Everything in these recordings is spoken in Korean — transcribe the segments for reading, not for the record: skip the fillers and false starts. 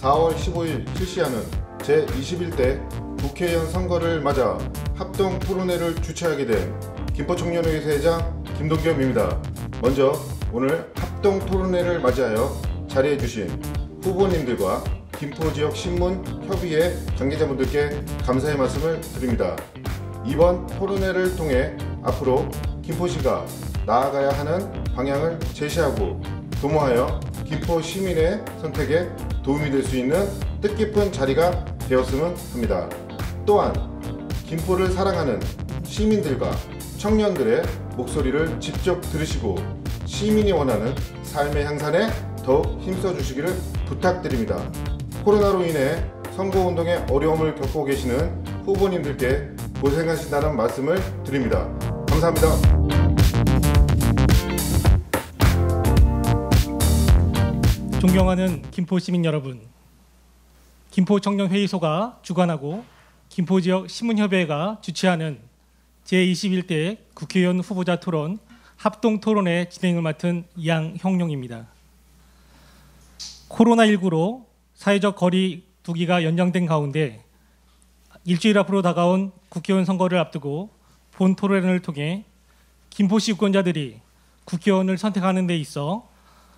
4월 15일 실시하는 제21대 국회의원 선거를 맞아 합동 토론회를 주최하게 된 김포청년회의소 회장 김동겸입니다. 먼저 오늘 합동 토론회를 맞이하여 자리해 주신 후보님들과 김포지역 신문협의회 관계자분들께 감사의 말씀을 드립니다. 이번 토론회를 통해 앞으로 김포시가 나아가야 하는 방향을 제시하고 도모하여 김포 시민의 선택에 도움이 될 수 있는 뜻깊은 자리가 되었으면 합니다. 또한 김포를 사랑하는 시민들과 청년들의 목소리를 직접 들으시고 시민이 원하는 삶의 향상에 더욱 힘써 주시기를 부탁드립니다. 코로나로 인해 선거운동에 어려움을 겪고 계시는 후보님들께 고생하신다는 말씀을 드립니다. 감사합니다. 존경하는 김포 시민 여러분, 김포청년회의소가 주관하고 김포지역 신문협의회가 주최하는 제21대 국회의원 후보자 토론 합동토론회 진행을 맡은 양형룡입니다. 코로나19로 사회적 거리 두기가 연장된 가운데 일주일 앞으로 다가온 국회의원 선거를 앞두고 본 토론회를 통해 김포시 유권자들이 국회의원을 선택하는 데 있어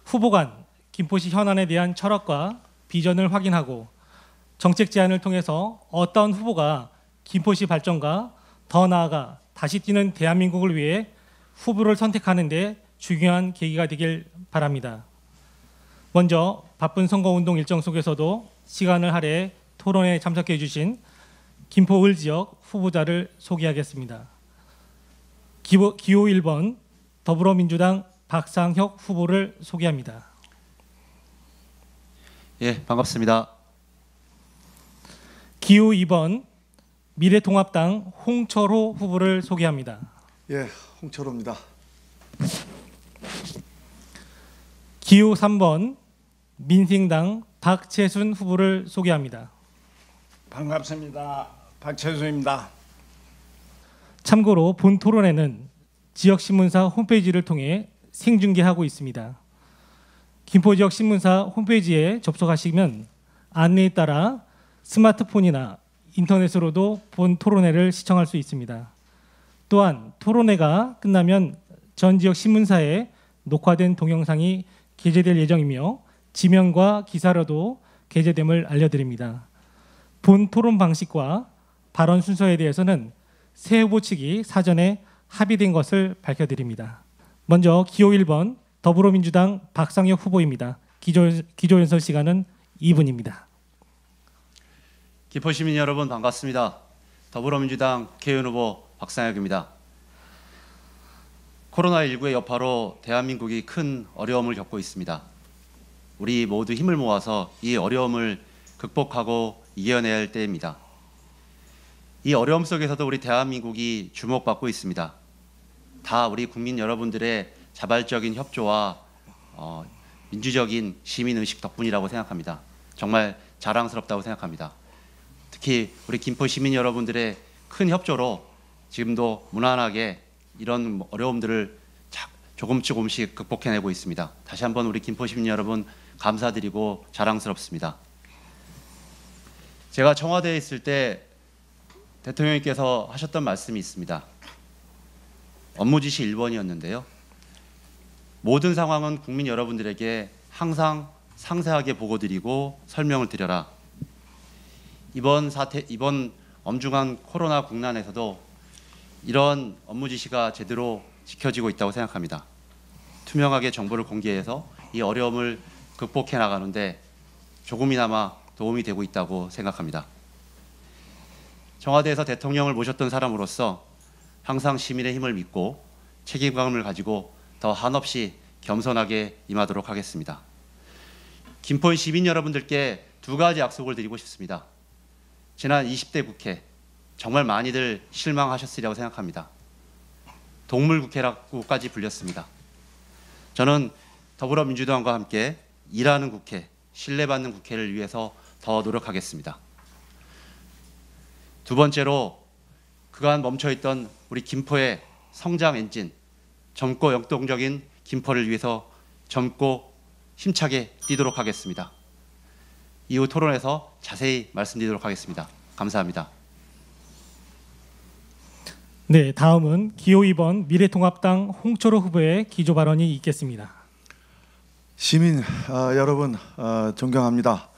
후보 간 김포시 현안에 대한 철학과 비전을 확인하고 정책 제안을 통해서 어떤 후보가 김포시 발전과 더 나아가 다시 뛰는 대한민국을 위해 후보를 선택하는 데 중요한 계기가 되길 바랍니다. 먼저 바쁜 선거운동 일정 속에서도 시간을 할애 토론에 참석해 주신 김포을 지역 후보자를 소개하겠습니다. 기호 1번 더불어민주당 박상혁 후보를 소개합니다. 예, 반갑습니다. 기호 2번 미래통합당 홍철호 후보를 소개합니다. 예, 홍철호입니다. 기호 3번 민생당 박채순 후보를 소개합니다. 반갑습니다. 박채순입니다. 참고로 본 토론회는 지역신문사 홈페이지를 통해 생중계하고 있습니다. 김포지역 신문사 홈페이지에 접속하시면 안내에 따라 스마트폰이나 인터넷으로도 본 토론회를 시청할 수 있습니다. 또한 토론회가 끝나면 전 지역 신문사에 녹화된 동영상이 게재될 예정이며 지명과 기사로도 게재됨을 알려드립니다. 본 토론 방식과 발언 순서에 대해서는 새 후보 측이 사전에 합의된 것을 밝혀드립니다. 먼저 기호 1번 더불어민주당 박상혁 후보입니다. 기조 연설 시간은 2분입니다. 김포 시민 여러분 반갑습니다. 더불어민주당 국회의원 후보 박상혁입니다. 코로나19의 여파로 대한민국이 큰 어려움을 겪고 있습니다. 우리 모두 힘을 모아서 이 어려움을 극복하고 이겨내야 할 때입니다. 이 어려움 속에서도 우리 대한민국이 주목받고 있습니다. 다 우리 국민 여러분들의 자발적인 협조와 민주적인 시민의식 덕분이라고 생각합니다. 정말 자랑스럽다고 생각합니다. 특히 우리 김포 시민 여러분들의 큰 협조로 지금도 무난하게 이런 어려움들을 조금씩 극복해내고 있습니다. 다시 한번 우리 김포 시민 여러분 감사드리고 자랑스럽습니다. 제가 청와대에 있을 때 대통령님께서 하셨던 말씀이 있습니다. 업무 지시 1번이었는데요. 모든 상황은 국민 여러분들에게 항상 상세하게 보고드리고 설명을 드려라. 이번 엄중한 코로나 국난에서도 이런 업무 지시가 제대로 지켜지고 있다고 생각합니다. 투명하게 정보를 공개해서 이 어려움을 극복해 나가는데 조금이나마 도움이 되고 있다고 생각합니다. 청와대에서 대통령을 모셨던 사람으로서 항상 시민의 힘을 믿고 책임감을 가지고 더 한없이 겸손하게 임하도록 하겠습니다. 김포 시민 여러분들께 두 가지 약속을 드리고 싶습니다. 지난 20대 국회 정말 많이들 실망하셨으리라고 생각합니다. 동물국회라고까지 불렸습니다. 저는 더불어민주당과 함께 일하는 국회, 신뢰받는 국회를 위해서 더 노력하겠습니다. 두 번째로 그간 멈춰있던 우리 김포의 성장 엔진, 젊고 역동적인 김포를 위해서 젊고 힘차게 뛰도록 하겠습니다. 이후 토론에서 자세히 말씀드리도록 하겠습니다. 감사합니다. 네, 다음은 기호 2번 미래통합당 홍철호 후보의 기조 발언이 있겠습니다. 시민 여러분 존경합니다.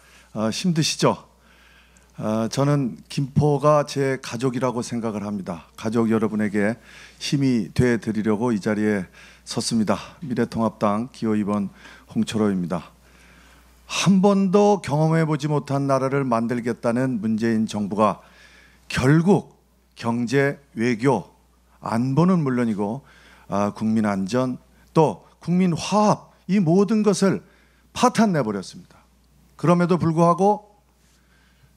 힘드시죠? 저는 김포가 제 가족이라고 생각을 합니다. 가족 여러분에게 힘이 돼 드리려고 이 자리에 섰습니다. 미래통합당 기호 2번 홍철호입니다. 한 번도 경험해보지 못한 나라를 만들겠다는 문재인 정부가 결국 경제, 외교, 안보는 물론이고 국민 안전, 또 국민 화합, 이 모든 것을 파탄내버렸습니다. 그럼에도 불구하고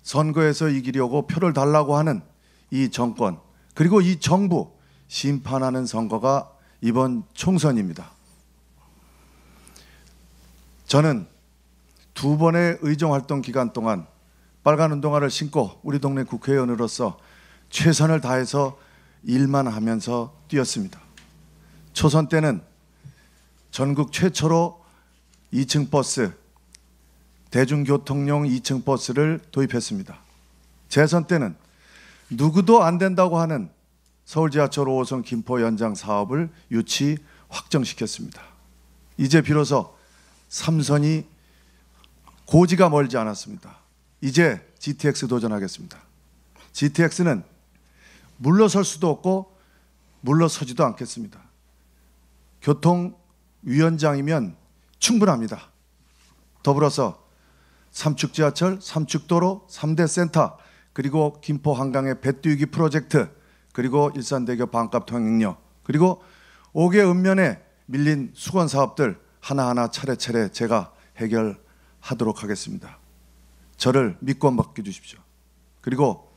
선거에서 이기려고 표를 달라고 하는 이 정권, 그리고 이 정부 심판하는 선거가 이번 총선입니다. 저는 2번의 의정활동 기간 동안 빨간 운동화를 신고 우리 동네 국회의원으로서 최선을 다해서 일만 하면서 뛰었습니다. 초선 때는 전국 최초로 2층 버스, 대중교통용 2층 버스를 도입했습니다. 재선 때는 누구도 안 된다고 하는 서울지하철 5호선 김포 연장 사업을 유치 확정시켰습니다. 이제 비로소 3선이 고지가 멀지 않았습니다. 이제 GTX 도전하겠습니다. GTX는 물러설 수도 없고 물러서지도 않겠습니다. 교통위원장이면 충분합니다. 더불어서 삼축지하철, 삼축도로, 3대 센터, 그리고 김포 한강의 배 띄우기 프로젝트, 그리고 일산대교 반값 통행료, 그리고 5개 읍면에 밀린 수건 사업들 하나하나 차례차례 제가 해결하도록 하겠습니다. 저를 믿고 맡겨주십시오. 그리고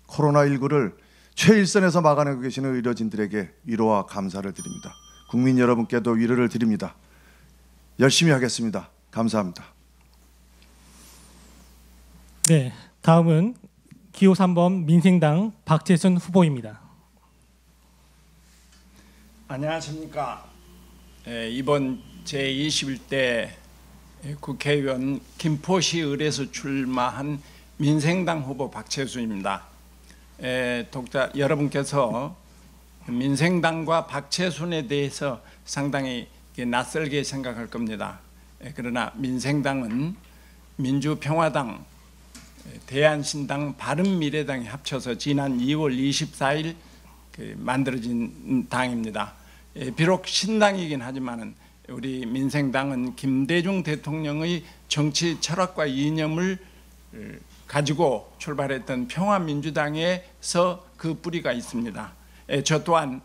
코로나19를 최일선에서 막아내고 계시는 의료진들에게 위로와 감사를 드립니다. 국민 여러분께도 위로를 드립니다. 열심히 하겠습니다. 감사합니다. 네, 다음은 기호 3번 민생당 박재순 후보입니다. 안녕하십니까. 이번 제21대 국회의원 김포시 을에서 출마한 민생당 후보 박재순입니다. 독자 여러분께서 민생당과 박재순에 대해서 상당히 낯설게 생각할 겁니다. 그러나 민생당은 민주평화당, 대한신당, 바른미래당이 합쳐서 지난 2월 24일 만들어진 당입니다. 비록 신당이긴 하지만 우리 민생당은 김대중 대통령의 정치 철학과 이념을 가지고 출발했던 평화민주당에서 그 뿌리가 있습니다. 저 또한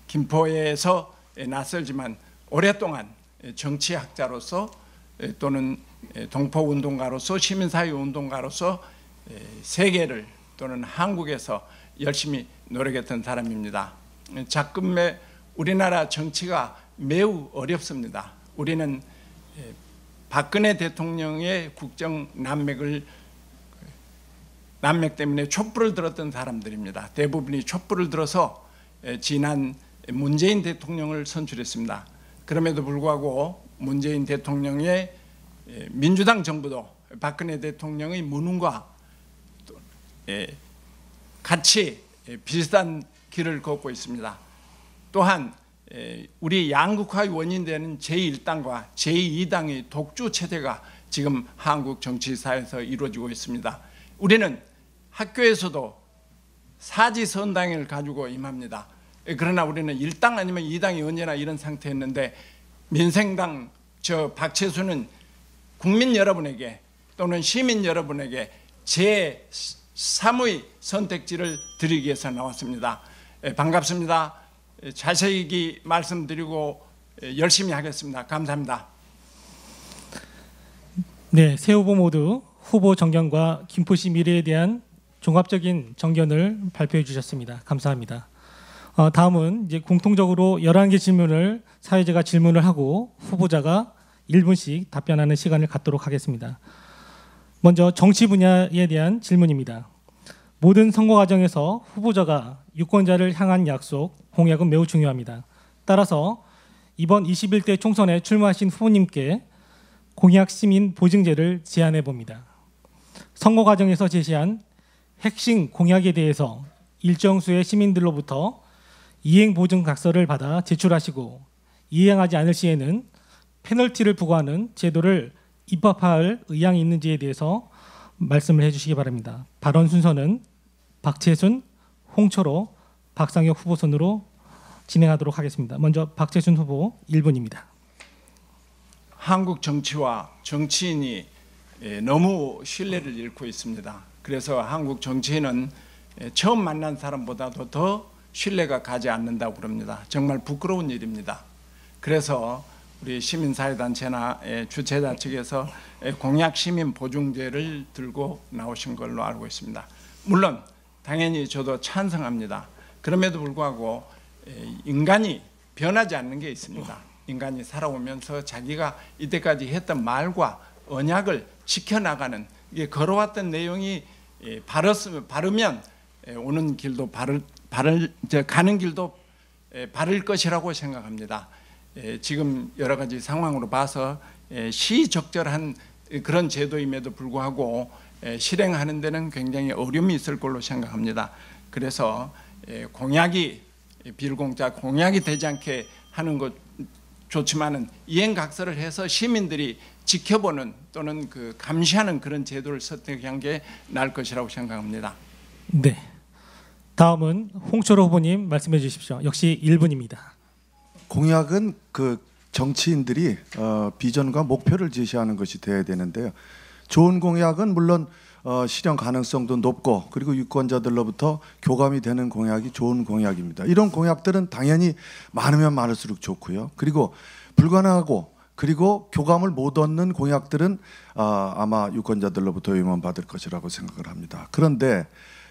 김포에서 낯설지만 오랫동안 정치학자로서 또는 동포운동가로서 시민사회운동가로서 세계를 또는 한국에서 열심히 노력했던 사람입니다. 작금의 우리나라 정치가 매우 어렵습니다. 우리는 박근혜 대통령의 국정 난맥 때문에 촛불을 들었던 사람들입니다. 대부분이 촛불을 들어서 지난 문재인 대통령을 선출했습니다. 그럼에도 불구하고 문재인 대통령의 민주당 정부도 박근혜 대통령의 무능과 같이 비슷한 길을 걷고 있습니다. 또한 우리 양극화의 원인되는 제1당과 제2당의 독주 체제가 지금 한국 정치사에서 이루어지고 있습니다. 우리는 학교에서도 사지선당을 가지고 임합니다. 그러나 우리는 1당 아니면 2당이 언제나 이런 상태였는데 민생당 저 박재순은 국민 여러분에게 또는 시민 여러분에게 제3의 선택지를 드리기 위해서 나왔습니다. 반갑습니다. 자세히 말씀드리고 열심히 하겠습니다. 감사합니다. 네, 세 후보 모두 후보 정견과 김포시 미래에 대한 종합적인 정견을 발표해 주셨습니다. 감사합니다. 다음은 이제 공통적으로 11개 질문을 사회자가 질문을 하고 후보자가 1분씩 답변하는 시간을 갖도록 하겠습니다. 먼저 정치 분야에 대한 질문입니다. 모든 선거 과정에서 후보자가 유권자를 향한 약속, 공약은 매우 중요합니다. 따라서 이번 21대 총선에 출마하신 후보님께 공약 시민 보증제를 제안해 봅니다. 선거 과정에서 제시한 핵심 공약에 대해서 일정 수의 시민들로부터 이행 보증 각서를 받아 제출하시고 이행하지 않을 시에는 페널티를 부과하는 제도를 입법할 의향이 있는지에 대해서 말씀을 해주시기 바랍니다. 발언 순서는 박채순, 홍철호, 박상혁 후보 순으로 진행하도록 하겠습니다. 먼저 박채순 후보 1분입니다. 한국 정치와 정치인이 너무 신뢰를 잃고 있습니다. 그래서 한국 정치인은 처음 만난 사람보다도 더 신뢰가 가지 않는다고 그럽니다. 정말 부끄러운 일입니다. 그래서 우리 시민사회단체나 주최자 측에서 공약 시민 보증제를 들고 나오신 걸로 알고 있습니다. 물론 당연히 저도 찬성합니다. 그럼에도 불구하고 인간이 변하지 않는 게 있습니다. 인간이 살아오면서 자기가 이때까지 했던 말과 언약을 지켜나가는, 이게 걸어왔던 내용이 바르면 오는 길도 가는 길도 바를 것이라고 생각합니다. 지금 여러 가지 상황으로 봐서 시적절한 그런 제도임에도 불구하고 실행하는 데는 굉장히 어려움이 있을 걸로 생각합니다. 그래서 공약이 비공짜 공약이 되지 않게 하는 것 좋지만은 이행각서를 해서 시민들이 지켜보는 또는 그 감시하는 그런 제도를 선택한 게 나을 것이라고 생각합니다. 네. 다음은 홍철호 후보님 말씀해 주십시오. 역시 1분입니다. 공약은 그 정치인들이 비전과 목표를 제시하는 것이 돼야 되는데요. 좋은 공약은 물론 실현 가능성도 높고 그리고 유권자들로부터 교감이 되는 공약이 좋은 공약입니다. 이런 공약들은 당연히 많으면 많을수록 좋고요. 그리고 불가능하고 그리고 교감을 못 얻는 공약들은 아마 유권자들로부터 의문받을 것이라고 생각을 합니다. 그런데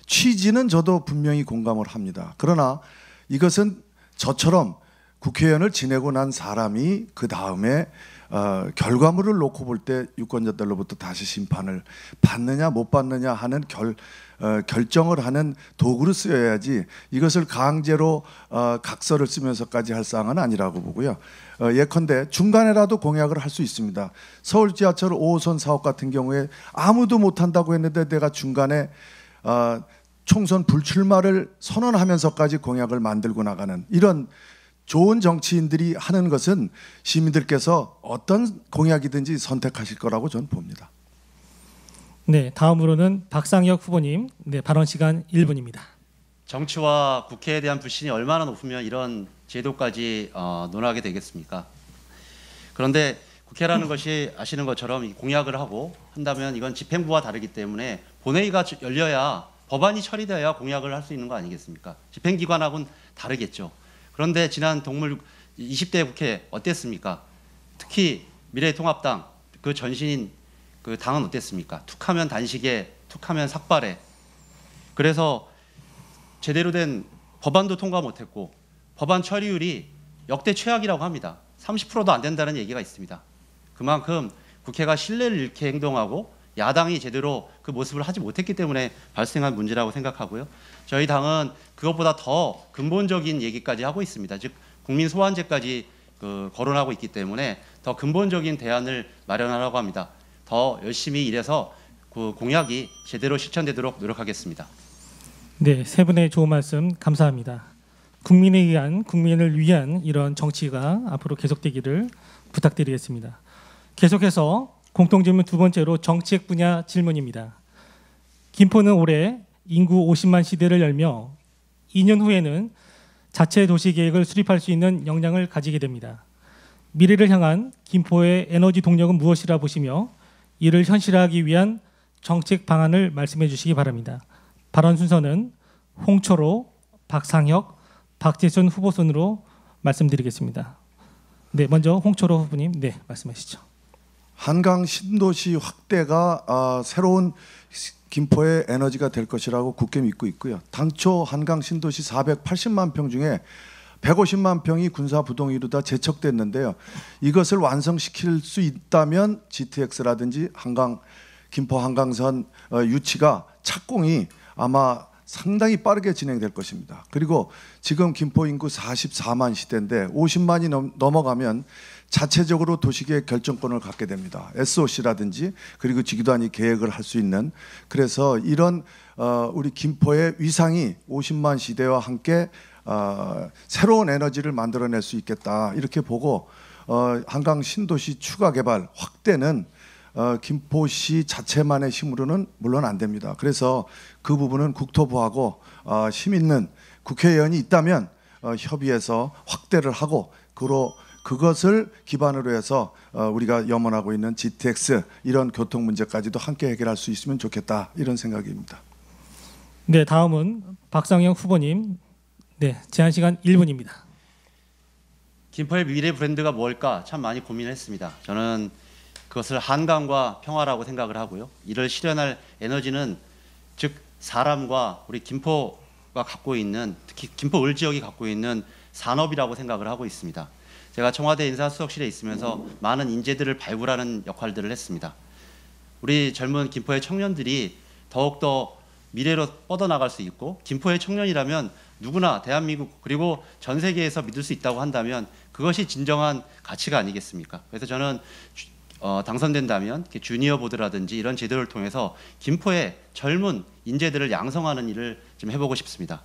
취지는 저도 분명히 공감을 합니다. 그러나 이것은 저처럼 국회의원을 지내고 난 사람이 그 다음에 결과물을 놓고 볼 때 유권자들로부터 다시 심판을 받느냐 못 받느냐 하는 결정을 하는 도구로 쓰여야지 이것을 강제로 각서를 쓰면서까지 할 사항은 아니라고 보고요. 예컨대 중간에라도 공약을 할 수 있습니다. 서울 지하철 5호선 사업 같은 경우에 아무도 못한다고 했는데 내가 중간에 총선 불출마를 선언하면서까지 공약을 만들고 나가는 이런 좋은 정치인들이 하는 것은 시민들께서 어떤 공약이든지 선택하실 거라고 저는 봅니다. 네, 다음으로는 박상혁 후보님. 네, 발언 시간 1분입니다. 정치와 국회에 대한 불신이 얼마나 높으면 이런 제도까지 논하게 되겠습니까? 그런데 국회라는 것이 아시는 것처럼 이 공약을 하고 한다면 이건 집행부와 다르기 때문에 본회의가 열려야 법안이 처리되어야 공약을 할 수 있는 거 아니겠습니까? 집행기관하고는 다르겠죠. 그런데 지난 동물 20대 국회 어땠습니까? 특히 미래통합당 그 전신인 그 당은 어땠습니까? 툭하면 단식에, 툭하면 삭발에. 그래서 제대로 된 법안도 통과 못했고 법안 처리율이 역대 최악이라고 합니다. 30%도 안 된다는 얘기가 있습니다. 그만큼 국회가 신뢰를 잃게 행동하고 야당이 제대로 그 모습을 하지 못했기 때문에 발생한 문제라고 생각하고요. 저희 당은 그것보다 더 근본적인 얘기까지 하고 있습니다. 즉 국민 소환제까지 거론하고 있기 때문에 더 근본적인 대안을 마련하라고 합니다. 더 열심히 일해서 그 공약이 제대로 실천되도록 노력하겠습니다. 네, 세 분의 좋은 말씀 감사합니다. 국민에 의한 국민을 위한 이런 정치가 앞으로 계속되기를 부탁드리겠습니다. 계속해서 공통질문 두 번째로 정책 분야 질문입니다. 김포는 올해 인구 50만 시대를 열며 2년 후에는 자체 도시 계획을 수립할 수 있는 역량을 가지게 됩니다. 미래를 향한 김포의 에너지 동력은 무엇이라 보시며 이를 현실화하기 위한 정책 방안을 말씀해 주시기 바랍니다. 발언 순서는 홍철호, 박상혁, 박재순 후보 순으로 말씀드리겠습니다. 네, 먼저 홍철호 후보님, 네, 말씀하시죠. 한강 신도시 확대가 새로운 김포의 에너지가 될 것이라고 굳게 믿고 있고요. 당초 한강 신도시 480만 평 중에 150만 평이 군사부동의로 다 제척됐는데요. 이것을 완성시킬 수 있다면 GTX라든지 김포 한강선 유치가 착공이 아마 상당히 빠르게 진행될 것입니다. 그리고 지금 김포 인구 44만 시대인데 50만이 넘어가면 자체적으로 도시계획 결정권을 갖게 됩니다. SOC라든지 그리고 지구단위 계획을 할 수 있는, 그래서 이런 우리 김포의 위상이 50만 시대와 함께 새로운 에너지를 만들어낼 수 있겠다 이렇게 보고 한강 신도시 추가 개발 확대는 김포시 자체만의 힘으로는 물론 안 됩니다. 그래서 그 부분은 국토부하고 힘 있는 국회의원이 있다면 협의해서 확대를 하고 그것을 기반으로 해서 우리가 염원하고 있는 GTX 이런 교통 문제까지도 함께 해결할 수 있으면 좋겠다 이런 생각입니다. 네, 다음은 박상영 후보님. 네, 제한 시간 1분입니다. 김포의 미래 브랜드가 뭘까 참 많이 고민했습니다. 저는 그것을 한강과 평화라고 생각을 하고요. 이를 실현할 에너지는 즉 사람과 우리 김포가 갖고 있는, 특히 김포 을 지역이 갖고 있는 산업이라고 생각을 하고 있습니다. 제가 청와대 인사수석실에 있으면서 많은 인재들을 발굴하는 역할들을 했습니다. 우리 젊은 김포의 청년들이 더욱더 미래로 뻗어나갈 수 있고, 김포의 청년이라면 누구나 대한민국 그리고 전 세계에서 믿을 수 있다고 한다면 그것이 진정한 가치가 아니겠습니까? 그래서 저는 당선된다면 주니어 보드라든지 이런 제도를 통해서 김포의 젊은 인재들을 양성하는 일을 좀 해보고 싶습니다.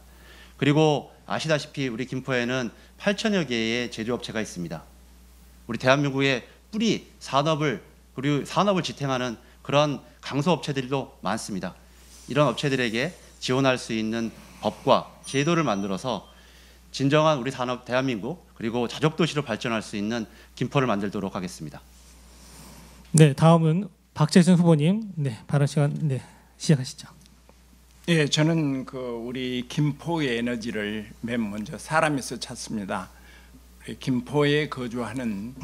그리고 아시다시피 우리 김포에는 8천여 개의 제조업체가 있습니다. 우리 대한민국의 뿌리 산업을 그리고 산업을 지탱하는 그런 강소업체들도 많습니다. 이런 업체들에게 지원할 수 있는 법과 제도를 만들어서 진정한 우리 산업 대한민국 그리고 자족도시로 발전할 수 있는 김포를 만들도록 하겠습니다. 네, 다음은 박재순 후보님. 네, 발언 시간 시작하시죠. 예, 저는 우리 김포의 에너지를 맨 먼저 사람에서 찾습니다. 김포에 거주하는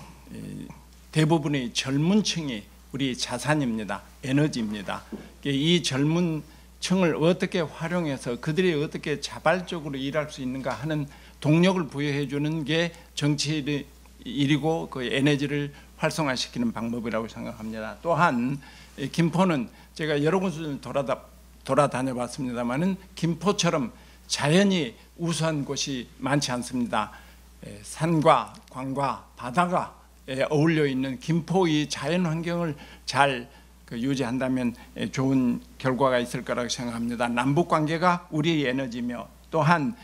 대부분의 젊은 층이 우리 자산입니다. 에너지입니다. 이 젊은 층을 어떻게 활용해서 그들이 어떻게 자발적으로 일할 수 있는가 하는 동력을 부여해 주는 게 정치의 일이고 그 에너지를 활성화시키는 방법이라고 생각합니다. 또한 김포는 제가 여러 곳을 돌아다녀 봤습니다만은 김포처럼 자연이 우수한 곳이 많지 않습니다. 산과 강과 바다가 어울려 있는 김포의 자연 환경을 잘 유지한다면 좋은 결과가 있을 거라고 생각합니다. 남북 관계가 우리의 에너지며 또한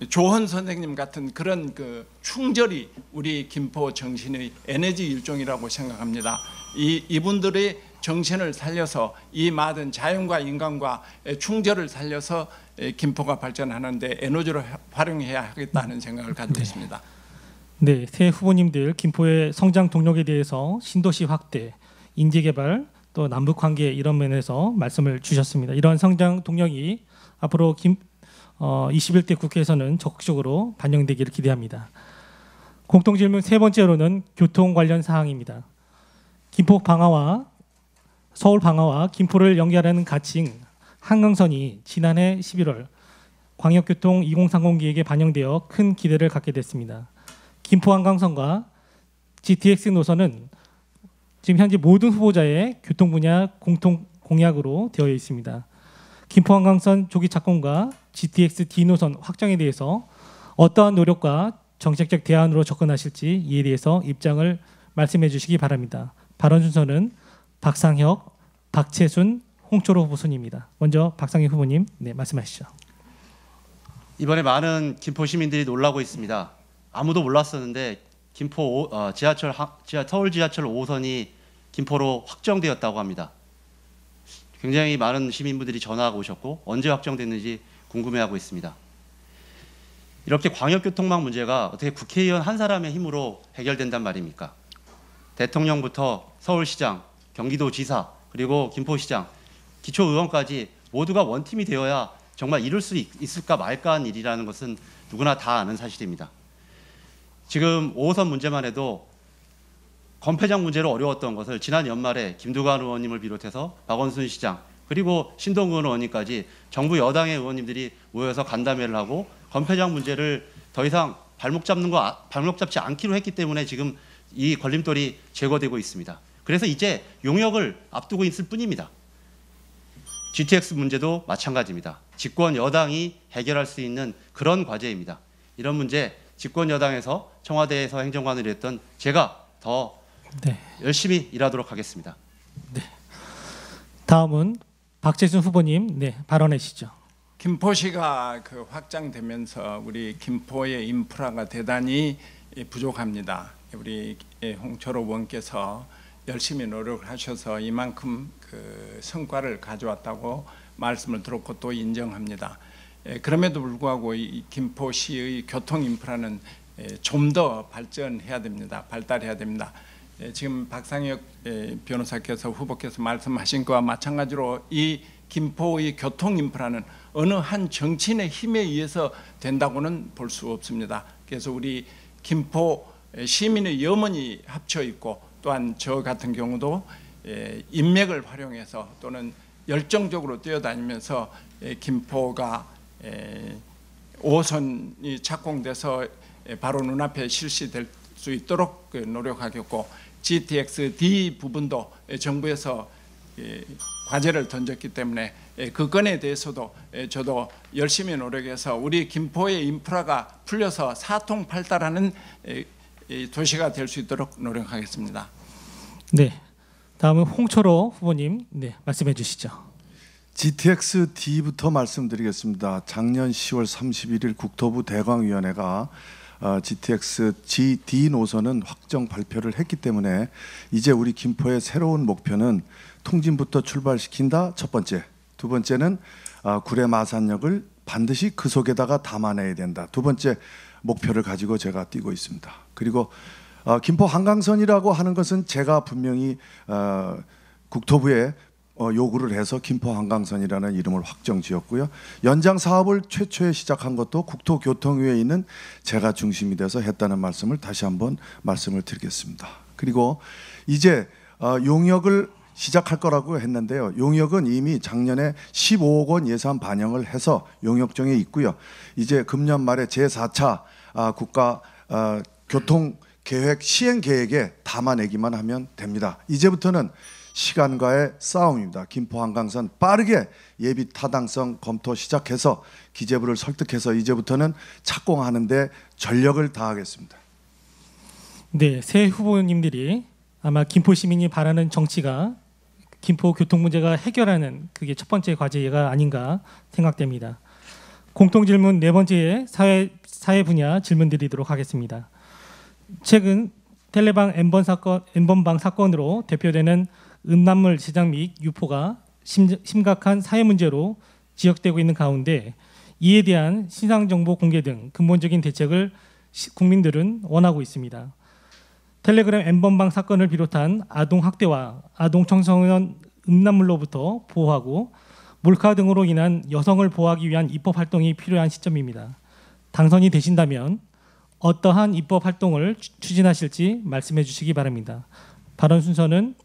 조헌 선생님 같은 그런 충절이 우리 김포 정신의 에너지 일종이라고 생각합니다. 이분들의 정신을 살려서 이 많은 자연과 인간과 충절을 살려서 김포가 발전하는데 에너지로 활용해야 하겠다는 생각을 가지고 있습니다. 네, 새 후보님들 김포의 성장 동력에 대해서 신도시 확대, 인재 개발, 또 남북 관계 이런 면에서 말씀을 주셨습니다. 이러한 성장 동력이 앞으로 21대 국회에서는 적극적으로 반영되기를 기대합니다. 공통 질문 세 번째로는 교통 관련 사항입니다. 김포 방화와 서울 방화와 김포를 연결하는 가칭 한강선이 지난해 11월 광역교통 2030 계획에 반영되어 큰 기대를 갖게 됐습니다. 김포 한강선과 GTX 노선은 지금 현재 모든 후보자의 교통 분야 공통 공약으로 되어 있습니다. 김포 한강선 조기 착공과 GTX D 노선 확장에 대해서 어떠한 노력과 정책적 대안으로 접근하실지 이에 대해서 입장을 말씀해 주시기 바랍니다. 발언 순서는 박상혁, 박채순, 홍초로 후보 순입니다. 먼저 박상혁 후보님, 네, 말씀하시죠. 이번에 많은 김포 시민들이 놀라고 있습니다. 아무도 몰랐었는데 김포 서울 지하철 5호선이 김포로 확정되었다고 합니다. 굉장히 많은 시민분들이 전화가 오셨고 언제 확정됐는지 궁금해하고 있습니다. 이렇게 광역교통망 문제가 어떻게 국회의원 한 사람의 힘으로 해결된단 말입니까? 대통령부터 서울시장, 경기도지사, 그리고 김포시장, 기초의원까지 모두가 원팀이 되어야 정말 이룰 수 있을까 말까 한 일이라는 것은 누구나 다 아는 사실입니다. 지금 5호선 문제만 해도 건폐장 문제로 어려웠던 것을 지난 연말에 김두관 의원님을 비롯해서 박원순 시장 그리고 신동근 의원님까지 정부 여당의 의원님들이 모여서 간담회를 하고 건폐장 문제를 더 이상 발목 잡지 않기로 했기 때문에 지금 이 걸림돌이 제거되고 있습니다. 그래서 이제 용역을 앞두고 있을 뿐입니다. GTX 문제도 마찬가지입니다. 집권 여당이 해결할 수 있는 그런 과제입니다. 이런 문제 집권 여당에서 청와대에서 행정관을 했던 제가 더 네. 열심히 일하도록 하겠습니다. 다음은 박재순 후보님, 네, 발언해 주시죠. 김포시가 확장되면서 우리 김포의 인프라가 대단히 부족합니다. 우리 홍철호 의원께서 열심히 노력을 하셔서 이만큼 성과를 가져왔다고 말씀을 들었고 또 인정합니다. 그럼에도 불구하고 이 김포시의 교통 인프라는 좀 더 발전해야 됩니다. 발달해야 됩니다. 지금 박상혁 변호사께서 후보께서 말씀하신 것과 마찬가지로 이 김포의 교통 인프라는 어느 한 정치인의 힘에 의해서 된다고는 볼 수 없습니다. 그래서 우리 김포 시민의 염원이 합쳐 있고 또한 저 같은 경우도 인맥을 활용해서 또는 열정적으로 뛰어다니면서 김포가 5호선이 착공돼서 바로 눈앞에 실시될 수 있도록 노력하겠고 GTX-D 부분도 정부에서 과제를 던졌기 때문에 그 건에 대해서도 저도 열심히 노력해서 우리 김포의 인프라가 풀려서 사통팔달하는 도시가 될 수 있도록 노력하겠습니다. 네, 다음은 홍철호 후보님, 네, 말씀해 주시죠. GTX-D부터 말씀드리겠습니다. 작년 10월 31일 국토부 대광위원회가 GTX-D 노선은 확정 발표를 했기 때문에 이제 우리 김포의 새로운 목표는 통진부터 출발시킨다. 첫 번째. 두 번째는 구례 마산역을 반드시 그 속에다가 담아내야 된다. 두 번째 목표를 가지고 제가 뛰고 있습니다. 그리고 김포 한강선이라고 하는 것은 제가 분명히 국토부에 요구를 해서 김포 한강선이라는 이름을 확정 지었고요. 연장 사업을 최초에 시작한 것도 국토교통위에 있는 제가 중심이 돼서 했다는 말씀을 다시 한번 말씀을 드리겠습니다. 그리고 이제 용역을 시작할 거라고 했는데요. 용역은 이미 작년에 15억 원 예산 반영을 해서 용역정에 있고요. 이제 금년 말에 제4차 국가 교통계획 시행 계획에 담아내기만 하면 됩니다. 이제부터는 시간과의 싸움입니다. 김포 한강선 빠르게 예비 타당성 검토 시작해서 기재부를 설득해서 이제부터는 착공하는 데 전력을 다하겠습니다. 네, 새 후보님들이 아마 김포 시민이 바라는 정치가 김포 교통 문제가 해결하는 그게 첫 번째 과제가 아닌가 생각됩니다. 공통 질문 네 번째에 사회 분야 질문 드리도록 하겠습니다. 최근 텔레방 N번방 사건으로 대표되는 음란물 제작 및 유포가 심각한 사회 문제로 지적되고 있는 가운데 이에 대한 신상 정보 공개 등 근본적인 대책을 국민들은 원하고 있습니다. 텔레그램 N번방 사건을 비롯한 아동 학대와 아동 청소년 음란물로부터 보호하고 몰카 등으로 인한 여성을 보호하기 위한 입법 활동이 필요한 시점입니다. 당선이 되신다면 어떠한 입법 활동을 추진하실지 말씀해 주시기 바랍니다. 발언 순서는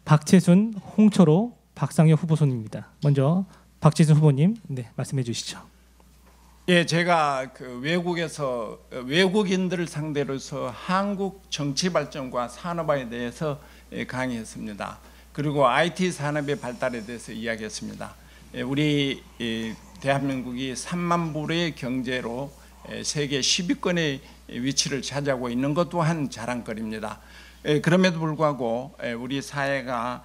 박재순, 홍철호, 박상혁 후보 순입니다. 먼저 박재순 후보님, 네, 말씀해 주시죠. 예, 제가 외국에서 외국인들을 상대로서 한국 정치 발전과 산업화에 대해서 강의했습니다. 그리고 IT 산업의 발달에 대해서 이야기했습니다. 우리 대한민국이 3만 불의 경제로 세계 10위권의 위치를 차지하고 있는 것 또한 자랑거리입니다. 그럼에도 불구하고 우리 사회가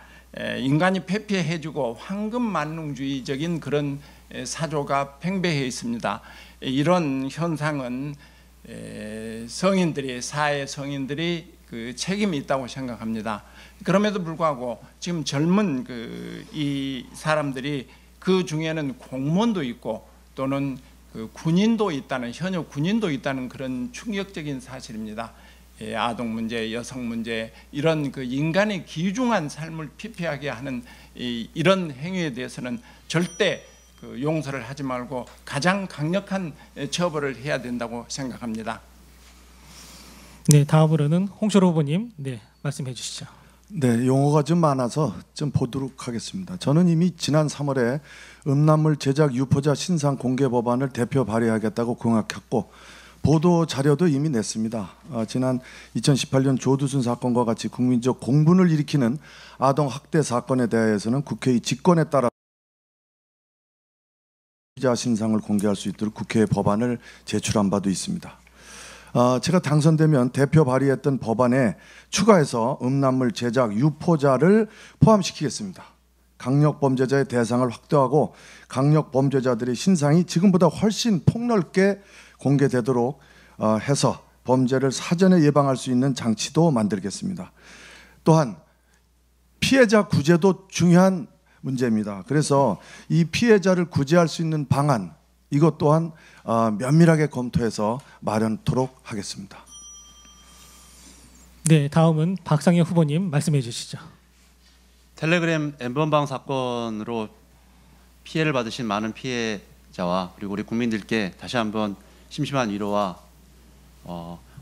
인간이 패폐해지고 황금만능주의적인 그런 사조가 팽배해 있습니다. 이런 현상은 성인들이 사회 성인들이 책임이 있다고 생각합니다. 그럼에도 불구하고 지금 젊은 이 사람들이 그 중에는 공무원도 있고 또는 군인도 있다는 현역 군인도 있다는 그런 충격적인 사실입니다. 아동 문제, 여성 문제 이런 인간의 귀중한 삶을 피폐하게 하는 이런 행위에 대해서는 절대 용서를 하지 말고 가장 강력한 처벌을 해야 된다고 생각합니다. 네, 다음으로는 홍철호 후보님, 네, 말씀해 주시죠. 네, 용어가 좀 많아서 좀 보도록 하겠습니다. 저는 이미 지난 3월에 음란물 제작 유포자 신상 공개 법안을 대표 발의하겠다고 공약했고 보도 자료도 이미 냈습니다. 지난 2018년 조두순 사건과 같이 국민적 공분을 일으키는 아동 학대 사건에 대해서는 국회의 직권에 따라 피의자 신상을 공개할 수 있도록 국회에 법안을 제출한 바도 있습니다. 제가 당선되면 대표 발의했던 법안에 추가해서 음란물 제작 유포자를 포함시키겠습니다. 강력범죄자의 대상을 확대하고 강력범죄자들의 신상이 지금보다 훨씬 폭넓게 공개되도록 해서 범죄를 사전에 예방할 수 있는 장치도 만들겠습니다. 또한 피해자 구제도 중요한 문제입니다. 그래서 이 피해자를 구제할 수 있는 방안, 이것 또한 면밀하게 검토해서 마련토록 하겠습니다. 네, 다음은 박상혁 후보님 말씀해 주시죠. 텔레그램 N번방 사건으로 피해를 받으신 많은 피해자와 그리고 우리 국민들께 다시 한번 심심한 위로와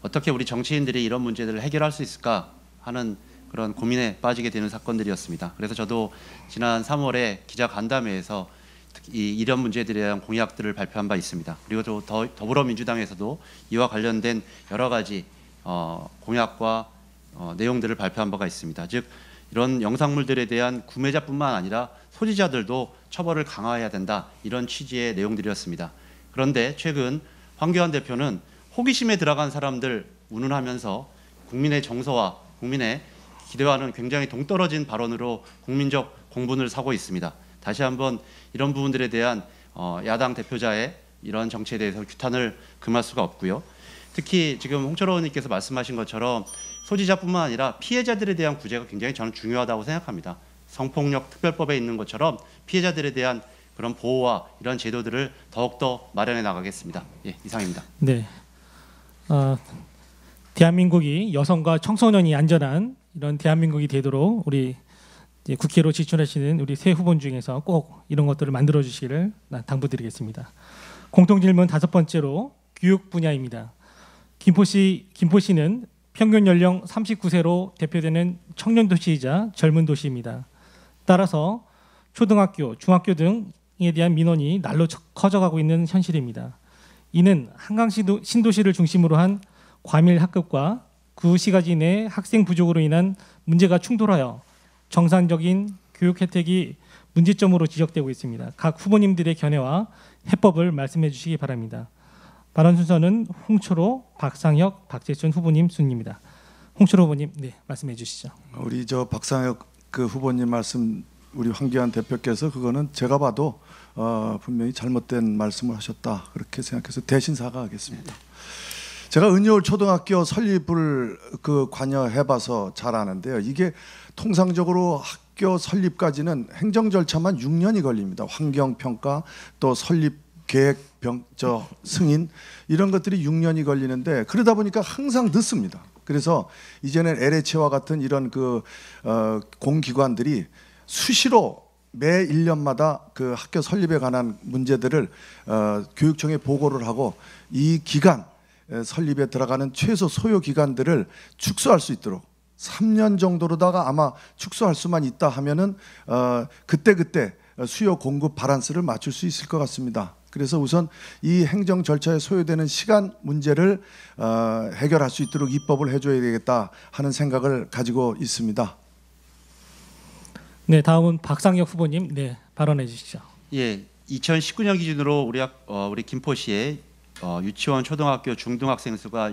어떻게 우리 정치인들이 이런 문제들을 해결할 수 있을까 하는 그런 고민에 빠지게 되는 사건들이었습니다. 그래서 저도 지난 3월에 기자 간담회에서 특히 이런 문제들에 대한 공약들을 발표한 바 있습니다. 그리고 또 더불어민주당에서도 이와 관련된 여러 가지 공약과 내용들을 발표한 바가 있습니다. 즉 이런 영상물들에 대한 구매자뿐만 아니라 소지자들도 처벌을 강화해야 된다, 이런 취지의 내용들이었습니다. 그런데 최근 황교안 대표는 호기심에 들어간 사람들 운운하면서 국민의 정서와 국민의 기대와는 굉장히 동떨어진 발언으로 국민적 공분을 사고 있습니다. 다시 한번 이런 부분들에 대한 야당 대표자의 이런 정치에 대해서 규탄을 금할 수가 없고요. 특히 지금 홍철호 의원님께서 말씀하신 것처럼 소지자뿐만 아니라 피해자들에 대한 구제가 굉장히 저는 중요하다고 생각합니다. 성폭력 특별법에 있는 것처럼 피해자들에 대한 그런 보호와 이런 제도들을 더욱더 마련해 나가겠습니다. 예, 이상입니다. 네, 대한민국이 여성과 청소년이 안전한 이런 대한민국이 되도록 우리 이제 국회로 지출하시는 우리 새 후보 중에서 꼭 이런 것들을 만들어 주시기를 당부드리겠습니다. 공통질문 5번째로 교육 분야입니다. 김포시는 평균 연령 39세로 대표되는 청년 도시이자 젊은 도시입니다. 따라서 초등학교, 중학교 등에 대한 민원이 날로 커져가고 있는 현실입니다. 이는 한강 신도시를 중심으로 한 과밀 학급과 그 시가지 내 학생 부족으로 인한 문제가 충돌하여 정상적인 교육 혜택이 문제점으로 지적되고 있습니다. 각 후보님들의 견해와 해법을 말씀해 주시기 바랍니다. 발언 순서는 홍철호, 박상혁, 박재춘 후보님 순입니다. 홍철호 후보님, 네, 말씀해 주시죠. 우리 박상혁 후보님 말씀, 우리 황교안 대표께서 그거는 제가 봐도 분명히 잘못된 말씀을 하셨다, 그렇게 생각해서 대신 사과하겠습니다. 제가 은여울 초등학교 설립을 관여해봐서 잘 아는데요. 이게 통상적으로 학교 설립까지는 행정 절차만 6년이 걸립니다. 환경평가, 또 설립 계획, 승인, 이런 것들이 6년이 걸리는데 그러다 보니까 항상 늦습니다. 그래서 이제는 LH와 같은 이런 공기관들이 수시로 매 1년마다 그 학교 설립에 관한 문제들을 교육청에 보고를 하고 이 기간 설립에 들어가는 최소 소요 기간들을 축소할 수 있도록 3년 정도로다가 아마 축소할 수만 있다 하면은 그때 수요 공급 바란스를 맞출 수 있을 것 같습니다. 그래서 우선 이 행정 절차에 소요되는 시간 문제를 해결할 수 있도록 입법을 해줘야 되겠다 하는 생각을 가지고 있습니다. 네, 다음은 박상혁 후보님, 네, 발언해 주시죠. 예, 2019년 기준으로 우리 김포시의 유치원, 초등학교, 중등학생 수가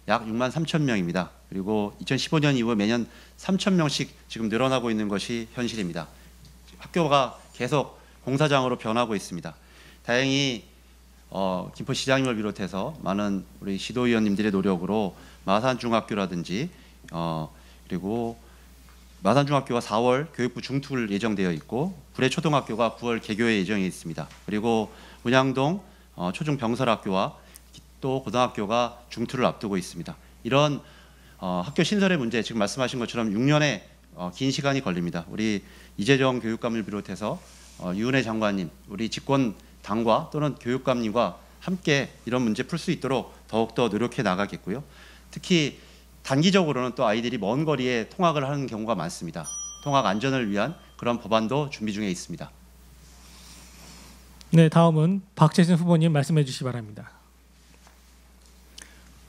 약 6만 3천 명입니다. 그리고 2015년 이후 매년 3천 명씩 지금 늘어나고 있는 것이 현실입니다. 학교가 계속 공사장으로 변하고 있습니다. 다행히 김포시장님을 비롯해서 많은 우리 시도위원님들의 노력으로 마산중학교라든지 그리고 마산중학교가 4월 교육부 중투를 예정되어 있고 구례초등학교가 9월 개교에 예정해 있습니다. 그리고 문양동 초중병설학교와 또 고등학교가 중투를 앞두고 있습니다. 이런 학교 신설의 문제, 지금 말씀하신 것처럼 6년의 긴 시간이 걸립니다. 우리 이재정 교육감을 비롯해서 유은혜 장관님, 우리 집권 당과 또는 교육감님과 함께 이런 문제 풀 수 있도록 더욱더 노력해 나가겠고요. 특히 단기적으로는 또 아이들이 먼 거리에 통학을 하는 경우가 많습니다. 통학 안전을 위한 그런 법안도 준비 중에 있습니다. 네, 다음은 박재준 후보님 말씀해 주시기 바랍니다.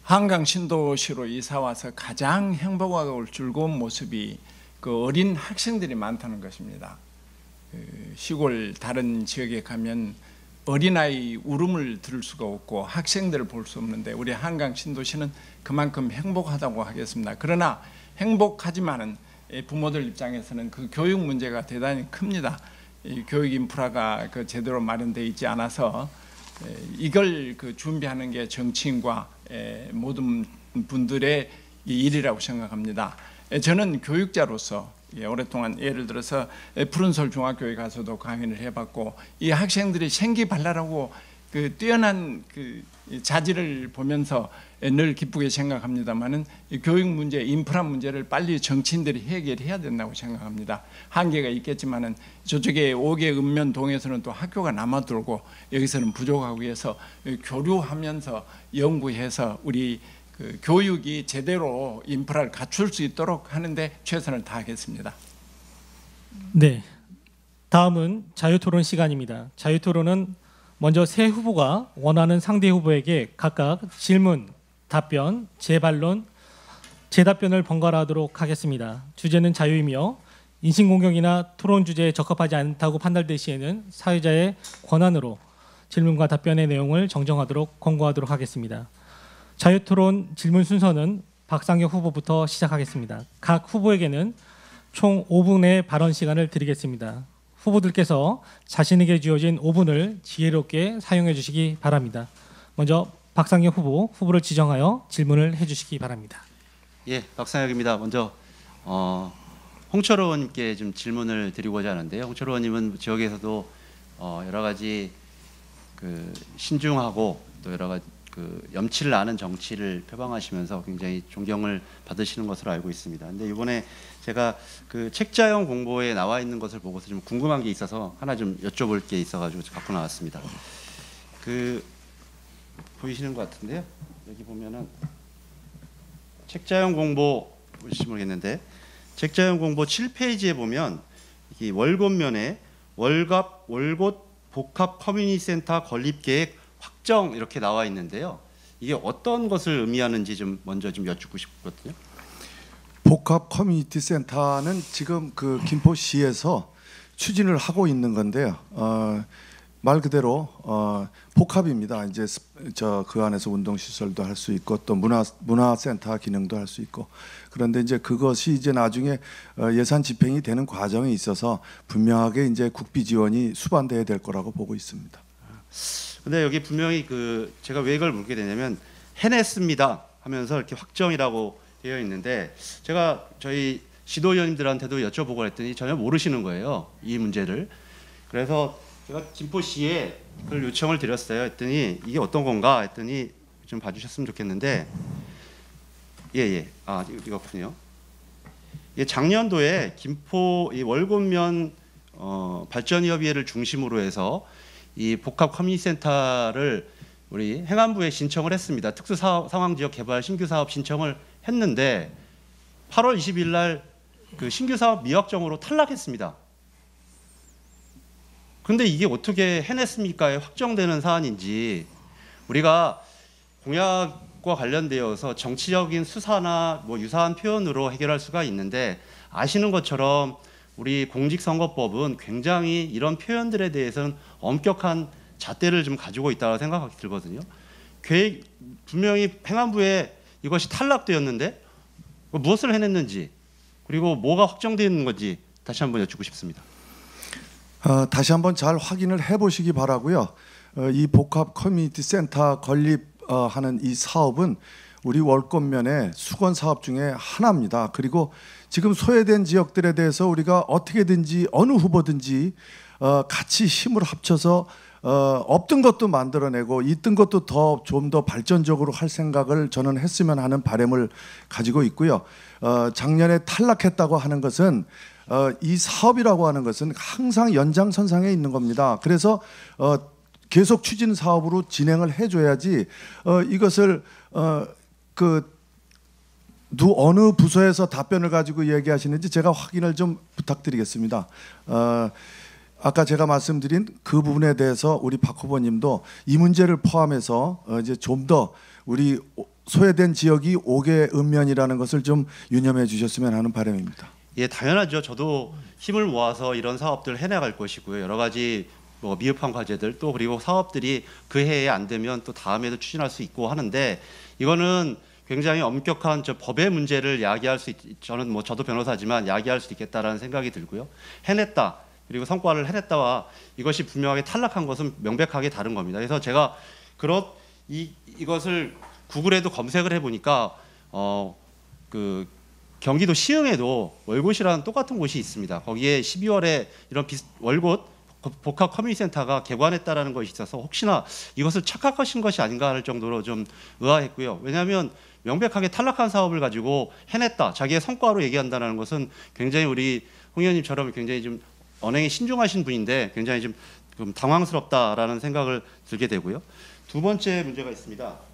한강 신도시로 이사 와서 가장 행복하고 즐거운 모습이 어린 학생들이 많다는 것입니다. 시골 다른 지역에 가면 어린아이 울음을 들을 수가 없고 학생들을 볼 수 없는데 우리 한강 신도시는 그만큼 행복하다고 하겠습니다. 그러나 행복하지만은 부모들 입장에서는 그 교육 문제가 대단히 큽니다. 이 교육 인프라가 그 제대로 마련되어 있지 않아서 이걸 그 준비하는 게 정치인과 모든 분들의 일이라고 생각합니다. 저는 교육자로서 오랫동안 예를 들어서 푸른솔 중학교에 가서도 강의를 해봤고 이 학생들이 생기발랄하고 그 뛰어난 그 자질을 보면서 늘 기쁘게 생각합니다만은 교육 문제, 인프라 문제를 빨리 정치인들이 해결해야 된다고 생각합니다. 한계가 있겠지만은 저쪽에 5개 읍면동에서는 또 학교가 남아돌고 여기서는 부족하고 해서 교류하면서 연구해서 우리 그 교육이 제대로 인프라를 갖출 수 있도록 하는데 최선을 다하겠습니다. 네, 다음은 자유토론 시간입니다. 자유토론은 먼저 세 후보가 원하는 상대 후보에게 각각 질문, 답변, 재반론, 재답변을 번갈아 하도록 하겠습니다. 주제는 자유이며 인신공격이나 토론 주제에 적합하지 않다고 판단될 시에는 사회자의 권한으로 질문과 답변의 내용을 정정하도록 권고하도록 하겠습니다. 자유토론 질문 순서는 박상혁 후보부터 시작하겠습니다. 각 후보에게는 총 5분의 발언 시간을 드리겠습니다. 후보들께서 자신에게 주어진 5분을 지혜롭게 사용해 주시기 바랍니다. 먼저 박상혁 후보를 지정하여 질문을 해주시기 바랍니다. 예, 박상혁입니다. 먼저 홍철호 의원님께 좀 질문을 드리고자 하는데요. 홍철호 의원님은 지역에서도 여러 가지 그 신중하고 또 여러 가지 그 염치를 아는 정치를 표방하시면서 굉장히 존경을 받으시는 것으로 알고 있습니다. 근데 이번에 제가 그 책자형 공보에 나와 있는 것을 보고서 좀 궁금한 게 있어서 하나 좀 여쭤볼 게 있어가지고 갖고 나왔습니다. 그 보이시는 것 같은데요. 여기 보면은 책자형 공보 보실지 모르겠는데 책자형 공보 7페이지에 보면 이 월곶면에 월곶 복합 커뮤니티 센터 건립 계획 확정 이렇게 나와 있는데요. 이게 어떤 것을 의미하는지 좀 먼저 좀 여쭙고 싶거든요. 복합 커뮤니티 센터는 지금 그 김포시에서 추진을 하고 있는 건데요. 말 그대로 복합입니다. 이제 그 안에서 운동 시설도 할 수 있고 또 문화 센터 기능도 할 수 있고 그런데 이제 그것이 이제 나중에 예산 집행이 되는 과정에 있어서 분명하게 이제 국비 지원이 수반돼야 될 거라고 보고 있습니다. 근데 여기 분명히 그 제가 왜 이걸 묻게 되냐면 해냈습니다 하면서 이렇게 확정이라고 되어 있는데 제가 저희 시도위원님들한테도 여쭤보고 했더니 전혀 모르시는 거예요, 이 문제를. 그래서 제가 김포시에 그걸 요청을 드렸어요. 했더니 이게 어떤 건가 했더니 좀 봐주셨으면 좋겠는데 이거군요. 이게 작년도에 김포 이 월곶면 발전협의회를 중심으로 해서 이 복합 커뮤니티 센터를 우리 행안부에 신청을 했습니다. 특수 상황 지역 개발 신규 사업 신청을 했는데 8월 20일 날 그 신규 사업 미확정으로 탈락했습니다. 그런데 이게 어떻게 해냈습니까에 확정되는 사안인지 우리가 공약과 관련되어서 정치적인 수사나 뭐 유사한 표현으로 해결할 수가 있는데 아시는 것처럼 우리 공직선거법은 굉장히 이런 표현들에 대해서는 엄격한 잣대를 좀 가지고 있다고 생각이 들거든요. 분명히 행안부에 이것이 탈락되었는데 무엇을 해냈는지 그리고 뭐가 확정되어 있는 건지 다시 한번 여쭙고 싶습니다. 다시 한번 잘 확인을 해보시기 바라고요. 이 복합 커뮤니티 센터 건립하는 이 사업은 우리 월곶면의 수건 사업 중에 하나입니다. 그리고 지금 소외된 지역들에 대해서 우리가 어떻게든지 어느 후보든지 같이 힘을 합쳐서 없던 것도 만들어내고 있던 것도 좀 더 발전적으로 할 생각을 저는 했으면 하는 바람을 가지고 있고요. 작년에 탈락했다고 하는 것은 이 사업이라고 하는 것은 항상 연장선상에 있는 겁니다. 그래서 계속 추진 사업으로 진행을 해줘야지 이것을 어느 부서에서 답변을 가지고 얘기하시는지 제가 확인을 좀 부탁드리겠습니다. 아까 제가 말씀드린 그 부분에 대해서 우리 박 후보님도 이 문제를 포함해서 이제 좀 더 우리 소외된 지역이 5개 읍면이라는 것을 좀 유념해 주셨으면 하는 바람입니다. 예, 당연하죠. 저도 힘을 모아서 이런 사업들을 해나갈 것이고요. 여러 가지 뭐 미흡한 과제들 또 그리고 사업들이 그 해에 안 되면 또 다음에도 추진할 수 있고 하는데 이거는 굉장히 엄격한 법의 문제를 야기할 수 저는 뭐 저도 변호사지만 야기할 수 있겠다라는 생각이 들고요. 해냈다. 그리고 성과를 해냈다와 이것이 분명하게 탈락한 것은 명백하게 다른 겁니다. 그래서 제가 이것을 구글에도 검색을 해보니까 그 경기도 시흥에도 월곶이라는 똑같은 곳이 있습니다. 거기에 12월에 이런 월곶 복합 커뮤니티 센터가 개관했다라는 것이 있어서 혹시나 이것을 착각하신 것이 아닌가 할 정도로 좀 의아했고요. 왜냐하면 명백하게 탈락한 사업을 가지고 해냈다, 자기의 성과로 얘기한다는 것은 굉장히 우리 홍 의원님처럼 굉장히 좀 언행에 신중하신 분인데 굉장히 좀 당황스럽다라는 생각을 들게 되고요. 두 번째 문제가 있습니다.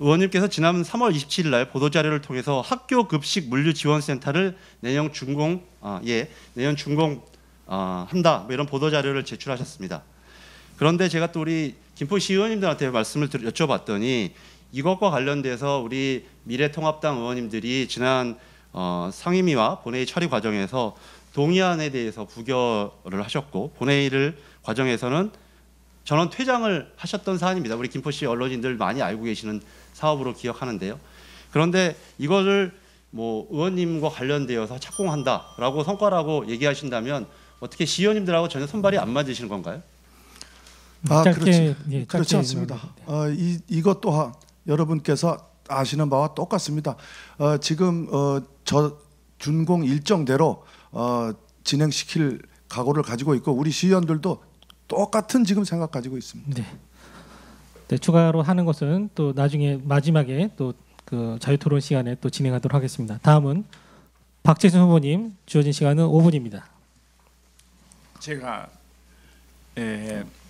의원님께서 지난 3월 27일 날 보도자료를 통해서 학교 급식 물류 지원센터를 내년 준공 한다, 뭐 이런 보도자료를 제출하셨습니다. 그런데 제가 또 우리 김포시 의원님들한테 말씀을 여쭤봤더니 이것과 관련돼서 우리 미래통합당 의원님들이 지난 상임위와 본회의 처리 과정에서 동의안에 대해서 부결을 하셨고 본회의를 과정에서는 전원 퇴장을 하셨던 사안입니다. 우리 김포시 언론인들 많이 알고 계시는 사업으로 기억하는데요. 그런데 이거를 뭐 의원님과 관련되어서 착공한다라고 성과라고 얘기하신다면 어떻게 시의원님들하고 전혀 손발이 안 맞으시는 건가요? 그렇지. 예, 그렇지 않습니다. 이것 또한 여러분께서 아시는 바와 똑같습니다. 지금 저 준공 일정대로 진행시킬 각오를 가지고 있고 우리 시의원들도 똑같은 지금 생각 가지고 있습니다. 네, 추가로 하는 것은 또 나중에 마지막에 또 그 자유토론 시간에 또 진행하도록 하겠습니다. 다음은 박재순 후보님, 주어진 시간은 5분입니다.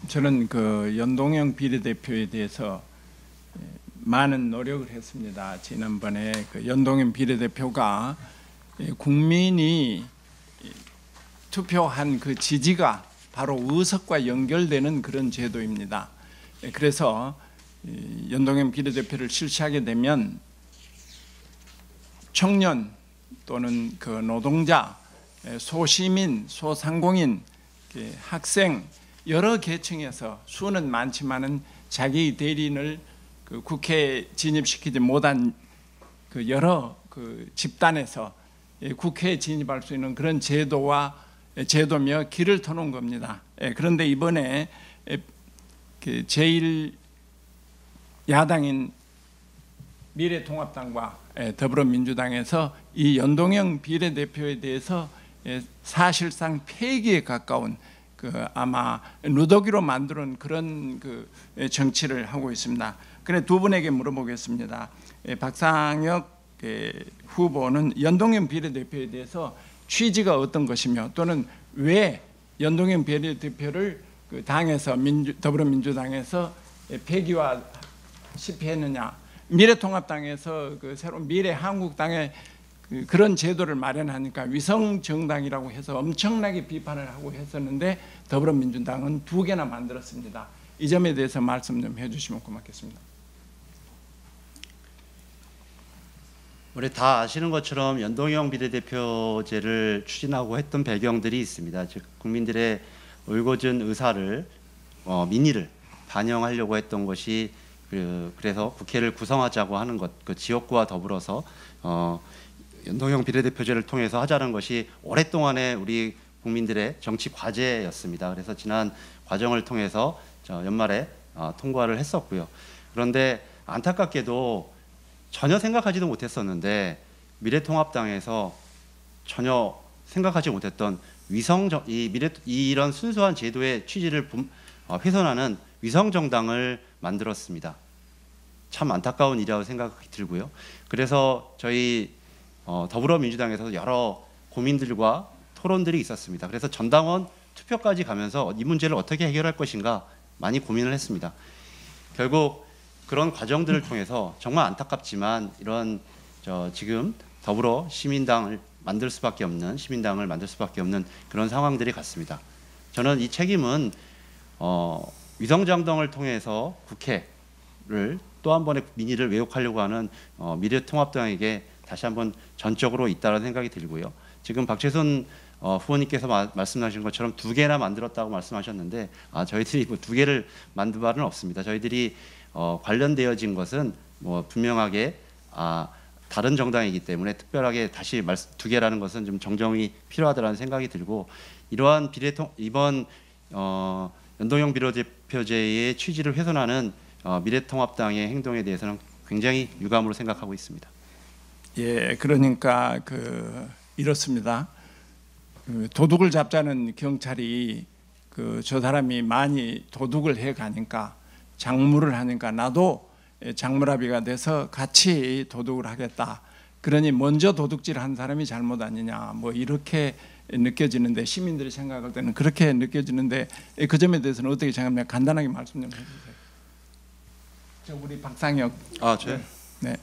저는 그 연동형 비례대표에 대해서 많은 노력을 했습니다. 지난번에 그 연동형 비례대표가 국민이 투표한 그 지지가 바로 의석과 연결되는 그런 제도입니다. 그래서 연동형 비례대표를 실시하게 되면 청년 또는 그 노동자, 소시민, 소상공인, 학생 여러 계층에서 수는 많지만은 자기 대리인을 그 국회에 진입시키지 못한 그 여러 그 집단에서 국회에 진입할 수 있는 그런 제도며 길을 터놓은 겁니다. 그런데 이번에 제1 야당인 미래통합당과 더불어민주당에서 이 연동형 비례대표에 대해서 사실상 폐기에 가까운 그 아마 누더기로 만드는 그런 그 정치를 하고 있습니다. 그래 두 분에게 물어보겠습니다. 박상혁 후보는 연동형 비례대표에 대해서 취지가 어떤 것이며 또는 왜 연동형 비례대표를 그 당에서 더불어민주당에서 폐기와 실패했느냐? 미래통합당에서 그 새로운 미래한국당의 그런 제도를 마련하니까 위성 정당이라고 해서 엄청나게 비판을 하고 했었는데 더불어민주당은 2개나 만들었습니다. 이 점에 대해서 말씀 좀 해주시면 고맙겠습니다. 우리 다 아시는 것처럼 연동형 비례대표제를 추진하고 했던 배경들이 있습니다. 즉 국민들의 올곧은 의사를 민의를 반영하려고 했던 것이 그래서 국회를 구성하자고 하는 것, 그 지역구와 더불어서 연동형 비례대표제를 통해서 하자는 것이 오랫동안의 우리 국민들의 정치 과제였습니다. 그래서 지난 과정을 통해서 연말에 통과를 했었고요. 그런데 안타깝게도 전혀 생각하지도 못했었는데 미래통합당에서 전혀 생각하지 못했던 이런 순수한 제도의 취지를 훼손하는 위성정당을 만들었습니다. 참 안타까운 일이라고 생각이 들고요. 그래서 저희 더불어민주당에서 여러 고민들과 토론들이 있었습니다. 그래서 전당원 투표까지 가면서 이 문제를 어떻게 해결할 것인가 많이 고민을 했습니다. 결국 그런 과정들을 통해서 정말 안타깝지만 이런 지금 더불어 시민당을 만들 수밖에 없는 그런 상황들이 갔습니다. 저는 이 책임은 위성정당을 통해서 국회를 또 한 번의 민의를 왜곡하려고 하는 미래통합당에게 다시 한번 전적으로 있다는 생각이 들고요. 지금 박재선 후보님께서 말씀하신 것처럼 2개나 만들었다고 말씀하셨는데 저희들이 뭐 2개를 만든 바는 없습니다. 저희들이 관련되어진 것은 뭐 분명하게 다른 정당이기 때문에 특별하게 다시 2개라는 것은 좀 정정이 필요하다는 생각이 들고 이러한 이번 연동형 비례대표제의 취지를 훼손하는 미래통합당의 행동에 대해서는 굉장히 유감으로 생각하고 있습니다. 예, 그러니까 이렇습니다. 도둑을 잡자는 경찰이 저 사람이 많이 도둑을 해 가니까 장무를 하니까 나도 장무라비가 돼서 같이 도둑을 하겠다. 그러니 먼저 도둑질 한 사람이 잘못 아니냐 뭐 이렇게 느껴지는데 시민들이 생각할 때는 그렇게 느껴지는데 그 점에 대해서는 어떻게 생각합니까? 간단하게 말씀 좀 해주세요. 우리 박상혁. 저요? 네.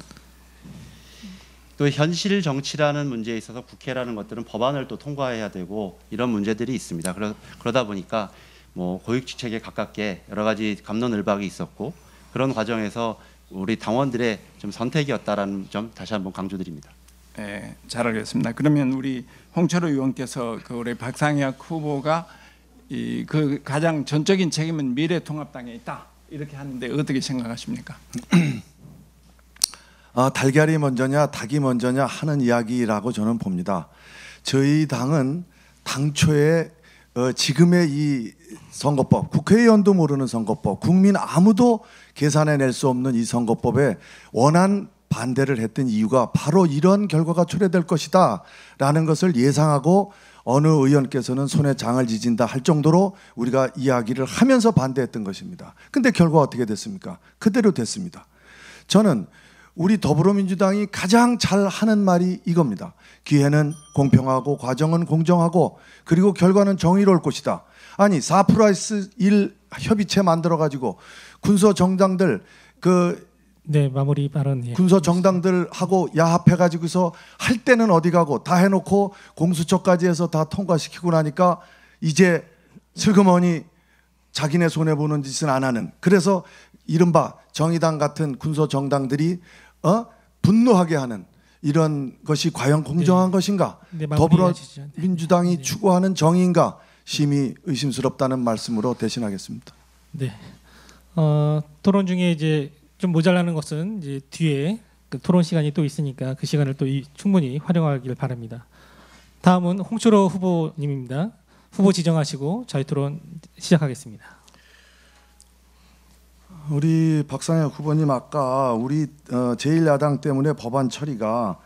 또 현실 정치라는 문제에 있어서 국회라는 것들은 법안을 또 통과해야 되고 이런 문제들이 있습니다. 그러다 보니까 뭐 고육지책에 가깝게 여러 가지 갑론을박이 있었고 그런 과정에서 우리 당원들의 좀 선택이었다라는 점 다시 한번 강조드립니다. 네, 잘 알겠습니다. 그러면 우리 홍철호 의원께서 우리 박상혁 후보가 그 가장 전적인 책임은 미래통합당에 있다 이렇게 하는데 어떻게 생각하십니까? 달걀이 먼저냐 닭이 먼저냐 하는 이야기라고 저는 봅니다. 저희 당은 당초에 지금의 이 선거법, 국회의원도 모르는 선거법, 국민 아무도 계산해낼 수 없는 이 선거법에 원한 반대를 했던 이유가 바로 이런 결과가 초래될 것이다 라는 것을 예상하고 어느 의원께서는 손에 장을 지진다 할 정도로 우리가 이야기를 하면서 반대했던 것입니다. 근데 결과가 어떻게 됐습니까? 그대로 됐습니다. 저는 우리 더불어민주당이 가장 잘하는 말이 이겁니다. 기회는 공평하고 과정은 공정하고 그리고 결과는 정의로울 것이다. 아니 4+1 협의체 만들어가지고 군소 정당들 네, 마무리 발언. 예. 군소 정당들하고 야합해가지고서 할 때는 어디 가고 다 해놓고 공수처까지 해서 다 통과시키고 나니까 이제 슬그머니 자기네 손해보는 짓은 안 하는, 그래서 이른바 정의당 같은 군소 정당들이 분노하게 하는 이런 것이 과연 공정한 것인가? 네, 더불어민주당이 추구하는 정의인가? 심히 의심스럽다는 말씀으로 대신하겠습니다. 네. 토론 중에 이제 좀 모자라는 것은 이제 뒤에 토론 시간이 또 있으니까 그 시간을 또 충분히 활용하길 바랍니다. 다음은 홍철호 후보님입니다. 후보 지정하시고 저희 토론 시작하겠습니다. 우리 박상혁 후보님, 아까 우리 제1야당 때문에 법안 처리가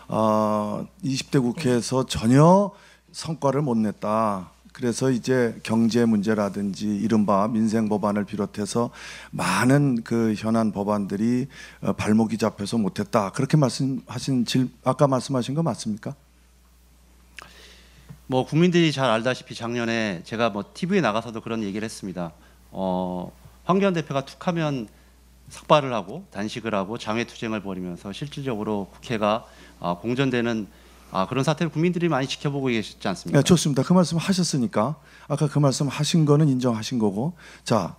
20대 국회에서 전혀 성과를 못 냈다. 그래서 이제 경제 문제라든지 이른바 민생 법안을 비롯해서 많은 그 현안 법안들이 발목이 잡혀서 못했다. 그렇게 아까 말씀하신 거 맞습니까? 뭐 국민들이 잘 알다시피 작년에 제가 뭐 TV에 나가서도 그런 얘기를 했습니다. 황교안 대표가 툭하면 삭발을 하고 단식을 하고 장외투쟁을 벌이면서 실질적으로 국회가 공전되는 그런 사태를 국민들이 많이 지켜보고 계시지 않습니까? 네, 좋습니다. 그 말씀 하셨으니까 아까 그 말씀 하신 거는 인정하신 거고, 자,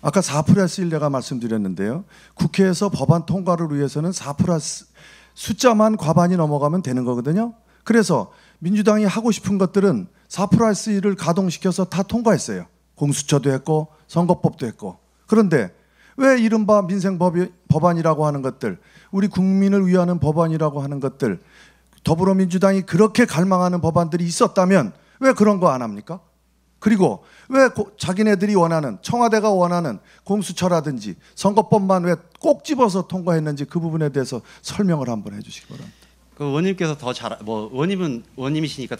아까 4+1 내가 말씀드렸는데요. 국회에서 법안 통과를 위해서는 4+ 숫자만 과반이 넘어가면 되는 거거든요. 그래서 민주당이 하고 싶은 것들은 4+1을 가동시켜서 다 통과했어요. 공수처도 했고 선거법도 했고. 그런데 왜 이른바 민생 법안이라고 하는 것들, 우리 국민을 위하는 법안이라고 하는 것들, 더불어민주당이 그렇게 갈망하는 법안들이 있었다면 왜 그런 거 안 합니까? 그리고 왜 자기네들이 원하는, 청와대가 원하는 공수처라든지 선거법만 왜 꼭 집어서 통과했는지 그 부분에 대해서 설명을 한번 해주시기 바랍니다. 그 의원님께서 의원님이시니까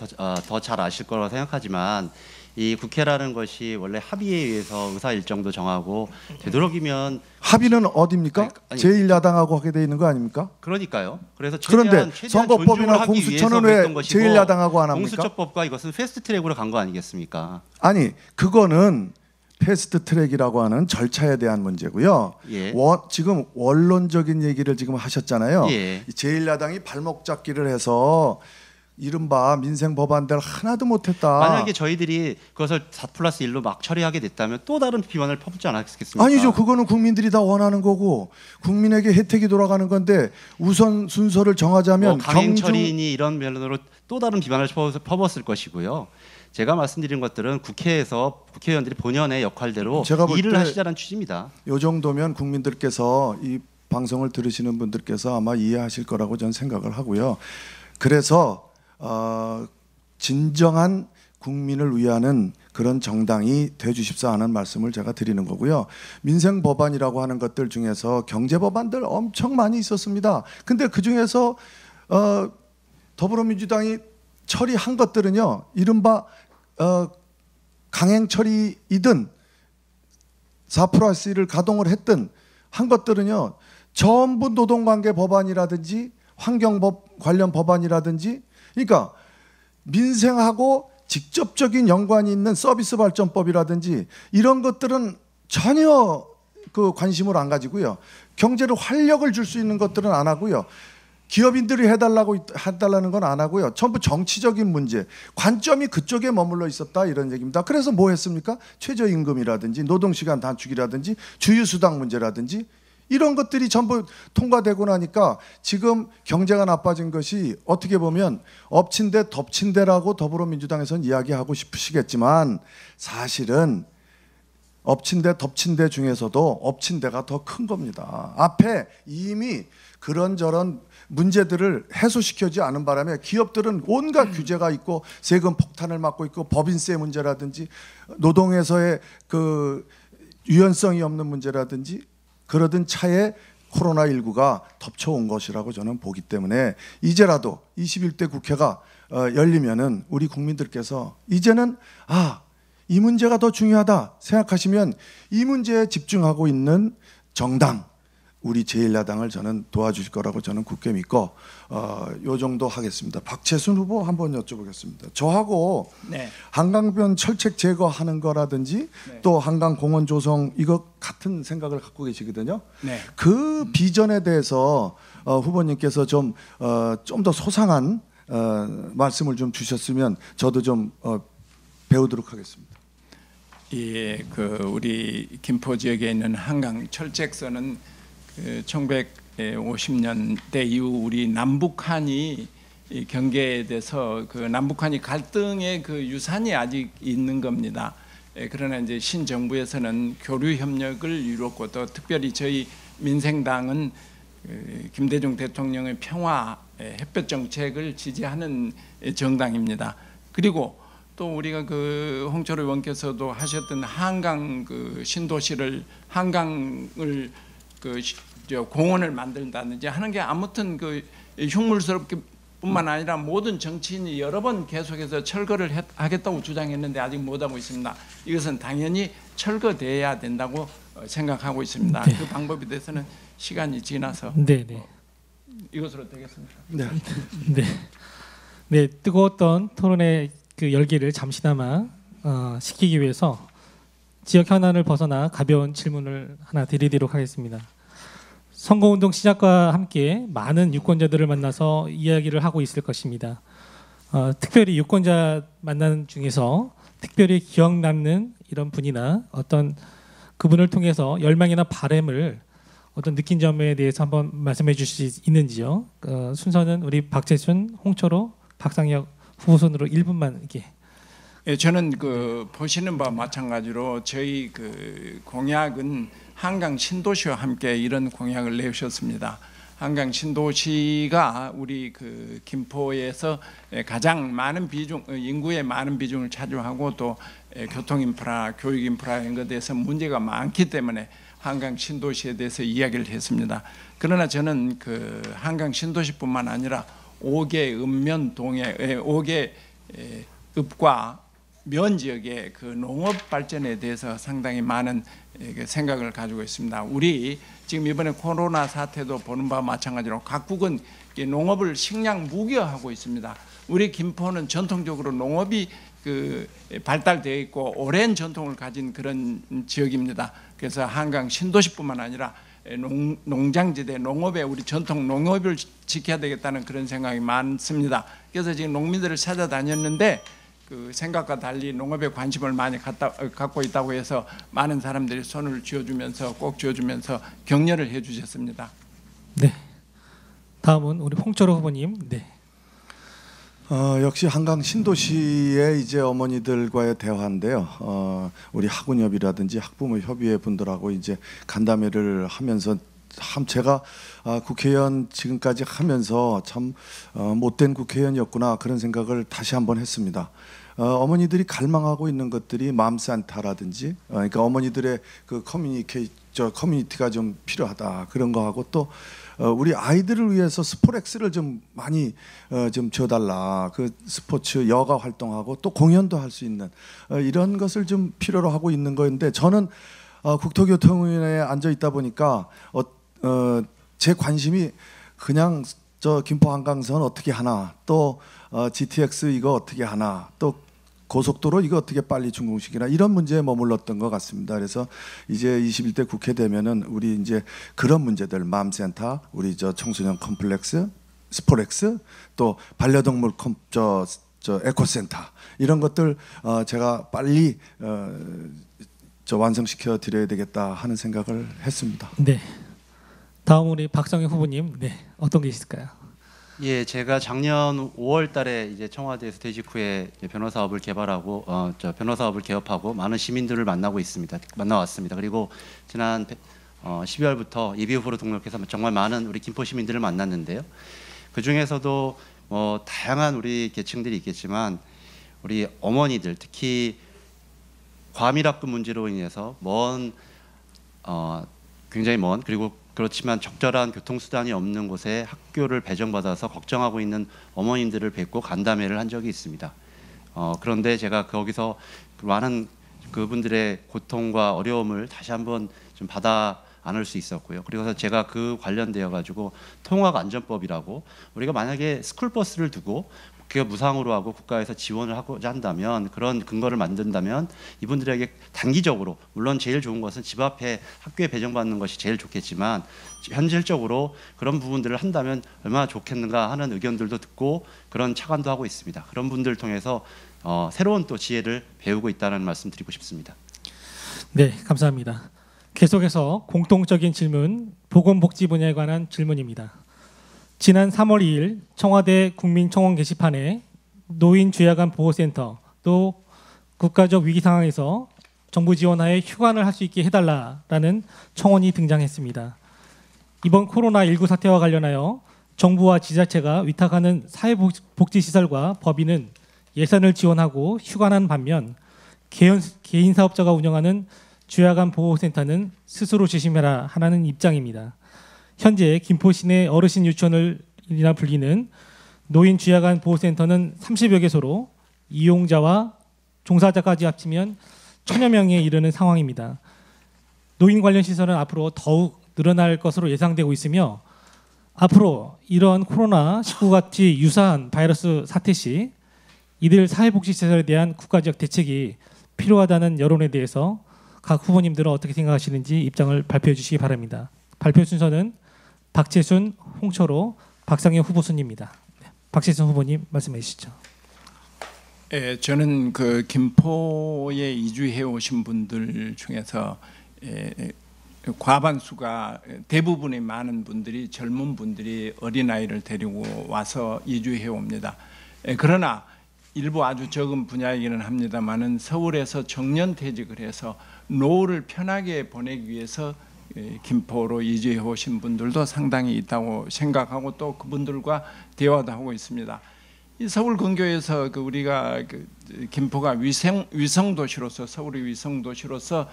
더 잘 아실 거라고 생각하지만 이 국회라는 것이 원래 합의에 의해서 의사 일정도 정하고 되도록이면 합의는 어디입니까? 아니, 제1야당하고 하게 돼 있는 거 아닙니까? 그러니까요. 그래서 그런데 최대한 선거법이나 공수처는 왜 제1야당하고 안 합니까? 공수처법과 이것은 패스트트랙으로 간 거 아니겠습니까? 아니, 그거는 패스트트랙이라고 하는 절차에 대한 문제고요. 예. 지금 원론적인 얘기를 지금 하셨잖아요. 예. 제1야당이 발목 잡기를 해서 이른바 민생 법안들 하나도 못했다. 만약에 저희들이 그것을 4+1로 막 처리하게 됐다면 또 다른 비판을 퍼붓지 않았겠습니까? 아니죠. 그거는 국민들이 다 원하는 거고 국민에게 혜택이 돌아가는 건데 우선 순서를 정하자면 강행 처리니 이런 면으로 또 다른 비판을 퍼붓을 것이고요. 제가 말씀드린 것들은 국회에서 국회의원들이 본연의 역할대로 제가 볼 일을 때 하시자는 취지입니다. 요 정도면 국민들께서 이 방송을 들으시는 분들께서 아마 이해하실 거라고 저는 생각을 하고요. 그래서 진정한 국민을 위하는 그런 정당이 돼주십사 하는 말씀을 제가 드리는 거고요. 민생 법안이라고 하는 것들 중에서 경제 법안들 엄청 많이 있었습니다. 근데 그 중에서 더불어민주당이 처리한 것들은요, 이른바 강행 처리이든 4+1을 가동을 했든 한 것들은요, 전부 노동관계 법안이라든지 환경법 관련 법안이라든지, 그러니까 민생하고 직접적인 연관이 있는 서비스 발전법이라든지 이런 것들은 전혀 그 관심을 안 가지고요. 경제를 활력을 줄 수 있는 것들은 안 하고요. 기업인들이 해달라는 건 안 하고요. 전부 정치적인 문제, 관점이 그쪽에 머물러 있었다 이런 얘기입니다. 그래서 뭐 했습니까? 최저임금이라든지 노동시간 단축이라든지 주휴수당 문제라든지 이런 것들이 전부 통과되고 나니까 지금 경제가 나빠진 것이 어떻게 보면 엎친 데 덮친 데라고 더불어민주당에서는 이야기하고 싶으시겠지만 사실은 엎친 데 덮친 데 중에서도 엎친 데가 더 큰 겁니다. 앞에 이미 그런저런 문제들을 해소시켜지 않은 바람에 기업들은 온갖 규제가 있고 세금 폭탄을 맞고 있고 법인세 문제라든지 노동에서의 그 유연성이 없는 문제라든지 그러던 차에 코로나19가 덮쳐온 것이라고 저는 보기 때문에 이제라도 21대 국회가 열리면은 우리 국민들께서 이제는 이 문제가 더 중요하다 생각하시면 이 문제에 집중하고 있는 정당 우리 제1야당을 저는 도와주실 거라고 저는 굳게 믿고 요 정도 하겠습니다. 박채순 후보 한번 여쭤보겠습니다. 저하고 네. 한강변 철책 제거하는 거라든지 네. 또 한강 공원 조성 이거 같은 생각을 갖고 계시거든요. 네. 그 비전에 대해서 후보님께서 좀 더 소상한 말씀을 좀 주셨으면 저도 좀 배우도록 하겠습니다. 예, 그 우리 김포 지역에 있는 한강 철책선은 1950년대 이후 우리 남북한이 경계돼서 그 남북한이 갈등의 그 유산이 아직 있는 겁니다. 그러나 이제 신정부에서는 교류 협력을 이뤘고 또 특별히 저희 민생당은 김대중 대통령의 평화 햇볕 정책을 지지하는 정당입니다. 그리고 또 우리가 그 홍철호 의원께서도 하셨던 한강 그 신도시를 한강을 그 공원을 만든다든지 하는 게 아무튼 그 흉물스럽게뿐만 아니라 모든 정치인이 여러 번 계속해서 철거를 하겠다고 주장했는데 아직 못하고 있습니다. 이것은 당연히 철거돼야 된다고 생각하고 있습니다. 네. 그 방법에 대해서는 시간이 지나서 이것으로 되겠습니다. 네. 네, 뜨거웠던 토론의 그 열기를 잠시나마 식히기 위해서 지역 현안을 벗어나 가벼운 질문을 하나 드리도록 하겠습니다. 선거운동 시작과 함께 많은 유권자들을 만나서 이야기를 하고 있을 것입니다. 특별히 유권자 만나는 중에서 특별히 기억 남는 이런 분이나 어떤 그분을 통해서 열망이나 바람을 어떤 느낀 점에 대해서 한번 말씀해 주실 수 있는지요? 순서는 우리 박재순, 홍철호, 박상혁 후보 순으로 1분만 이렇게. 예, 저는 그 보시는 바와 마찬가지로 저희 그 공약은 한강 신도시와 함께 이런 공약을 내셨습니다. 한강 신도시가 우리 그 김포에서 가장 많은 비중, 인구의 많은 비중을 차지하고 또 교통 인프라, 교육 인프라 이런 것에 대해서 문제가 많기 때문에 한강 신도시에 대해서 이야기를 했습니다. 그러나 저는 그 한강 신도시뿐만 아니라 5개 읍면동의 5개 읍과 면 지역의 그 농업 발전에 대해서 상당히 많은 생각을 가지고 있습니다. 우리 지금 이번에 코로나 사태도 보는 바와 마찬가지로 각국은 농업을 식량 무기화하고 있습니다. 우리 김포는 전통적으로 농업이 그 발달되어 있고 오랜 전통을 가진 그런 지역입니다. 그래서 한강 신도시뿐만 아니라 농장지대, 농업에 우리 전통 농업을 지켜야 되겠다는 그런 생각이 많습니다. 그래서 지금 농민들을 찾아다녔는데 그 생각과 달리 농업에 관심을 많이 갖고 있다고 해서 많은 사람들이 손을 쥐어주면서 꼭 쥐어주면서 격려를 해주셨습니다. 네. 다음은 우리 홍철호 후보님. 네. 역시 한강 신도시의 이제 어머니들과의 대화인데요. 우리 학운협이라든지 학부모 협의회 분들하고 이제 간담회를 하면서 제가 국회의원 지금까지 하면서 참 못된 국회의원이었구나 그런 생각을 다시 한번 했습니다. 어머니들이 갈망하고 있는 것들이 맘산타라든지 그러니까 어머니들의 그 커뮤니티가 좀 필요하다 그런 거하고 또 우리 아이들을 위해서 스포렉스를 좀 많이 좀 줘달라. 그 스포츠 여가 활동하고 또 공연도 할 수 있는 이런 것을 좀 필요로 하고 있는 거인데 저는 국토교통위원회에 앉아 있다 보니까 제 관심이 그냥 저 김포 한강선 어떻게 하나 또 GTX 이거 어떻게 하나 또 고속도로 이거 어떻게 빨리 준공시키나 이런 문제에 머물렀던 것 같습니다. 그래서 이제 21대 국회 되면은 우리 이제 그런 문제들 맘센터, 우리 저 청소년 컴플렉스, 스포렉스, 또 반려동물 저 에코센터 이런 것들 제가 빨리 저 완성시켜 드려야 되겠다 하는 생각을 했습니다. 네. 다음 우리 박성희 후보님. 네. 어떤 게 있을까요? 예, 제가 작년 5월달에 이제 청와대에서 퇴직 후에 변호사업을 개발하고 변호사업을 개업하고 많은 시민들을 만나왔습니다. 그리고 지난 12월부터 예비 후보로 등록해서 정말 많은 우리 김포 시민들을 만났는데요. 그 중에서도 다양한 우리 계층들이 있겠지만 우리 어머니들 특히 과밀학급 문제로 인해서 굉장히 먼 그리고 그렇지만 적절한 교통수단이 없는 곳에 학교를 배정받아서 걱정하고 있는 어머님들을 뵙고 간담회를 한 적이 있습니다. 그런데 제가 거기서 많은 그분들의 고통과 어려움을 다시 한번 좀 받아 안을 수 있었고요. 그래서 제가 그 관련되어 가지고 통학안전법이라고 우리가 만약에 스쿨버스를 두고 그게 무상으로 하고 국가에서 지원을 하고자 한다면 그런 근거를 만든다면 이분들에게 단기적으로 물론 제일 좋은 것은 집 앞에 학교에 배정받는 것이 제일 좋겠지만 현실적으로 그런 부분들을 한다면 얼마나 좋겠는가 하는 의견들도 듣고 그런 차관도 하고 있습니다. 그런 분들을 통해서 새로운 또 지혜를 배우고 있다는 말씀 드리고 싶습니다. 네, 감사합니다. 계속해서 공통적인 질문, 보건복지 분야에 관한 질문입니다. 지난 3월 2일 청와대 국민청원 게시판에 노인 주야간 보호센터 또 국가적 위기 상황에서 정부 지원하에 휴관을 할 수 있게 해달라라는 청원이 등장했습니다. 이번 코로나19 사태와 관련하여 정부와 지자체가 위탁하는 사회복지시설과 법인은 예산을 지원하고 휴관한 반면 개인 사업자가 운영하는 주야간 보호센터는 스스로 지심해라 하라는 입장입니다. 현재 김포 시내 어르신 유치원이나 불리는 노인 주야간 보호센터는 30여 개소로 이용자와 종사자까지 합치면 1000여 명에 이르는 상황입니다. 노인 관련 시설은 앞으로 더욱 늘어날 것으로 예상되고 있으며 앞으로 이런 코로나19 같이 유사한 바이러스 사태 시 이들 사회복지시설에 대한 국가적 대책이 필요하다는 여론에 대해서 각 후보님들은 어떻게 생각하시는지 입장을 발표해 주시기 바랍니다. 발표 순서는 박재순, 홍철호, 박상현 후보 순입니다. 박재순 후보님 말씀해 주시죠. 저는 그 김포에 이주해 오신 분들 중에서 과반수가 대부분의 많은 분들이 젊은 분들이 어린아이를 데리고 와서 이주해 옵니다. 그러나 일부 아주 적은 분야이기는 합니다만은 서울에서 정년퇴직을 해서 노후를 편하게 보내기 위해서 김포로 이주해 오신 분들도 상당히 있다고 생각하고 또 그분들과 대화도 하고 있습니다. 이 서울 근교에서 우리가 김포가 위성 도시로서 서울의 위성 도시로서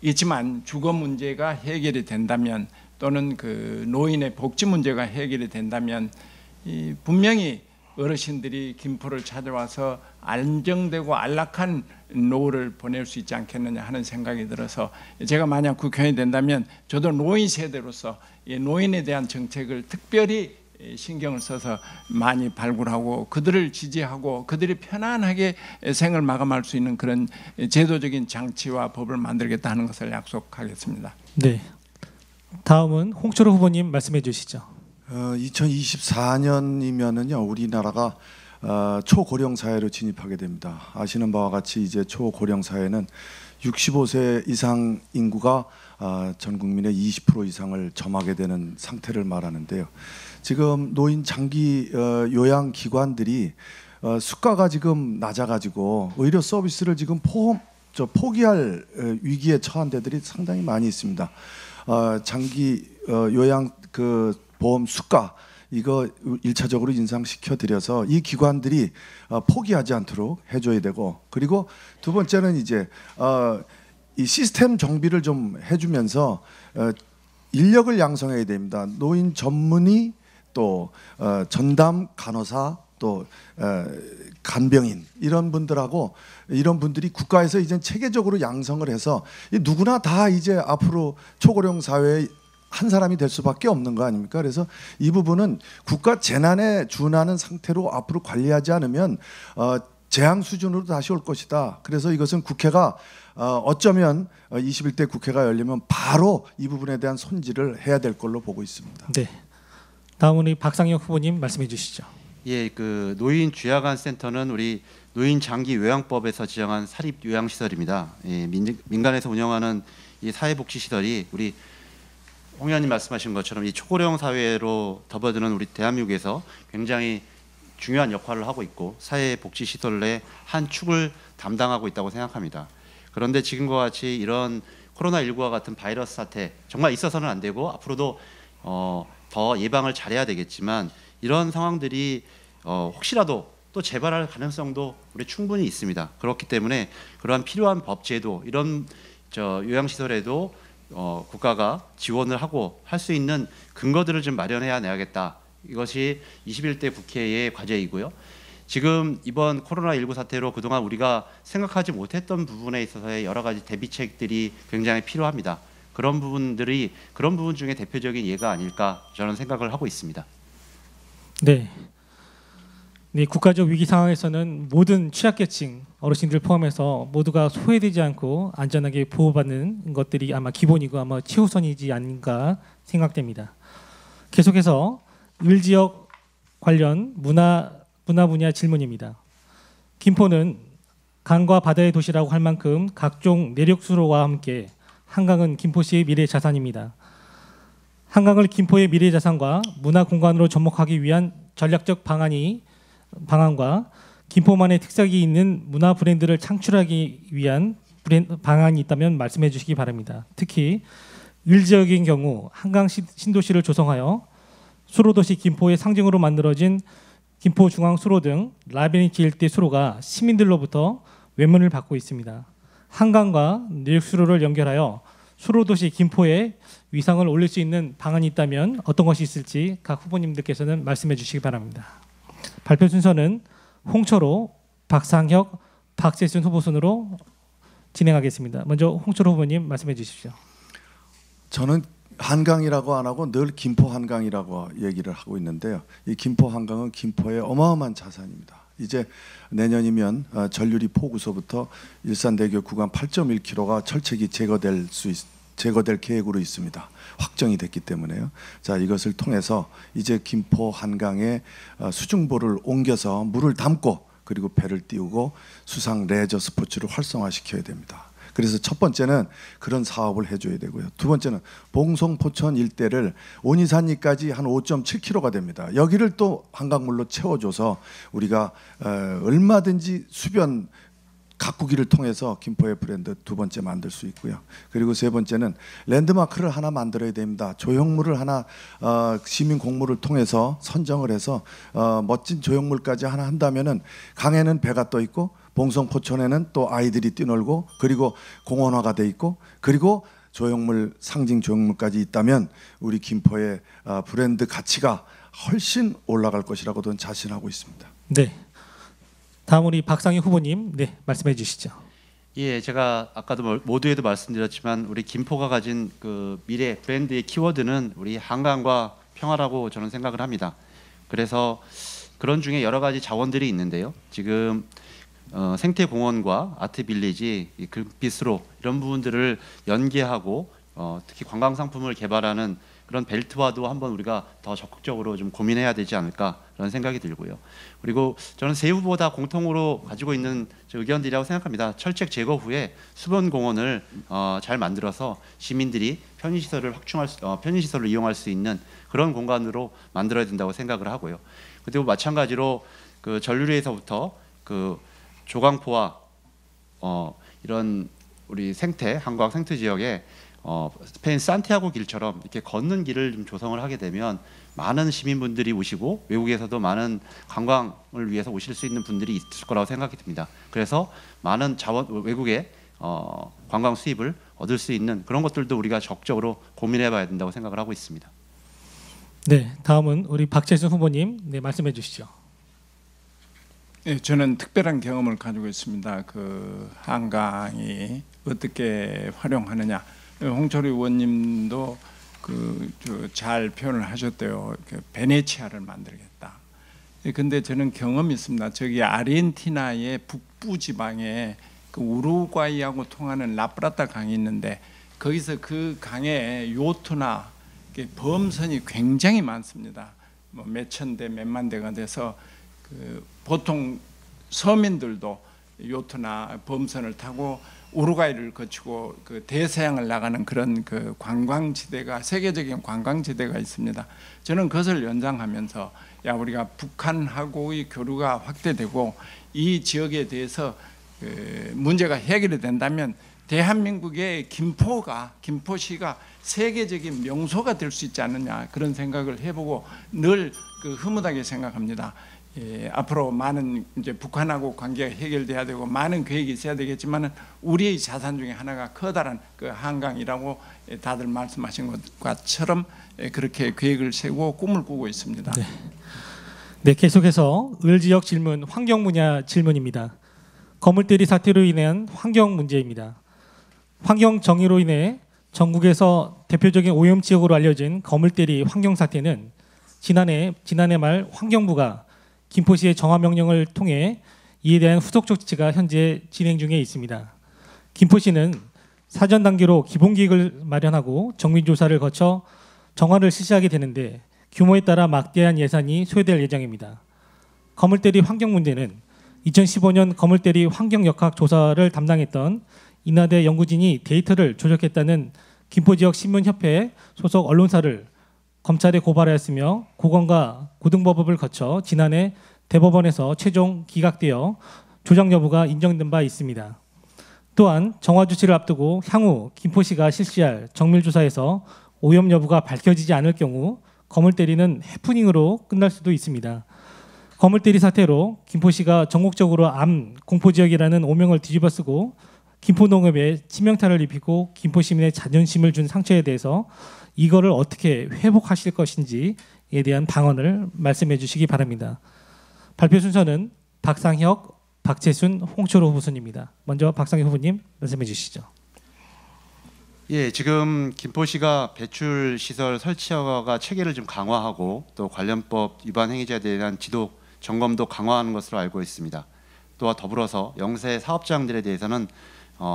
있지만 주거 문제가 해결이 된다면 또는 그 노인의 복지 문제가 해결이 된다면 분명히 어르신들이 김포를 찾아와서 안정되고 안락한 노후를 보낼 수 있지 않겠느냐 하는 생각이 들어서 제가 만약 국회의원이 된다면 저도 노인 세대로서 노인에 대한 정책을 특별히 신경을 써서 많이 발굴하고 그들을 지지하고 그들이 편안하게 생을 마감할 수 있는 그런 제도적인 장치와 법을 만들겠다 하는 것을 약속하겠습니다. 네, 다음은 홍철호 후보님 말씀해 주시죠. 2024년이면은요 우리나라가 초고령 사회로 진입하게 됩니다. 아시는 바와 같이 이제 초고령 사회는 65세 이상 인구가 전 국민의 20% 이상을 점하게 되는 상태를 말하는데요. 지금 노인 장기 요양 기관들이 수가가 지금 낮아가지고 오히려 서비스를 지금 포기할 위기에 처한 데들이 상당히 많이 있습니다. 장기 요양 그 보험 수가 이거 1차적으로 인상시켜 드려서 이 기관들이 포기하지 않도록 해줘야 되고, 그리고 두 번째는 이제 이 시스템 정비를 좀 해주면서 인력을 양성해야 됩니다. 노인 전문의 또 전담 간호사 또 간병인 이런 분들하고 이런 분들이 국가에서 이제 체계적으로 양성을 해서 누구나 다 이제 앞으로 초고령 사회에 한 사람이 될 수밖에 없는 거 아닙니까? 그래서 이 부분은 국가 재난에 준하는 상태로 앞으로 관리하지 않으면 재앙 수준으로 다시 올 것이다. 그래서 이것은 국회가 어쩌면 21대 국회가 열리면 바로 이 부분에 대한 손질을 해야 될 걸로 보고 있습니다. 네. 다음은 우리 박상혁 후보님 말씀해 주시죠. 예, 그 노인 주야간 센터는 우리 노인 장기 요양법에서 지정한 사립 요양 시설입니다. 예, 민간에서 운영하는 이 사회복지 시설이 우리 홍 의원님 말씀하신 것처럼 이 초고령 사회로 접어드는 우리 대한민국에서 굉장히 중요한 역할을 하고 있고 사회복지 시설의 한 축을 담당하고 있다고 생각합니다. 그런데 지금과 같이 이런 코로나19와 같은 바이러스 사태 정말 있어서는 안 되고 앞으로도 더 예방을 잘해야 되겠지만 이런 상황들이 혹시라도 또 재발할 가능성도 우리 충분히 있습니다. 그렇기 때문에 그러한 필요한 법 제도 이런 요양시설에도 국가가 지원을 하고 할 수 있는 근거들을 좀 마련해야 내야겠다. 이것이 21대 국회의 과제이고요. 지금 이번 코로나19 사태로 그동안 우리가 생각하지 못했던 부분에 있어서의 여러 가지 대비책들이 굉장히 필요합니다. 그런 부분 중에 대표적인 예가 아닐까 저는 생각을 하고 있습니다. 네. 네, 국가적 위기 상황에서는 모든 취약계층 어르신들 포함해서 모두가 소외되지 않고 안전하게 보호받는 것들이 아마 기본이고 아마 최우선이지 않은가 생각됩니다. 계속해서 을지역 관련 문화 분야 질문입니다. 김포는 강과 바다의 도시라고 할 만큼 각종 내륙 수로와 함께 한강은 김포시의 미래 자산입니다. 한강을 김포의 미래 자산과 문화 공간으로 접목하기 위한 전략적 방안과 김포만의 특색이 있는 문화 브랜드를 창출하기 위한 방안이 있다면 말씀해 주시기 바랍니다. 특히 을지역인 경우 한강 신도시를 조성하여 수로도시 김포의 상징으로 만들어진 김포중앙수로 등 라비린트 일대 수로가 시민들로부터 외면을 받고 있습니다. 한강과 내륙수로를 연결하여 수로도시 김포의 위상을 올릴 수 있는 방안이 있다면 어떤 것이 있을지 각 후보님들께서는 말씀해 주시기 바랍니다. 발표 순서는 홍철호, 박상혁, 박재순 후보 순으로 진행하겠습니다. 먼저 홍철호 후보님 말씀해 주십시오. 저는 한강이라고 안 하고 늘 김포 한강이라고 얘기를 하고 있는데요. 이 김포 한강은 김포의 어마어마한 자산입니다. 이제 내년이면 전류리 포구소부터 일산대교 구간 8.1km가 철책이 제거될 계획으로 있습니다. 확정이 됐기 때문에요. 자, 이것을 통해서 이제 김포 한강에 수중보를 옮겨서 물을 담고 그리고 배를 띄우고 수상 레저 스포츠를 활성화시켜야 됩니다. 그래서 첫 번째는 그런 사업을 해줘야 되고요. 두 번째는 봉송 포천 일대를 온이산리까지 한 5.7km가 됩니다. 여기를 또 한강물로 채워줘서 우리가 얼마든지 수변 가꾸기를 통해서 김포의 브랜드 두 번째 만들 수 있고요. 그리고 세 번째는 랜드마크를 하나 만들어야 됩니다. 조형물을 하나 시민 공모를 통해서 선정을 해서 멋진 조형물까지 하나 한다면은 강에는 배가 떠 있고 봉송 포천에는 또 아이들이 뛰놀고 그리고 공원화가 돼 있고 그리고 조형물 상징 조형물까지 있다면 우리 김포의 브랜드 가치가 훨씬 올라갈 것이라고 저는 자신하고 있습니다. 네. 다음 우리 박상희 후보님, 네 말씀해 주시죠. 예, 제가 아까도 모두에도 말씀드렸지만 우리 김포가 가진 그 미래 브랜드의 키워드는 우리 한강과 평화라고 저는 생각을 합니다. 그래서 그런 중에 여러 가지 자원들이 있는데요. 지금 생태공원과 아트빌리지, 금빛으로 이런 부분들을 연계하고 특히 관광 상품을 개발하는 그런 벨트화도 한번 우리가 더 적극적으로 좀 고민해야 되지 않을까 그런 생각이 들고요. 그리고 저는 세 후보다 공통으로 가지고 있는 의견들이라고 생각합니다. 철책 제거 후에 수변 공원을 잘 만들어서 시민들이 편의시설을 이용할 수 있는 그런 공간으로 만들어야 된다고 생각을 하고요. 그리고 마찬가지로 그 전류리에서부터 그 조강포와 이런 우리 한강 생태 지역에 스페인 산티아고 길처럼 이렇게 걷는 길을 좀 조성을 하게 되면 많은 시민분들이 오시고 외국에서도 많은 관광을 위해서 오실 수 있는 분들이 있을 거라고 생각이 듭니다. 그래서 많은 외국의 관광 수입을 얻을 수 있는 그런 것들도 우리가 적극적으로 고민해봐야 된다고 생각을 하고 있습니다. 네, 다음은 우리 박재순 후보님, 네, 말씀해 주시죠. 네, 저는 특별한 경험을 가지고 있습니다. 그 한강이 어떻게 활용하느냐. 홍철희 의원님도 잘 표현을 하셨대요. 베네치아를 만들겠다. 근데 저는 경험이 있습니다. 저기 아르헨티나의 북부 지방에 그 우루과이하고 통하는 라프라타 강이 있는데 거기서 그 강에 요트나 범선이 굉장히 많습니다. 뭐 몇천 대, 몇만 대가 돼서 그 보통 서민들도 요트나 범선을 타고 우루과이를 거치고 그 대서양을 나가는 그런 그 관광지대가 세계적인 관광지대가 있습니다. 저는 그것을 연장하면서 우리가 북한하고의 교류가 확대되고 이 지역에 대해서 그 문제가 해결이 된다면 대한민국의 김포시가 세계적인 명소가 될 수 있지 않느냐 그런 생각을 해보고 늘 그 흐뭇하게 생각합니다. 앞으로 많은 이제 북한하고 관계가 해결돼야 되고 많은 계획이 있어야 되겠지만은 우리의 자산 중에 하나가 커다란 그 한강이라고 다들 말씀하신 것처럼 그렇게 계획을 세우고 꿈을 꾸고 있습니다. 네. 네, 계속해서 을지역 질문, 환경 분야 질문입니다. 거물대리 사태로 인한 환경 문제입니다. 환경 정의로 인해 전국에서 대표적인 오염 지역으로 알려진 거물대리 환경 사태는 지난해 말 환경부가 김포시의 정화 명령을 통해 이에 대한 후속 조치가 현재 진행 중에 있습니다. 김포시는 사전 단계로 기본 계획을 마련하고 정밀 조사를 거쳐 정화를 실시하게 되는데 규모에 따라 막대한 예산이 소요될 예정입니다. 거물대리 환경 문제는 2015년 거물대리 환경 역학 조사를 담당했던 인하대 연구진이 데이터를 조작했다는 김포지역 신문협회 소속 언론사를 검찰에 고발하였으며 고검과 고등법원을 거쳐 지난해 대법원에서 최종 기각되어 조작 여부가 인정된 바 있습니다. 또한 정화 조치를 앞두고 향후 김포시가 실시할 정밀조사에서 오염 여부가 밝혀지지 않을 경우 거물대리는 해프닝으로 끝날 수도 있습니다. 거물대리 사태로 김포시가 전국적으로 암 공포지역이라는 오명을 뒤집어쓰고 김포농업에 치명타를 입히고 김포시민의 자존심을 준 상처에 대해서 이거를 어떻게 회복하실 것인지에 대한 방안을 말씀해 주시기 바랍니다. 발표 순서는 박상혁, 박재순, 홍철호 후보순입니다. 먼저 박상혁 후보님 말씀해 주시죠. 예, 지금 김포시가 배출 시설 설치 허가 체계를 좀 강화하고 또 관련법 위반 행위자에 대한 지도 점검도 강화하는 것으로 알고 있습니다. 또한 더불어서 영세 사업장들에 대해서는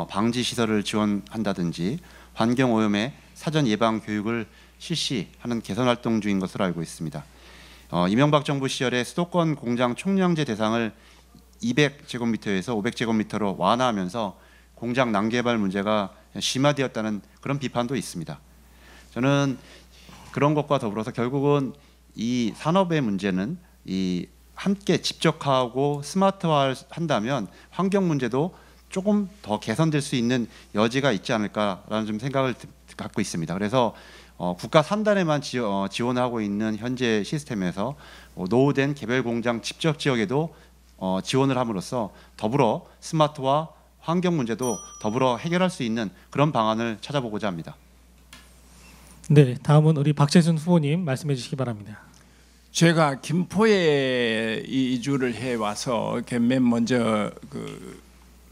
방지 시설을 지원한다든지 환경 오염의 사전 예방 교육을 실시하는 개선 활동 중인 것으로 알고 있습니다. 이명박 정부 시절에 수도권 공장 총량제 대상을 200제곱미터에서 500제곱미터로 완화하면서 공장 난개발 문제가 심화되었다는 그런 비판도 있습니다. 저는 그런 것과 더불어서 결국은 이 산업의 문제는 이 함께 집적하고 스마트화한다면 환경 문제도 조금 더 개선될 수 있는 여지가 있지 않을까라는 좀 생각을 갖고 있습니다. 그래서 국가 산단에만 지원하고 있는 현재 시스템에서 노후된 개별 공장 집적 지역에도 지원을 함으로써 더불어 스마트화 환경 문제도 더불어 해결할 수 있는 그런 방안을 찾아보고자 합니다. 네, 다음은 우리 박재순 후보님 말씀해 주시기 바랍니다. 제가 김포에 이주를 해 와서 이렇게 맨 먼저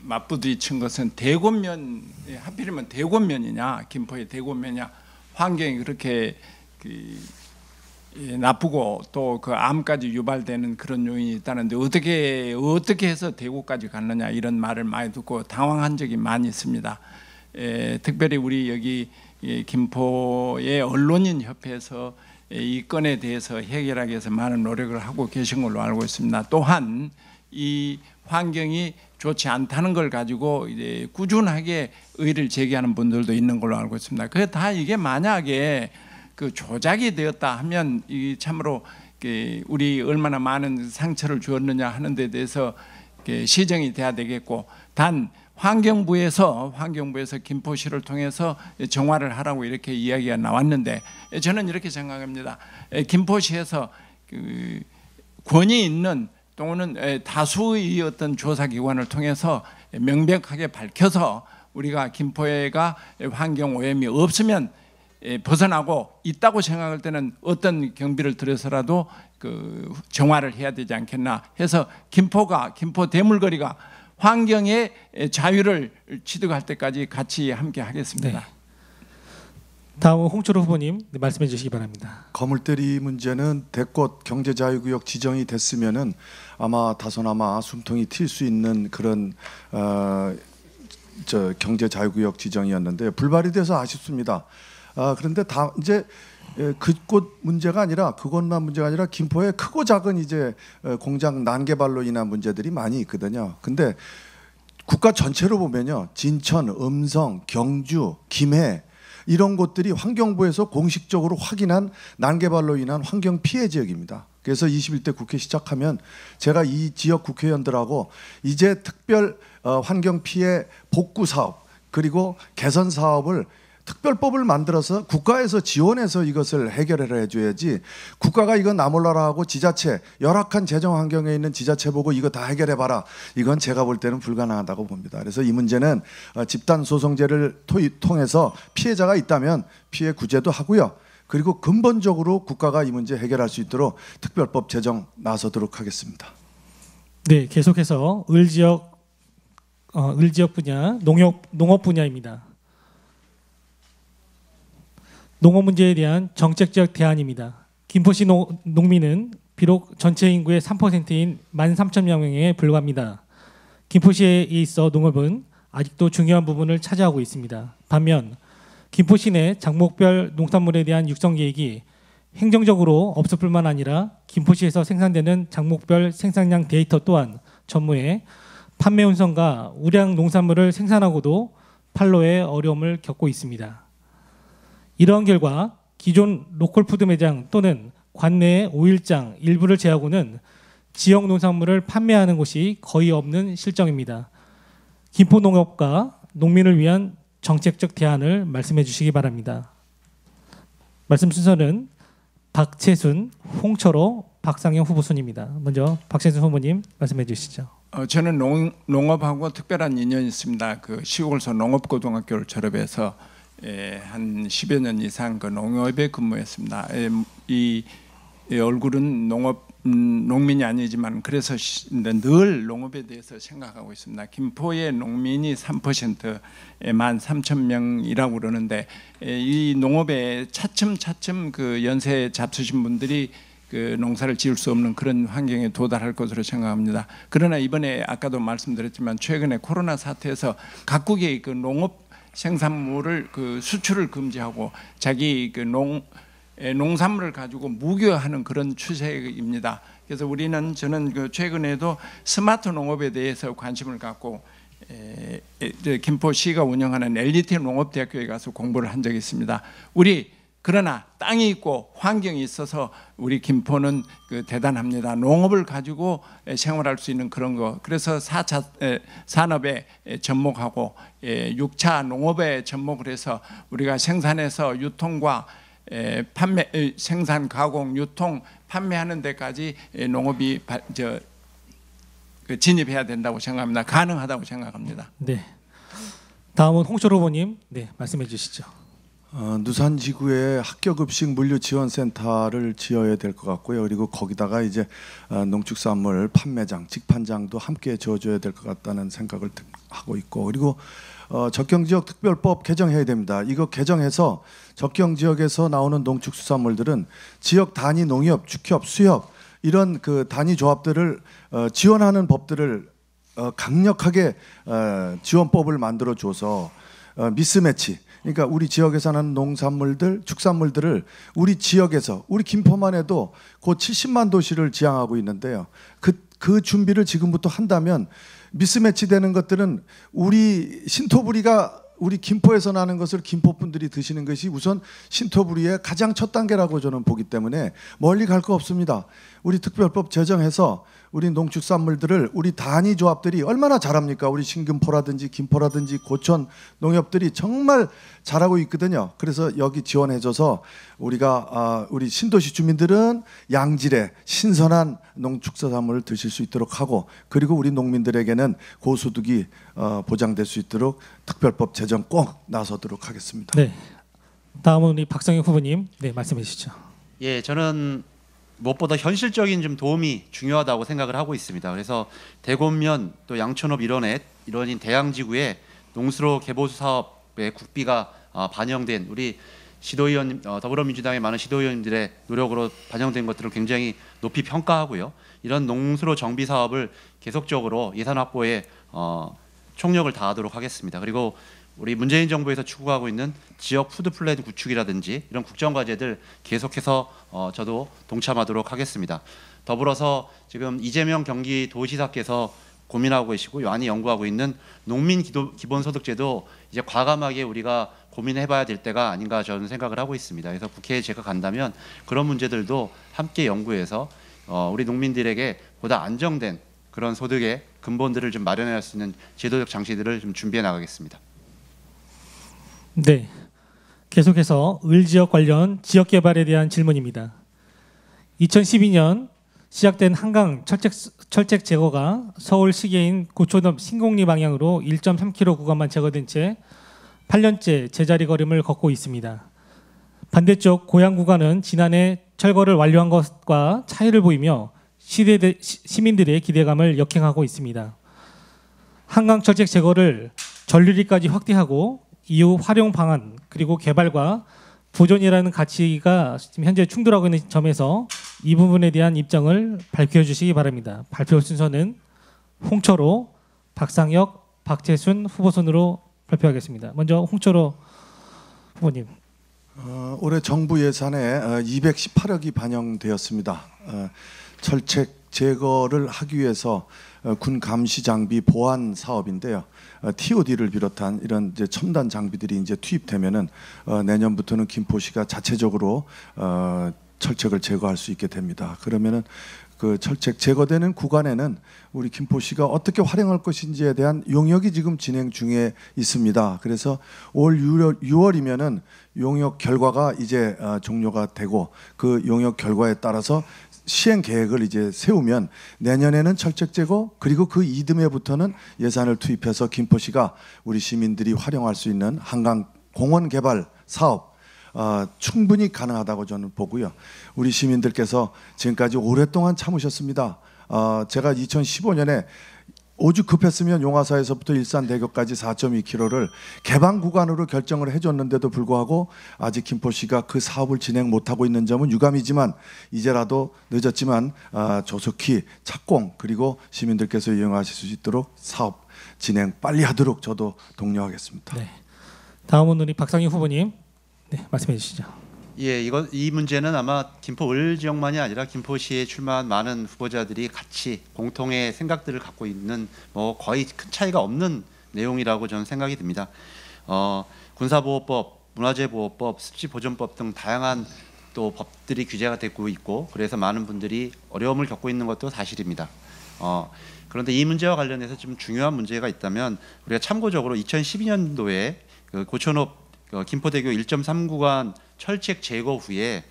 맞부딪힌 것은 대곤면, 하필이면 대곤면이냐, 김포의 대곤면이냐, 환경이 그렇게 나쁘고 또 그 암까지 유발되는 그런 요인이 있다는데 어떻게 해서 대구까지 갔느냐 이런 말을 많이 듣고 당황한 적이 많이 있습니다. 특별히 우리 여기 김포의 언론인 협회에서 이 건에 대해서 해결하기 위해서 많은 노력을 하고 계신 걸로 알고 있습니다. 또한 이 환경이 좋지 않다는 걸 가지고 이제 꾸준하게 의의를 제기하는 분들도 있는 걸로 알고 있습니다. 그 다 이게 만약에 그 조작이 되었다 하면 이 참으로 우리 얼마나 많은 상처를 주었느냐 하는 데 대해서 시정이 돼야 되겠고, 단 환경부에서 김포시를 통해서 정화를 하라고 이렇게 이야기가 나왔는데, 저는 이렇게 생각합니다. 김포시에서 그 권위 있는 또는 다수의 어떤 조사기관을 통해서 명백하게 밝혀서 우리가 김포가 환경 오염이 없으면 벗어나고, 있다고 생각할 때는 어떤 경비를 들여서라도 그 정화를 해야 되지 않겠나 해서 김포 대물거리가 환경의 자유를 취득할 때까지 같이 함께 하겠습니다. 네. 다음은 홍철호 후보님 말씀해 주시기 바랍니다. 거물대리 문제는 대꽃 경제자유구역 지정이 됐으면은 아마 다소나마 숨통이 튈 수 있는 그런 경제자유구역 지정이었는데 불발이 돼서 아쉽습니다. 그런데 다 이제 그곳 문제가 아니라 그것만 문제가 아니라 김포에 크고 작은 이제 공장 난개발로 인한 문제들이 많이 있거든요. 근데 국가 전체로 보면요, 진천, 음성, 경주, 김해 이런 곳들이 환경부에서 공식적으로 확인한 난개발로 인한 환경 피해 지역입니다. 그래서 21대 국회 시작하면 제가 이 지역 국회의원들하고 이제 특별 환경 피해 복구 사업 그리고 개선 사업을 특별법을 만들어서 국가에서 지원해서 이것을 해결을 해줘야지, 국가가 이건 나 몰라라 하고 지자체, 열악한 재정 환경에 있는 지자체 보고 이거 다 해결해봐라, 이건 제가 볼 때는 불가능하다고 봅니다. 그래서 이 문제는 집단 소송제를 통해서 피해자가 있다면 피해 구제도 하고요, 그리고 근본적으로 국가가 이 문제 해결할 수 있도록 특별법 제정 나서도록 하겠습니다. 네, 계속해서 을지역 분야, 농업 분야입니다. 농업 문제에 대한 정책적 대안입니다. 김포시 농민은 비록 전체 인구의 3%인 13,000여 명에 불과합니다. 김포시에 있어 농업은 아직도 중요한 부분을 차지하고 있습니다. 반면 김포시 내 작목별 농산물에 대한 육성 계획이 행정적으로 없을 뿐만 아니라 김포시에서 생산되는 작목별 생산량 데이터 또한 전무해 판매 운송과 우량 농산물을 생산하고도 판로에 어려움을 겪고 있습니다. 이러한 결과 기존 로컬푸드 매장 또는 관내 오일장 일부를 제하고는 지역 농산물을 판매하는 곳이 거의 없는 실정입니다. 김포 농업과 농민을 위한 정책적 대안을 말씀해 주시기 바랍니다. 말씀 순서는 박채순, 홍철호, 박상영 후보 순입니다. 먼저 박채순 후보님 말씀해 주시죠. 저는 농업하고 특별한 인연이 있습니다. 그 시골서 농업고등학교를 졸업해서 한 10여 년 이상 그 농업에 근무했습니다. 이 얼굴은 농민이 아니지만 그래서 늘 농업에 대해서 생각하고 있습니다. 김포의 농민이 3%, 13,000명이라고 그러는데 이 농업에 차츰 그 연세 잡수신 분들이 그 농사를 지을 수 없는 그런 환경에 도달할 것으로 생각합니다. 그러나 이번에 아까도 말씀드렸지만 최근에 코로나 사태에서 각국의 그 농업 생산물을 그 수출을 금지하고 자기 그 농산물을 가지고 무교하는 그런 추세입니다. 그래서 저는 그 최근에도 스마트 농업에 대해서 관심을 갖고 김포시가 운영하는 엘리트 농업대학교에 가서 공부를 한 적이 있습니다. 그러나 땅이 있고 환경이 있어서 우리 김포는 그 대단합니다. 농업을 가지고 생활할 수 있는 그런 거. 그래서 4차 산업에 접목하고 6차 농업에 접목을 해서 우리가 생산해서 유통과 판매, 생산, 가공, 유통, 판매하는 데까지 농업이 진입해야 된다고 생각합니다. 가능하다고 생각합니다. 네. 다음은 홍철호 후보님, 네, 말씀해 주시죠. 누산지구에 학교급식 물류지원센터를 지어야 될 것 같고요. 그리고 거기다가 이제 농축산물 판매장, 직판장도 함께 지어줘야 될 것 같다는 생각을 하고 있고, 그리고 적경지역 특별법 개정해야 됩니다. 이거 개정해서 적경지역에서 나오는 농축수산물들은 지역 단위 농협, 축협, 수협 이런 그 단위 조합들을 지원하는 법들을 강력하게 지원법을 만들어 줘서 미스매치. 그러니까 우리 지역에서 나는 농산물들, 축산물들을 우리 지역에서 우리 김포만 해도 곧 70만 도시를 지향하고 있는데요. 그 준비를 지금부터 한다면 미스매치 되는 것들은 우리 신토부리가 우리 김포에서 나는 것을 김포 분들이 드시는 것이 우선 신토부리의 가장 첫 단계라고 저는 보기 때문에 멀리 갈 거 없습니다. 우리 특별법 제정해서 우리 농축산물들을 우리 단위 조합들이 얼마나 잘합니까? 우리 신금포라든지 김포라든지 고천 농협들이 정말 잘하고 있거든요. 그래서 여기 지원해줘서 우리가 우리 신도시 주민들은 양질의 신선한 농축산물을 드실 수 있도록 하고, 그리고 우리 농민들에게는 고소득이 보장될 수 있도록 특별법 제정 꼭 나서도록 하겠습니다. 네. 다음은 우리 박성혁 후보님, 네, 말씀해 주시죠. 예, 저는 무엇보다 현실적인 좀 도움이 중요하다고 생각을 하고 있습니다. 그래서 대곤면 또 양천읍 일원인 대양지구에 농수로 개보수 사업의 국비가 반영된 우리 시도의원 더불어민주당의 많은 시도의원들의 노력으로 반영된 것들을 굉장히 높이 평가하고요. 이런 농수로 정비 사업을 계속적으로 예산 확보에 총력을 다하도록 하겠습니다. 그리고 우리 문재인 정부에서 추구하고 있는 지역 푸드 플랜 구축이라든지 이런 국정 과제들 계속해서 저도 동참하도록 하겠습니다. 더불어서 지금 이재명 경기도지사께서 고민하고 계시고 많이 연구하고 있는 농민 기본소득제도 이제 과감하게 우리가 고민해봐야 될 때가 아닌가 저는 생각을 하고 있습니다. 그래서 국회에 제가 간다면 그런 문제들도 함께 연구해서 우리 농민들에게 보다 안정된 그런 소득의 근본들을 좀 마련할 수 있는 제도적 장치들을 좀 준비해 나가겠습니다. 네. 계속해서 을지역 관련 지역 개발에 대한 질문입니다. 2012년 시작된 한강 철책 제거가 서울 시계인 고촌읍 신곡리 방향으로 1.3km 구간만 제거된 채 8년째 제자리 걸음을 걷고 있습니다. 반대쪽 고양 구간은 지난해 철거를 완료한 것과 차이를 보이며 시민들의 기대감을 역행하고 있습니다. 한강 철책 제거를 전류리까지 확대하고 이후 활용 방안 그리고 개발과 보존이라는 가치가 지금 현재 충돌하고 있는 점에서 이 부분에 대한 입장을 밝혀주시기 바랍니다. 발표 순서는 홍철호, 박상혁, 박재순 후보 순으로 발표하겠습니다. 먼저 홍철호 후보님. 올해 정부 예산에 218억이 반영되었습니다. 철책 제거를 하기 위해서 군 감시 장비 보안 사업인데요. TOD를 비롯한 이런 이제 첨단 장비들이 이제 투입되면은 내년부터는 김포시가 자체적으로 철책을 제거할 수 있게 됩니다. 그러면은 그 철책 제거되는 구간에는 우리 김포시가 어떻게 활용할 것인지에 대한 용역이 지금 진행 중에 있습니다. 그래서 올 6월이면은 용역 결과가 이제 종료가 되고 그 용역 결과에 따라서 시행 계획을 이제 세우면 내년에는 철책 제거 그리고 그 이듬해부터는 예산을 투입해서 김포시가 우리 시민들이 활용할 수 있는 한강 공원 개발 사업 충분히 가능하다고 저는 보고요. 우리 시민들께서 지금까지 오랫동안 참으셨습니다. 제가 2015년에 오죽 급했으면 용화사에서부터 일산대교까지 4.2km를 개방 구간으로 결정을 해줬는데도 불구하고 아직 김포시가 그 사업을 진행 못하고 있는 점은 유감이지만 이제라도 늦었지만 조속히 착공 그리고 시민들께서 이용하실 수 있도록 사업 진행 빨리 하도록 저도 독려하겠습니다. 네. 다음은 우리 박상희 후보님, 네, 말씀해 주시죠. 예, 이 문제는 아마 김포 을 지역만이 아니라 김포시에 출마한 많은 후보자들이 같이 공통의 생각들을 갖고 있는 뭐 거의 큰 차이가 없는 내용이라고 저는 생각이 듭니다. 군사보호법, 문화재보호법, 습지보존법 등 다양한 또 법들이 규제가 되고 있고 그래서 많은 분들이 어려움을 겪고 있는 것도 사실입니다. 그런데 이 문제와 관련해서 좀 중요한 문제가 있다면 우리가 참고적으로 2012년도에 그 고촌읍 김포대교 1.3 구간 철책 제거 후에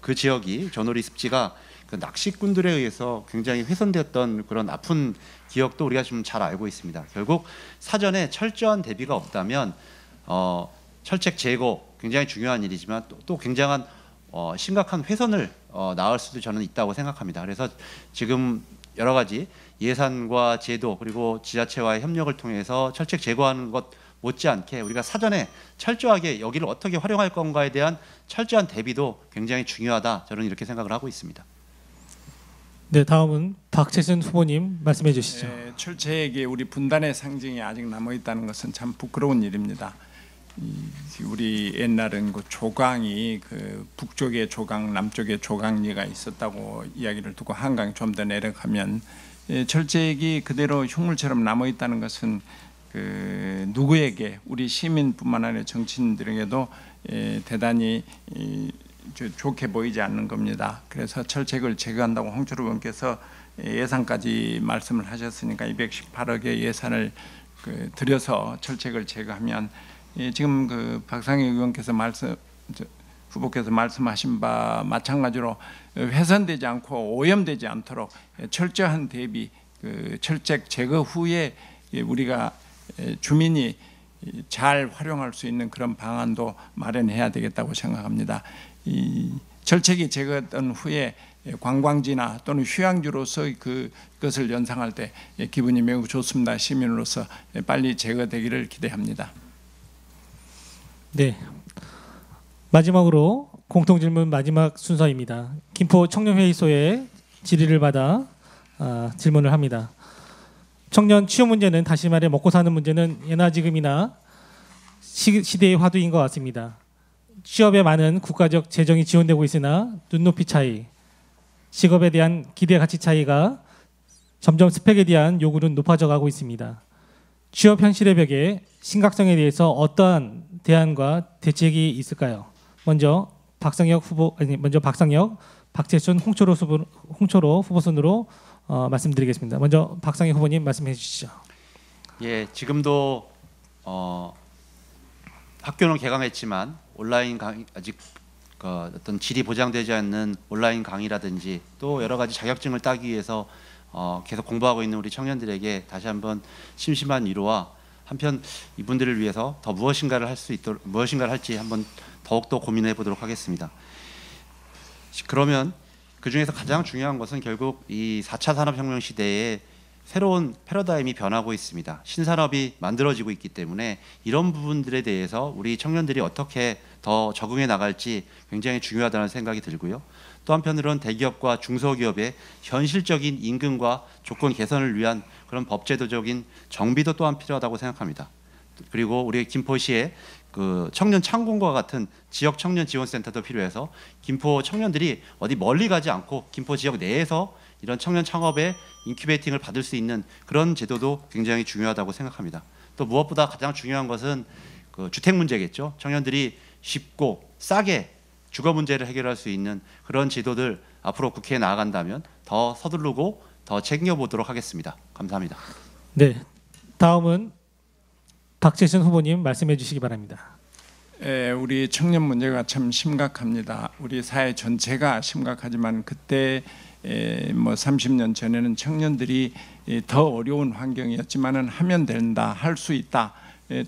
그 지역이 전오리 습지가 그 낚시꾼들에 의해서 굉장히 훼손되었던 그런 아픈 기억도 우리가 좀 잘 알고 있습니다. 결국 사전에 철저한 대비가 없다면 철책 제거 굉장히 중요한 일이지만 또 굉장한 심각한 훼손을 낳을 수도 저는 있다고 생각합니다. 그래서 지금 여러 가지 예산과 제도 그리고 지자체와의 협력을 통해서 철책 제거하는 것 못지않게 우리가 사전에 철저하게 여기를 어떻게 활용할 건가에 대한 철저한 대비도 굉장히 중요하다. 저는 이렇게 생각을 하고 있습니다. 네, 다음은 박채순 후보님 말씀해 주시죠. 철책에 우리 분단의 상징이 아직 남아 있다는 것은 참 부끄러운 일입니다. 우리 옛날은 그 조강이 그 북쪽에 조강, 남쪽에 조강리가 있었다고 이야기를 듣고 한강 좀 더 내려가면 철책이 그대로 흉물처럼 남아 있다는 것은 그 누구에게 우리 시민뿐만 아니라 정치인들에게도 대단히 좋게 보이지 않는 겁니다. 그래서 철책을 제거한다고 홍철호 의원께서 예산까지 말씀을 하셨으니까 218억의 예산을 들여서 철책을 제거하면 지금 그 박상희 의원께서 후보께서 말씀하신 바 마찬가지로 훼손되지 않고 오염되지 않도록 철저한 대비 그 철책 제거 후에 우리가 주민이 잘 활용할 수 있는 그런 방안도 마련해야 되겠다고 생각합니다. 이 철책이 제거된 후에 관광지나 또는 휴양지로서 그것을 연상할 때 기분이 매우 좋습니다. 시민으로서 빨리 제거되기를 기대합니다. 네, 마지막으로 공통질문 마지막 순서입니다. 김포 청년회의소에 질의를 받아 질문을 합니다. 청년 취업 문제는 다시 말해 먹고 사는 문제는 예나 지금이나 시대의 화두인 것 같습니다. 취업에 많은 국가적 재정이 지원되고 있으나 눈높이 차이, 직업에 대한 기대 가치 차이가 점점 스펙에 대한 요구는 높아져 가고 있습니다. 취업 현실의 벽에 심각성에 대해서 어떠한 대안과 대책이 있을까요? 먼저 박상혁, 박채순, 홍철호 후보 순으로 말씀드리겠습니다. 먼저 박상혁 후보님 말씀해 주시죠. 예, 지금도 학교는 개강했지만 온라인 강의 아직 어떤 질이 보장되지 않는 온라인 강의라든지 또 여러 가지 자격증을 따기 위해서 계속 공부하고 있는 우리 청년들에게 다시 한번 심심한 위로와 한편 이분들을 위해서 더 무엇인가를 할 수 있도록 무엇인가를 할지 한번 더욱더 고민해 보도록 하겠습니다. 그러면 그 중에서 가장 중요한 것은 결국 이 4차 산업혁명 시대에 새로운 패러다임이 변하고 있습니다. 신산업이 만들어지고 있기 때문에 이런 부분들에 대해서 우리 청년들이 어떻게 더 적응해 나갈지 굉장히 중요하다는 생각이 들고요. 또 한편으로는 대기업과 중소기업의 현실적인 임금과 조건 개선을 위한 그런 법제도적인 정비도 또한 필요하다고 생각합니다. 그리고 우리 김포시에 그 청년 창공과 같은 지역 청년 지원센터도 필요해서 김포 청년들이 어디 멀리 가지 않고 김포 지역 내에서 이런 청년 창업의 인큐베이팅을 받을 수 있는 그런 제도도 굉장히 중요하다고 생각합니다. 또 무엇보다 가장 중요한 것은 그 주택 문제겠죠. 청년들이 쉽고 싸게 주거 문제를 해결할 수 있는 그런 제도들 앞으로 국회에 나아간다면 더 서두르고 더 챙겨보도록 하겠습니다. 감사합니다. 네, 다음은 박채순 후보님 말씀해 주시기 바랍니다. 우리 청년 문제가 참 심각합니다. 우리 사회 전체가 심각하지만 그때 뭐 30년 전에는 청년들이 더 어려운 환경이었지만은 하면 된다, 할 수 있다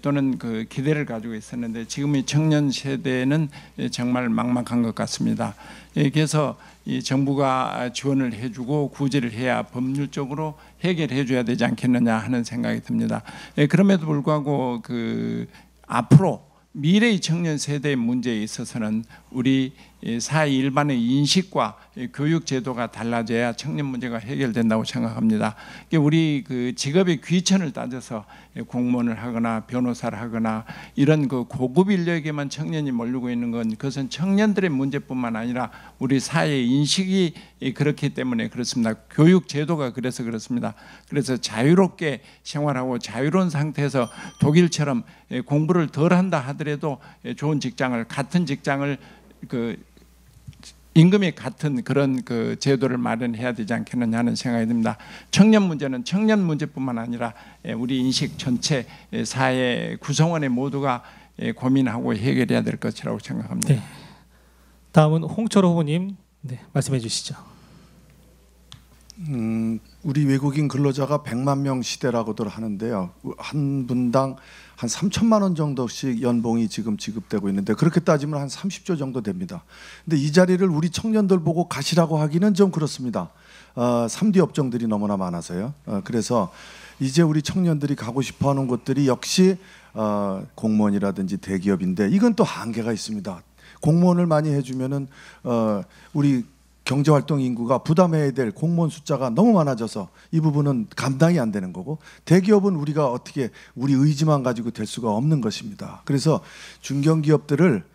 또는 그 기대를 가지고 있었는데 지금의 청년 세대는 정말 막막한 것 같습니다. 그래서 이 정부가 지원을 해주고 구제를 해야 법률적으로 해결해줘야 되지 않겠느냐 하는 생각이 듭니다. 그럼에도 불구하고 그 앞으로 미래의 청년 세대의 문제에 있어서는 우리 사회 일반의 인식과 교육 제도가 달라져야 청년 문제가 해결된다고 생각합니다. 우리 그 직업의 귀천을 따져서 공무원을 하거나 변호사를 하거나 이런 그 고급 인력에만 청년이 몰리고 있는 건 그것은 청년들의 문제뿐만 아니라 우리 사회의 인식이 그렇기 때문에 그렇습니다. 교육 제도가 그래서 그렇습니다. 그래서 자유롭게 생활하고 자유로운 상태에서 독일처럼 공부를 덜 한다 하더라도 좋은 직장을 같은 직장을 그 임금이 같은 그런 그 제도를 마련해야 되지 않겠느냐 하는 생각이 듭니다. 청년 문제는 청년 문제뿐만 아니라 우리 인식 전체 사회 구성원의 모두가 고민하고 해결해야 될 것이라고 생각합니다. 네, 다음은 홍철호 후보님 말씀해 주시죠. 우리 외국인 근로자가 100만 명 시대라고들 하는데요. 한 분당 한 3천만 원 정도씩 연봉이 지금 지급되고 있는데 그렇게 따지면 한 30조 정도 됩니다. 근데 이 자리를 우리 청년들 보고 가시라고 하기는 좀 그렇습니다. 3D 업종들이 너무나 많아서요. 그래서 이제 우리 청년들이 가고 싶어하는 곳들이 역시 공무원이라든지 대기업인데 이건 또 한계가 있습니다. 공무원을 많이 해주면은 우리 경제활동 인구가 부담해야 될 공무원 숫자가 너무 많아져서 이 부분은 감당이 안 되는 거고, 대기업은 우리가 어떻게 우리 의지만 가지고 될 수가 없는 것입니다. 그래서 중견기업들을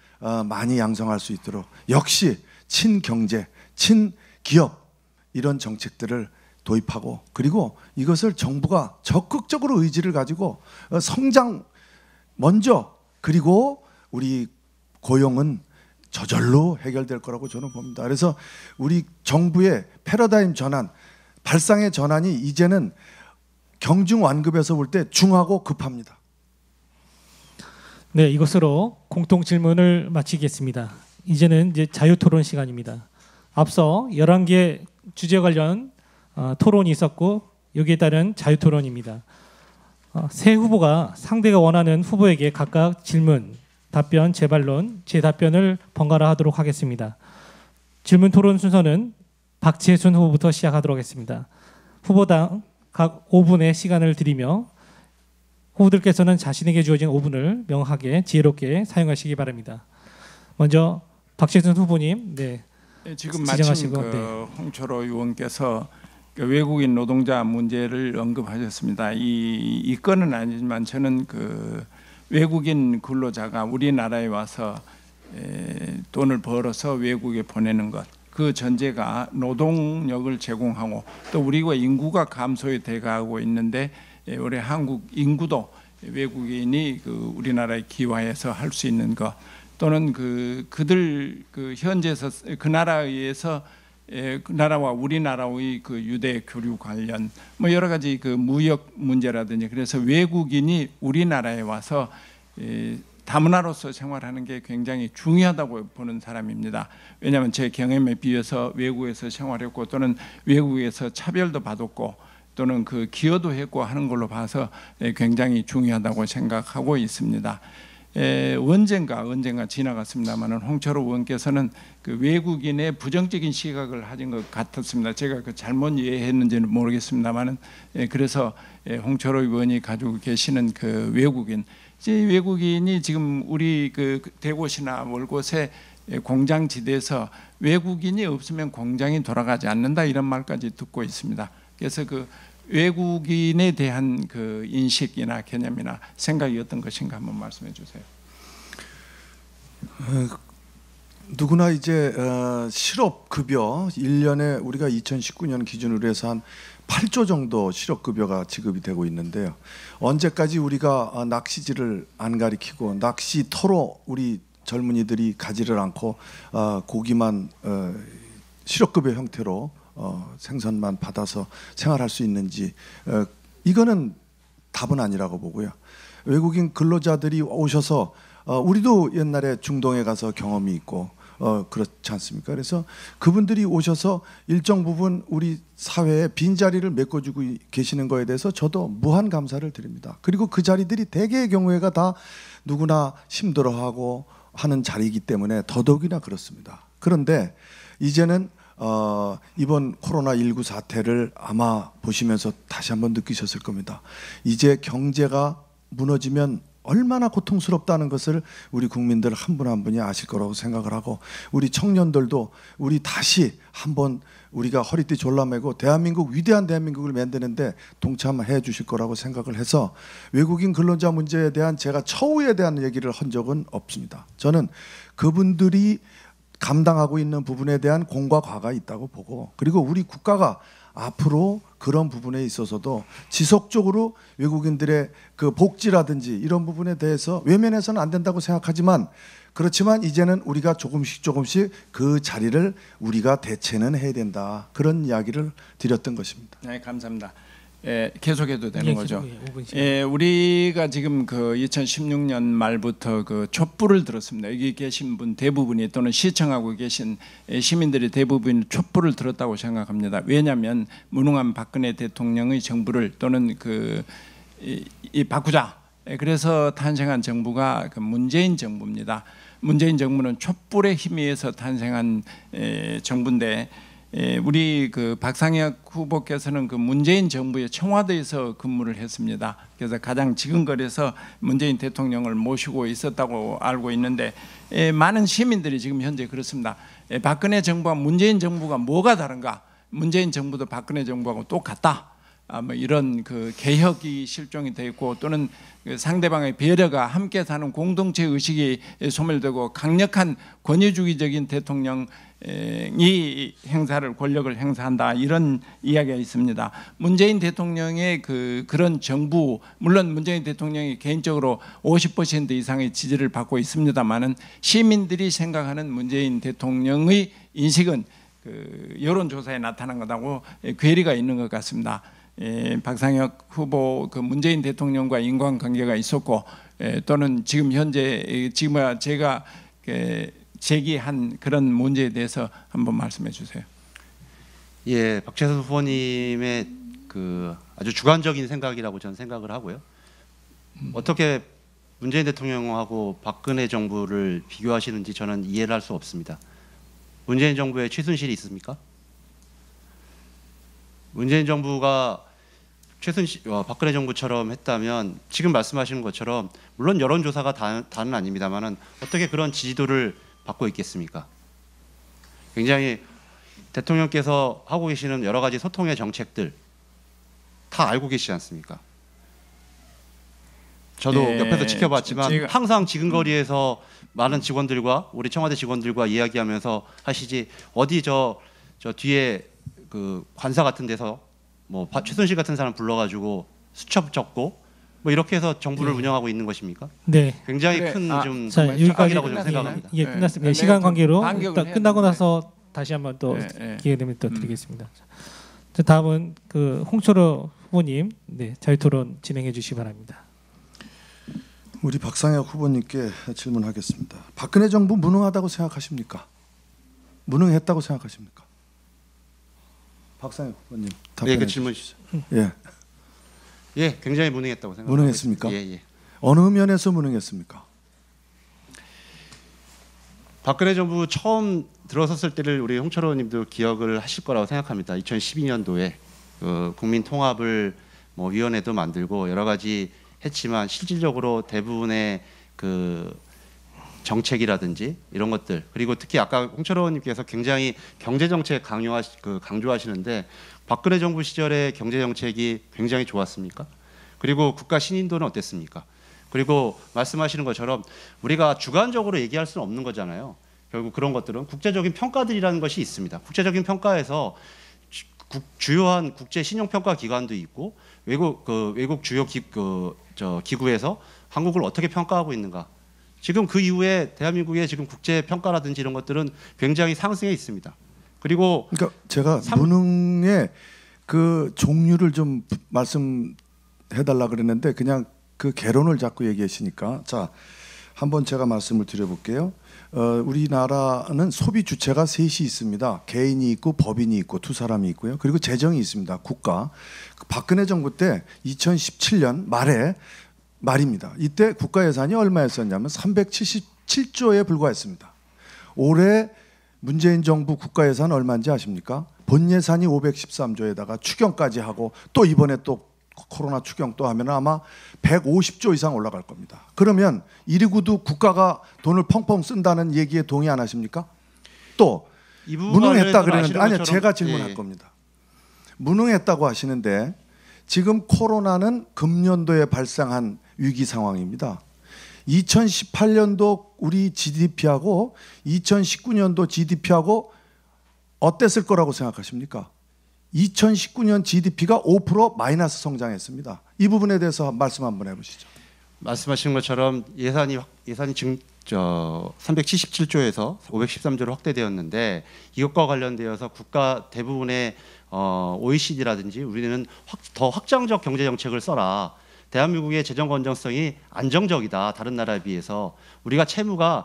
많이 양성할 수 있도록 역시 친경제, 친기업 이런 정책들을 도입하고, 그리고 이것을 정부가 적극적으로 의지를 가지고 성장 먼저, 그리고 우리 고용은 저절로 해결될 거라고 저는 봅니다. 그래서 우리 정부의 패러다임 전환, 발상의 전환이 이제는 경중 완급에서 볼 때 중하고 급합니다. 네, 이것으로 공통 질문을 마치겠습니다. 이제는 이제 자유 토론 시간입니다. 앞서 11개 주제 관련 토론이 있었고, 여기에 따른 자유 토론입니다. 세 후보가 상대가 원하는 후보에게 각각 질문, 답변, 재반론, 재답변을 번갈아 하도록 하겠습니다. 질문 토론 순서는 박재순 후보부터 시작하도록 하겠습니다. 후보당 각 5분의 시간을 드리며 후보들께서는 자신에게 주어진 5분을 명확하게 지혜롭게 사용하시기 바랍니다. 먼저 박재순 후보님, 네, 지금 마침 홍철호 의원께서 외국인 노동자 문제를 언급하셨습니다. 이 건은 아니지만 저는 외국인 근로자가 우리나라에 와서 돈을 벌어서 외국에 보내는 것, 그 전제가 노동력을 제공하고, 또 우리가 인구가 감소해 돼가고 있는데 우리 한국 인구도 외국인이 우리나라에 기화해서 할 수 있는 것, 또는 그들 현지에서 그 나라에서 그 나라와 우리나라의 유대 교류 관련 여러 가지 무역 문제라든지, 그래서 외국인이 우리나라에 와서 다문화로서 생활하는 게 굉장히 중요하다고 보는 사람입니다. 왜냐하면 제 경험에 비해서 외국에서 생활했고, 또는 외국에서 차별도 받았고, 또는 기여도 했고 하는 걸로 봐서 굉장히 중요하다고 생각하고 있습니다. 언젠가 지나갔습니다만 홍철호 의원께서는 외국인의 부정적인 시각을 가진 것 같았습니다. 제가 잘못 이해했는지는 모르겠습니다만, 그래서 홍철호 의원이 가지고 계시는 외국인이 지금 우리 대곳이나 월곶의 공장지대에서 외국인이 없으면 공장이 돌아가지 않는다, 이런 말까지 듣고 있습니다. 그래서 외국인에 대한 인식이나 개념이나 생각이 어떤 것인가 한번 말씀해 주세요. 누구나 이제 실업급여 1년에 우리가 2019년 기준으로 해서 한 8조 정도 실업급여가 지급이 되고 있는데요. 언제까지 우리가 낚시질을 안 가리키고 낚시터로 우리 젊은이들이 가지를 않고 고기만 실업급여 형태로 생선만 받아서 생활할 수 있는지, 이거는 답은 아니라고 보고요. 외국인 근로자들이 오셔서 우리도 옛날에 중동에 가서 경험이 있고 그렇지 않습니까? 그래서 그분들이 오셔서 일정 부분 우리 사회에 빈자리를 메꿔주고 계시는 거에 대해서 저도 무한 감사를 드립니다. 그리고 그 자리들이 대개의 경우에가 다 누구나 힘들어하고 하는 자리이기 때문에 더더욱이나 그렇습니다. 그런데 이제는 이번 코로나19 사태를 아마 보시면서 다시 한번 느끼셨을 겁니다. 이제 경제가 무너지면 얼마나 고통스럽다는 것을 우리 국민들 한 분 한 분이 아실 거라고 생각을 하고, 우리 청년들도 우리 다시 한번 우리가 허리띠 졸라매고 위대한 대한민국을 만드는데 동참해 주실 거라고 생각을 해서, 외국인 근로자 문제에 대한 제가 처우에 대한 얘기를 한 적은 없습니다. 저는 그분들이 감당하고 있는 부분에 대한 공과 과가 있다고 보고, 그리고 우리 국가가 앞으로 그런 부분에 있어서도 지속적으로 외국인들의 복지라든지 이런 부분에 대해서 외면해서는 안 된다고 생각하지만, 그렇지만 이제는 우리가 조금씩 그 자리를 우리가 대체는 해야 된다, 그런 이야기를 드렸던 것입니다. 네, 감사합니다. 계속해도 되는 거죠. 우리가 지금 2016년 말부터 촛불을 들었습니다. 여기 계신 분 대부분이, 또는 시청하고 계신 시민들이 대부분 촛불을 들었다고 생각합니다. 왜냐하면 무능한 박근혜 대통령의 정부를, 또는 이 바꾸자, 그래서 탄생한 정부가 문재인 정부입니다. 문재인 정부는 촛불의 힘에 의해서 탄생한 정부인데, 우리 그 박상혁 후보께서는 그 문재인 정부의 청와대에서 근무를 했습니다. 그래서 가장 지근거리에서 문재인 대통령을 모시고 있었다고 알고 있는데 많은 시민들이 지금 현재 그렇습니다. 박근혜 정부와 문재인 정부가 뭐가 다른가? 문재인 정부도 박근혜 정부하고 똑같다. 뭐 이런 그 개혁이 실종이 되어 있고 또는 그 상대방의 배려가 함께 사는 공동체 의식이 소멸되고 강력한 권위주의적인 대통령이 권력을 행사한다 이런 이야기가 있습니다. 문재인 대통령의 그런 정부 물론 문재인 대통령이 개인적으로 50% 이상의 지지를 받고 있습니다만은 시민들이 생각하는 문재인 대통령의 인식은 그 여론조사에 나타난 것하고 괴리가 있는 것 같습니다. 박상혁 후보 그 문재인 대통령과 인간관계가 있었고 또는 지금 현재 지금 제가 제기한 그런 문제에 대해서 한번 말씀해 주세요. 예, 박재선 후보님의 그 아주 주관적인 생각이라고 저는 생각을 하고요. 어떻게 문재인 대통령하고 박근혜 정부를 비교하시는지 저는 이해를 할 수 없습니다. 문재인 정부에 최순실이 있습니까? 문재인 정부가 박근혜 정부처럼 했다면 지금 말씀하시는 것처럼 물론 여론조사가 다는 아닙니다만은 어떻게 그런 지지도를 받고 있겠습니까? 굉장히 대통령께서 하고 계시는 여러 가지 소통의 정책들 다 알고 계시지 않습니까? 저도 옆에서 지켜봤지만 항상 지근거리에서 많은 직원들과 우리 청와대 직원들과 이야기하면서 하시지 어디 저 뒤에 그 관사 같은 데서 뭐 최순실 같은 사람 불러가지고 수첩 적고 뭐 이렇게 해서 정부를 운영하고 있는 것입니까? 네. 굉장히 큰 좀 자, 여기까지라고 저는 생각합니다. 예, 끝났습니다. 시간 관계로 일단 끝나고 되는데. 나서 다시 한번 또 기회 되면 또 드리겠습니다. 자, 다음은 그 홍철호 후보님, 네, 자유토론 진행해 주시기 바랍니다. 우리 박상혁 후보님께 질문하겠습니다. 박근혜 정부 무능하다고 생각하십니까? 무능했다고 생각하십니까? 박상혁 후보님 예, 답변해 그 질문 주시죠. 예, 예, 굉장히 무능했다고 생각합니다. 무능했습니까? 예, 예. 어느 면에서 무능했습니까? 박근혜 정부 처음 들어섰을 때를 우리 홍철호 님도 기억을 하실 거라고 생각합니다. 2012년도에 그 국민 통합을 뭐 위원회도 만들고 여러 가지 했지만 실질적으로 대부분의 그 정책이라든지 이런 것들 그리고 특히 아까 홍철호 님께서 굉장히 경제 정책 강조하시는데 박근혜 정부 시절의 경제 정책이 굉장히 좋았습니까? 그리고 국가 신인도는 어땠습니까? 그리고 말씀하시는 것처럼 우리가 주관적으로 얘기할 수는 없는 거잖아요. 결국 그런 것들은 국제적인 평가들이라는 것이 있습니다. 국제적인 평가에서 주요한 국제 신용평가 기관도 있고 외국 주요 기구에서 한국을 어떻게 평가하고 있는가. 지금 그 이후에 대한민국의 지금 국제 평가라든지 이런 것들은 굉장히 상승해 있습니다. 그리고 그러니까 제가 무능의 그 종류를 좀 말씀해달라 그랬는데 그냥 그 개론을 자꾸 얘기하시니까 자 한번 제가 말씀을 드려볼게요. 우리나라는 소비 주체가 셋이 있습니다. 개인이 있고 법인이 있고 두 사람이 있고요. 그리고 재정이 있습니다. 국가. 박근혜 정부 때 2017년 말입니다. 이때 국가 예산이 얼마였었냐면 377조에 불과했습니다. 올해 문재인 정부 국가 예산 얼마인지 아십니까? 본 예산이 513조에다가 추경까지 하고 또 이번에 또 코로나 추경 또 하면 아마 150조 이상 올라갈 겁니다. 그러면 이리고도 국가가 돈을 펑펑 쓴다는 얘기에 동의 안 하십니까? 또 무능했다 그러는데 아니요, 제가 질문할 겁니다. 무능했다고 하시는데 지금 코로나는 금년도에 발생한 위기 상황입니다. 2018년도 우리 GDP하고 2019년도 GDP하고 어땠을 거라고 생각하십니까? 2019년 GDP가 5% 마이너스 성장했습니다. 이 부분에 대해서 말씀 한번 해보시죠. 말씀하신 것처럼 예산이 지금 377조에서 513조로 확대되었는데 이것과 관련되어서 국가 대부분의 OECD라든지 우리는 더 확장적 경제 정책을 써라. 대한민국의 재정 건전성이 안정적이다. 다른 나라에 비해서 우리가 채무가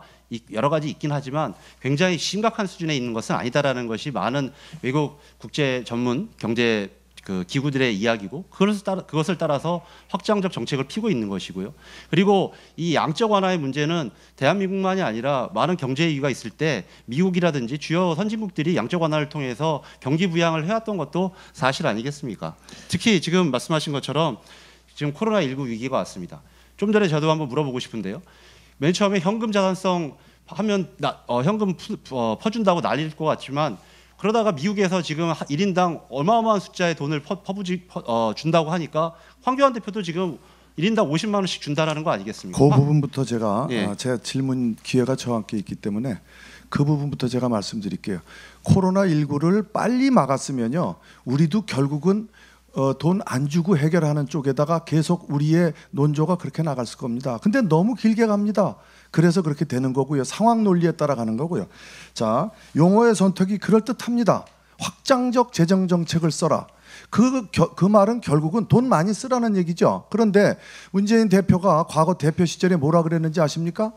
여러 가지 있긴 하지만 굉장히 심각한 수준에 있는 것은 아니다라는 것이 많은 외국 국제 전문 경제 그 기구들의 이야기고 그것을 따라서 확장적 정책을 피고 있는 것이고요. 그리고 이 양적 완화의 문제는 대한민국만이 아니라 많은 경제 위기가 있을 때 미국이라든지 주요 선진국들이 양적 완화를 통해서 경기 부양을 해왔던 것도 사실 아니겠습니까? 특히 지금 말씀하신 것처럼 지금 코로나19 위기가 왔습니다. 좀 전에 저도 한번 물어보고 싶은데요. 맨 처음에 현금 자산성 하면 현금 퍼준다고 난리일 것 같지만 그러다가 미국에서 지금 1인당 어마어마한 숫자의 돈을 준다고 하니까 황교안 대표도 지금 1인당 50만 원씩 준다라는 거 아니겠습니까? 그 부분부터 제가 예. 제 질문 기회가 저한테 있기 때문에 그 부분부터 제가 말씀드릴게요. 코로나19를 빨리 막았으면요, 우리도 결국은 돈 안 주고 해결하는 쪽에다가 계속 우리의 논조가 그렇게 나갈 겁니다. 근데 너무 길게 갑니다. 그래서 그렇게 되는 거고요. 상황 논리에 따라가는 거고요. 자, 용어의 선택이 그럴듯합니다. 확장적 재정 정책을 써라. 그 말은 결국은 돈 많이 쓰라는 얘기죠. 그런데 문재인 대표가 과거 대표 시절에 뭐라 그랬는지 아십니까?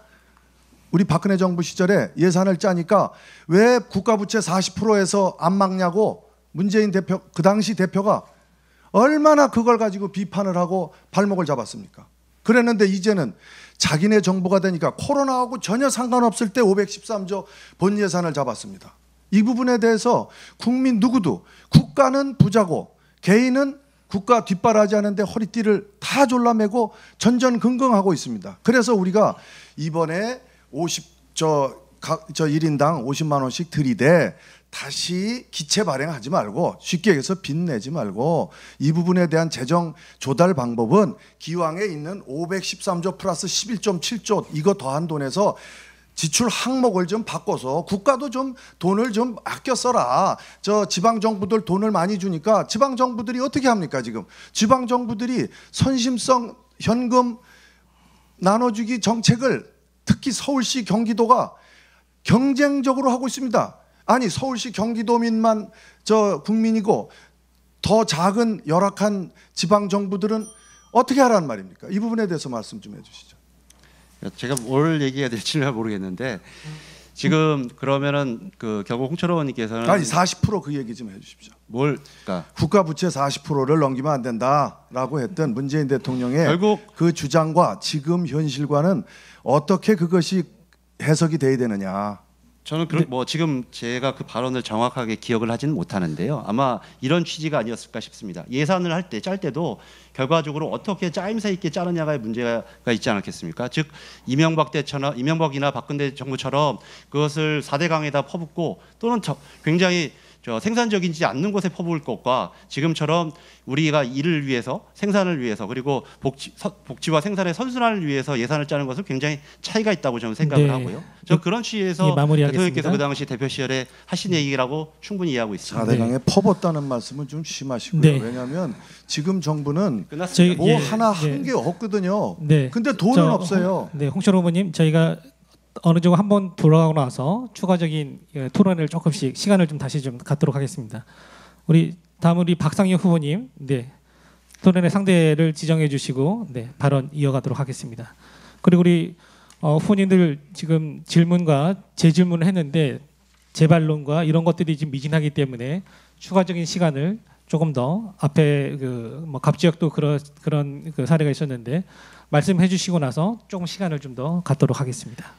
우리 박근혜 정부 시절에 예산을 짜니까 왜 국가부채 40%에서 안 막냐고 문재인 대표, 그 당시 대표가 얼마나 그걸 가지고 비판을 하고 발목을 잡았습니까? 그랬는데 이제는 자기네 정부가 되니까 코로나하고 전혀 상관없을 때 513조 본 예산을 잡았습니다. 이 부분에 대해서 국민 누구도 국가는 부자고 개인은 국가 뒷바라지하는데 허리띠를 다 졸라매고 전전긍긍하고 있습니다. 그래서 우리가 이번에 1인당 50만 원씩 들이대 다시 기체 발행하지 말고, 쉽게 얘기해서 빚내지 말고, 이 부분에 대한 재정 조달 방법은 기왕에 있는 513조 플러스 11.7조 이거 더한 돈에서 지출 항목을 좀 바꿔서 국가도 좀 돈을 좀 아껴 써라. 저 지방 정부들 돈을 많이 주니까 지방 정부들이 어떻게 합니까? 지금 지방 정부들이 선심성 현금 나눠주기 정책을 특히 서울시, 경기도가 경쟁적으로 하고 있습니다. 아니, 서울시, 경기도민만 저 국민이고 더 작은 열악한 지방 정부들은 어떻게 하라는 말입니까? 이 부분에 대해서 말씀 좀 해주시죠. 제가 뭘 얘기해야 될지는 모르겠는데 지금 그러면은 그 결국 홍철호 의원님께서는 아니 40% 얘기 좀 해주십시오. 그러니까 국가 부채 40%를 넘기면 안 된다라고 했던 문재인 대통령의 결국 그 주장과 지금 현실과는 어떻게 그것이 해석이 돼야 되느냐. 저는 뭐 지금 제가 그 발언을 정확하게 기억을 하지는 못하는데요. 아마 이런 취지가 아니었을까 싶습니다. 예산을 할 때 짤 때도 결과적으로 어떻게 짜임새 있게 짜느냐가 문제가 있지 않았겠습니까? 즉 이명박이나 박근혜 정부처럼 그것을 4대 강에다 퍼붓고 또는 굉장히 생산적이지 않는 곳에 퍼부을 것과 지금처럼 우리가 일을 위해서, 생산을 위해서, 그리고 복지와 생산의 선순환을 위해서 예산을 짜는 것은 굉장히 차이가 있다고 저는 생각을 하고요. 저는 그런 취지에서 대통령께서 그 당시 대표 시절에 하신 얘기라고 충분히 이해하고 있습니다. 4대 강에 퍼붓다는 말씀은 좀 심하시고요. 네. 왜냐하면 지금 정부는 끝났습니다. 뭐 하나 한 게 없거든요. 네. 근데 돈은 없어요. 네, 홍철호 후보님, 저희가 어느 정도 한번 돌아가고 나서 추가적인 토론을 조금씩 시간을 좀 다시 좀 갖도록 하겠습니다. 다음 우리 박상현 후보님, 네, 토론의 상대를 지정해 주시고, 네, 발언 이어가도록 하겠습니다. 그리고 우리 후보님들 지금 질문과 재질문을 했는데 재반론과 이런 것들이 지금 미진하기 때문에 추가적인 시간을 조금 더 앞에 뭐 갑지역도 그런 그 사례가 있었는데 말씀해 주시고 나서 조금 시간을 좀 더 갖도록 하겠습니다.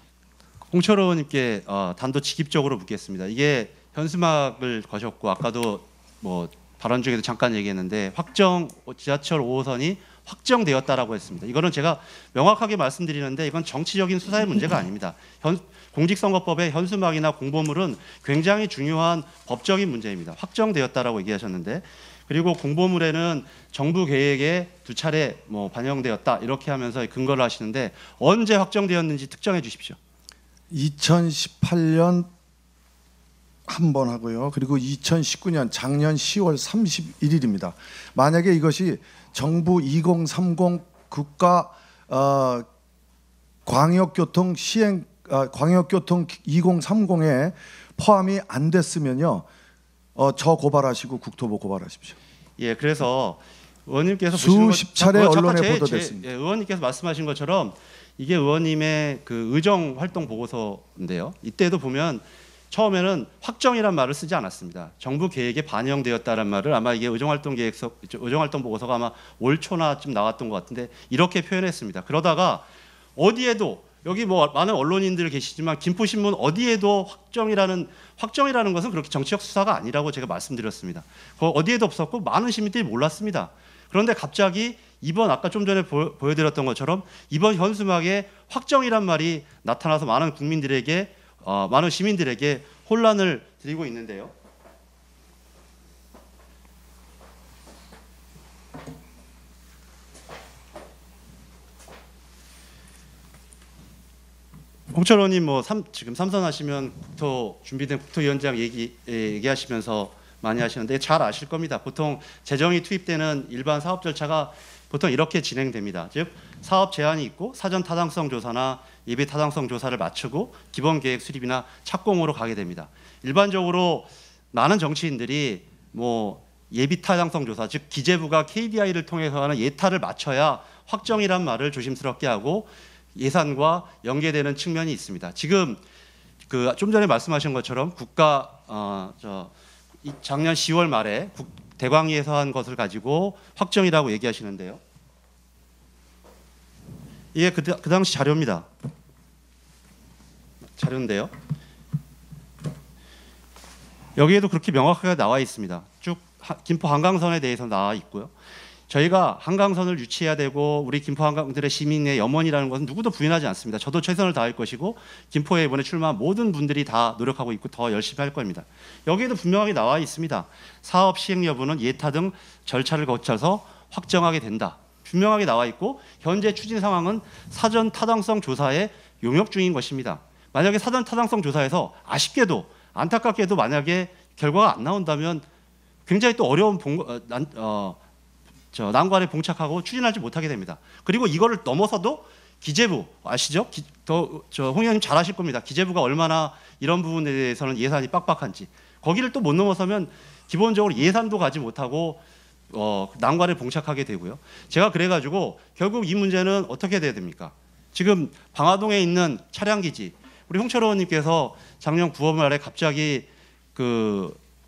홍철호 의원님께 단도직입적으로 묻겠습니다. 이게 현수막을 거셨고 아까도 뭐 발언 중에도 잠깐 얘기했는데 지하철 5호선이 확정되었다라고 했습니다. 이거는 제가 명확하게 말씀드리는데 이건 정치적인 수사의 문제가 아닙니다. 공직선거법의 현수막이나 공보물은 굉장히 중요한 법적인 문제입니다. 확정되었다라고 얘기하셨는데, 그리고 공보물에는 정부 계획에 2차례 뭐 반영되었다 이렇게 하면서 근거를 하시는데 언제 확정되었는지 특정해 주십시오. 2018년 한 번 하고요. 그리고 2019년 작년 10월 31일입니다. 만약에 이것이 정부 2030 국가 광역교통 시행 광역교통 2030에 포함이 안 됐으면요. 저 고발하시고 국토부 고발하십시오. 예, 그래서 의원님께서 수십 차례 언론에 보도됐습니다. 의원님께서 말씀하신 것처럼 이게 의원님의 그 의정 활동 보고서인데요. 이때도 보면 처음에는 확정이란 말을 쓰지 않았습니다. 정부 계획에 반영되었다는 말을 아마 이게 의정활동 보고서가 아마 올 초나쯤 나왔던 것 같은데 이렇게 표현했습니다. 그러다가 어디에도 여기 뭐 많은 언론인들 계시지만 김포신문 어디에도 확정이라는 것은 그렇게 정치적 수사가 아니라고 제가 말씀드렸습니다. 어디에도 없었고 많은 시민들이 몰랐습니다. 그런데 갑자기 이번 아까 좀 전에 보여드렸던 것처럼 이번 현수막에 확정이란 말이 나타나서 많은 국민들에게 많은 시민들에게 혼란을 드리고 있는데요. 홍철 의원님 지금 삼선하시면 준비된 국토위원장 얘기하시면서 많이 하시는데 잘 아실 겁니다. 보통 재정이 투입되는 일반 사업 절차가 보통 이렇게 진행됩니다. 즉 사업 제안이 있고 사전 타당성 조사나 예비 타당성 조사를 마치고 기본 계획 수립이나 착공으로 가게 됩니다. 일반적으로 많은 정치인들이 예비 타당성 조사, 즉 기재부가 KDI를 통해서 하는 예타를 맞춰야 확정이란 말을 조심스럽게 하고 예산과 연계되는 측면이 있습니다. 지금 좀 전에 말씀하신 것처럼 작년 10월 말에 대광위에서 한 것을 가지고 확정이라고 얘기하시는데요. 이게 그 당시 자료입니다. 자료인데요. 여기에도 그렇게 명확하게 나와 있습니다. 쭉 김포 한강선에 대해서 나와 있고요. 저희가 한강선을 유치해야 되고 우리 김포 한강들의 시민의 염원이라는 것은 누구도 부인하지 않습니다. 저도 최선을 다할 것이고 김포에 이번에 출마한 모든 분들이 다 노력하고 있고 더 열심히 할 겁니다. 여기에도 분명하게 나와 있습니다. 사업 시행 여부는 예타 등 절차를 거쳐서 확정하게 된다. 분명하게 나와 있고 현재 추진 상황은 사전 타당성 조사에 용역 중인 것입니다. 만약에 사전 타당성 조사에서 아쉽게도 안타깝게도 만약에 결과가 안 나온다면 굉장히 또 어려운 난관에 봉착하고 추진하지 못하게 됩니다. 그리고 이거를 넘어서도 기재부 아시죠? 홍 의원님 잘 아실 겁니다. 기재부가 얼마나 이런 부분에 대해서는 예산이 빡빡한지 거기를 또 못 넘어서면 기본적으로 예산도 가지 못하고 난관에 봉착하게 되고요. 제가 그래가지고 결국 이 문제는 어떻게 돼야 됩니까? 지금 방화동에 있는 차량기지 우리 홍철 의원님께서 작년 9월 말에 갑자기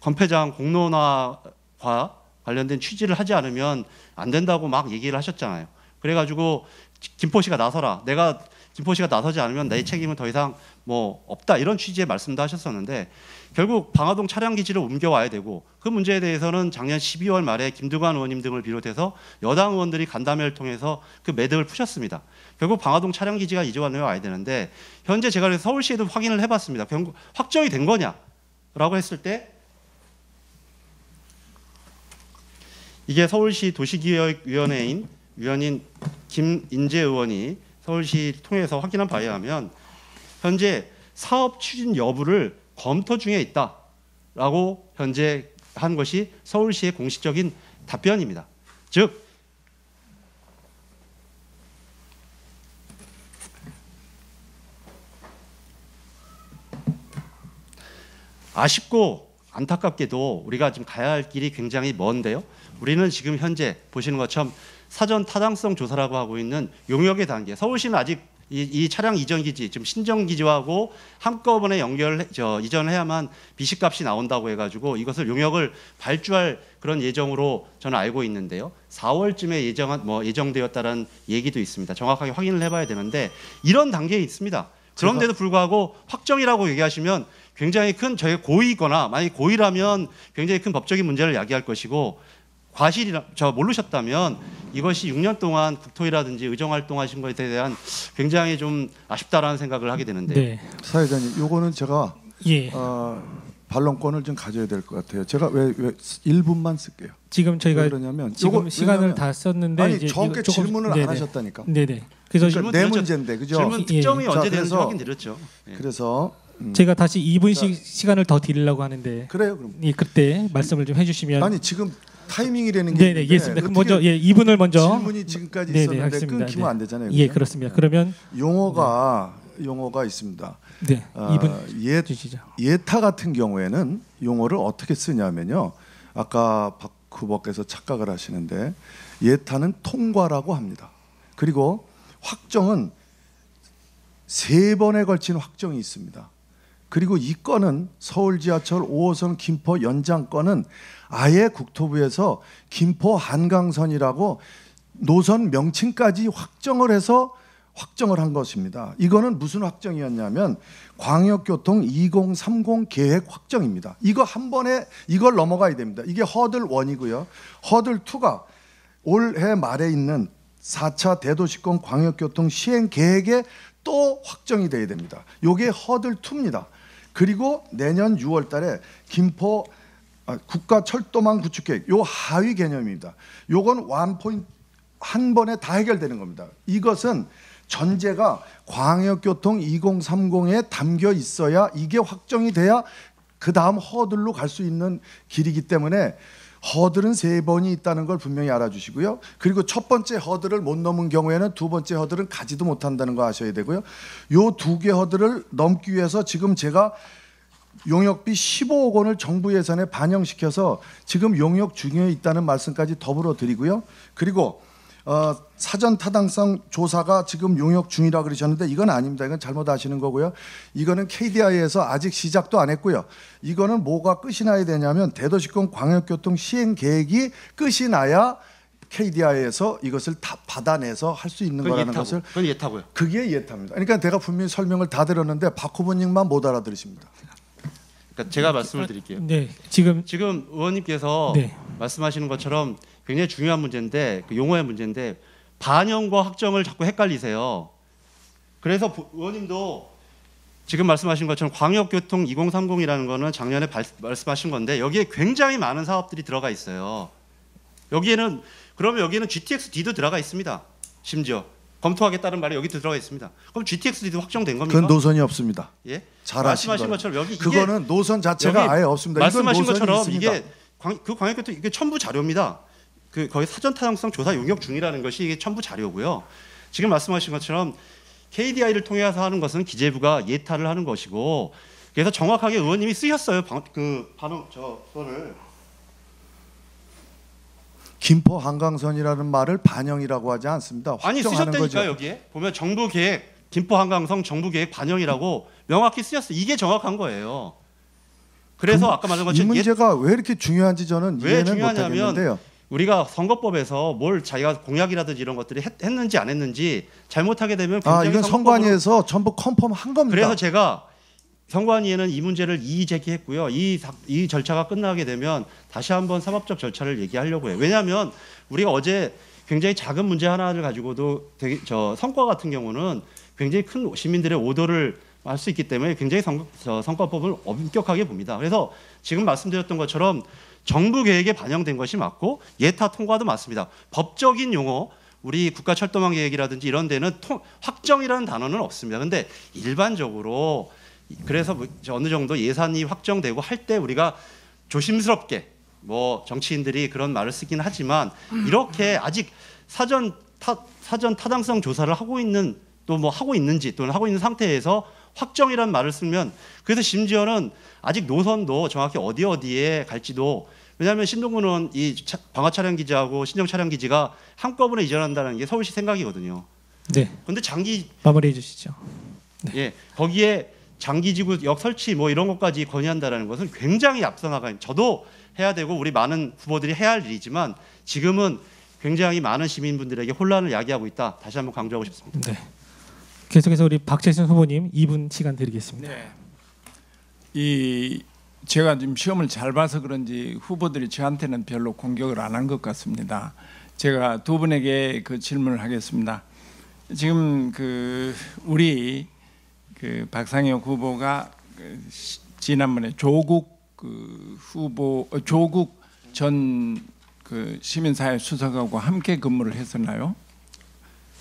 건폐장 공론화와 관련된 취지를 하지 않으면 안 된다고 막 얘기를 하셨잖아요. 그래가지고 김포시가 나서라. 내가 김포시가 나서지 않으면 내 책임은 더 이상 없다. 이런 취지의 말씀도 하셨었는데 결국 방화동 차량기지를 옮겨와야 되고 그 문제에 대해서는 작년 12월 말에 김두관 의원님 등을 비롯해서 여당 의원들이 간담회를 통해서 그 매듭을 푸셨습니다. 결국 방화동 차량기지가 이전에 와야 되는데 현재 제가 그래서 서울시에도 확인을 해봤습니다. 결국 확정이 된 거냐라고 했을 때 이게 서울시 도시기획위원회인 위원인 김인재 의원이 서울시 통해서 확인한 바에 의하면 현재 사업 추진 여부를 검토 중에 있다라고 현재 한 것이 서울시의 공식적인 답변입니다. 즉 아쉽고 안타깝게도 우리가 지금 가야 할 길이 굉장히 먼데요. 우리는 지금 현재 보시는 것처럼 사전 타당성 조사라고 하고 있는 용역의 단계. 서울시는 아직 이 차량 이전 기지, 지금 신정 기지하고 한꺼번에 이전해야만 비식값이 나온다고 해가지고 이것을 용역을 발주할 그런 예정으로 저는 알고 있는데요. 4월쯤에 예정되었다는 얘기도 있습니다. 정확하게 확인을 해봐야 되는데 이런 단계에 있습니다. 그런데도 불구하고 확정이라고 얘기하시면 굉장히 큰 저희 고의거나 만약 고의라면 굉장히 큰 법적인 문제를 야기할 것이고 모르셨다면 이것이 6년 동안 국토위라든지 의정활동하신 것에 대한 굉장히 좀 아쉽다라는 생각을 하게 되는데 네. 사회자님, 요거는 제가 반론권을 좀 가져야 될 것 같아요. 제가 왜 1분만 쓸게요. 지금 저희가 그러냐면 지금 시간을 다 썼는데 아니 저게 질문을 안 하셨다니까. 네네. 그래서 그러니까 내 문제인데 그죠? 질문 특정이 언제 되는지 그래서 확인드렸죠. 그래서 제가 다시 2분씩 시간을 더 드리려고 하는데 그래요. 그럼 그때 말씀을 좀 해주시면 아니 지금 타이밍이라는 게 네네 있습니다. 그럼 먼저 2분을 먼저 질문이 지금까지 있었는데 하겠습니다. 끊기면 안 되잖아요. 예, 그죠? 그렇습니다. 그러면 용어가 있습니다. 네, 2분 주시죠. 예타 같은 경우에는 용어를 어떻게 쓰냐면요. 아까 박 후보께서 착각을 하시는데 예타는 통과라고 합니다. 그리고 확정은 3번에 걸친 확정이 있습니다. 그리고 이 건은 서울 지하철 5호선 김포 연장 건은 아예 국토부에서 김포 한강선이라고 노선 명칭까지 확정을 해서 확정을 한 것입니다. 이거는 무슨 확정이었냐면 광역교통 2030 계획 확정입니다. 이거 한 번에 이걸 넘어가야 됩니다. 이게 허들 1이고요. 허들 2가 올해 말에 있는 4차 대도시권 광역교통 시행 계획에 또 확정이 돼야 됩니다. 이게 허들 2입니다. 그리고 내년 6월 달에 김포 국가철도망 구축계획 요 하위 개념입니다. 요건 원포인트 한 번에 다 해결되는 겁니다. 이것은 전제가 광역교통 2030에 담겨 있어야 이게 확정이 돼야 그 다음 허들로 갈 수 있는 길이기 때문에 허들은 3번이 있다는 걸 분명히 알아주시고요. 그리고 첫 번째 허들을 못 넘은 경우에는 두 번째 허들은 가지도 못한다는 거 아셔야 되고요. 요 2개 허들을 넘기 위해서 지금 제가 용역비 15억 원을 정부 예산에 반영시켜서 지금 용역 중에 있다는 말씀까지 더불어 드리고요. 그리고 사전 타당성 조사가 지금 용역 중이라고 그러셨는데 이건 아닙니다. 이건 잘못 아시는 거고요. 이거는 KDI에서 아직 시작도 안 했고요. 이거는 뭐가 끝이 나야 되냐면 대도시권 광역교통 시행 계획이 끝이 나야 KDI에서 이것을 다 받아내서 할 수 있는 거라는 것을 그건 예타고요. 그게 예타입니다. 그러니까 내가 분명히 설명을 다 들었는데 박 후보님만 못 알아들으십니다. 그러니까 제가 말씀을 드릴게요. 네, 지금 의원님께서 네. 말씀하시는 것처럼 굉장히 중요한 문제인데 그 용어의 문제인데 반영과 확정을 자꾸 헷갈리세요. 그래서 의원님도 지금 말씀하신 것처럼 광역교통 2030이라는 거는 작년에 말씀하신 건데 여기에 굉장히 많은 사업들이 들어가 있어요. 여기에는 GTX-D도 들어가 있습니다. 심지어 검토하겠다는 말이 여기 들어가 있습니다. 그럼 GTX-D도 확정된 겁니까? 그건 노선이 없습니다. 예? 잘 말씀하신 아시는 것처럼 여기 그거는 노선 자체가 아예 없습니다. 말씀하신 이건 노선이 것처럼 있습니다. 이게 그 광역교통 이게 첨부 자료입니다. 그 거의 사전 타당성 조사 용역 중이라는 것이 이게 첨부 자료고요. 지금 말씀하신 것처럼 KDI를 통해서 하는 것은 기재부가 예타를 하는 것이고 그래서 정확하게 의원님이 쓰셨어요. 그거를 김포 한강선이라는 말을 반영이라고 하지 않습니다. 아니 확정하는 쓰셨다니까 거죠. 여기에 보면 정부 계획 김포 한강성 정부 계획 반영이라고 명확히 쓰였어요. 이게 정확한 거예요. 그래서 아까 말한 이 것처럼 문제가 왜 이렇게 중요한지 저는 왜 이해는 중요하냐면 못하겠는데요. 우리가 선거법에서 뭘 자기가 공약이라든지 이런 것들이 했는지 안 했는지 잘못하게 되면 굉장히 이건 선관위에서 전부 컨펌한 겁니다. 그래서 제가 선관위에는 이 문제를 이의 제기했고요. 이 절차가 끝나게 되면 다시 한번 사법적 절차를 얘기하려고 해요. 왜냐하면 우리가 어제 굉장히 작은 문제 하나를 가지고도 성과 같은 경우는 굉장히 큰 시민들의 오도를 할 수 있기 때문에 굉장히 선거법을 엄격하게 봅니다. 그래서 지금 말씀드렸던 것처럼 정부 계획에 반영된 것이 맞고 예타 통과도 맞습니다. 법적인 용어 우리 국가철도망 계획이라든지 이런 데는 확정이라는 단어는 없습니다. 그런데 일반적으로 그래서 어느 정도 예산이 확정되고 할 때 우리가 조심스럽게 뭐 정치인들이 그런 말을 쓰긴 하지만 이렇게 아직 사전 타당성 조사를 하고 있는 또 뭐 하고 있는지 또는 하고 있는 상태에서 확정이라는 말을 쓰면 그래서 심지어는 아직 노선도 정확히 어디에 갈지도 왜냐하면 신동구는 이 방화 차량 기지하고 신정 차량 기지가 한꺼번에 이전한다는 게 서울시 생각이거든요. 네. 그런데 마무리해 주시죠. 네. 예, 거기에 장기지구 역 설치 뭐 이런 것까지 건의한다는 것은 굉장히 앞서나가 저도 해야 되고 우리 많은 후보들이 해야 할 일이지만 지금은 굉장히 많은 시민분들에게 혼란을 야기하고 있다. 다시 한번 강조하고 싶습니다. 네. 계속해서 우리 박재순 후보님 2분 시간 드리겠습니다. 네. 제가 지금 시험을 잘 봐서 그런지 후보들이 저한테는 별로 공격을 안 한 것 같습니다. 제가 두 분에게 그 질문을 하겠습니다. 지금 우리 박상혁 후보가 지난번에 조국 조국 전 시민사회 수석하고 함께 근무를 했었나요?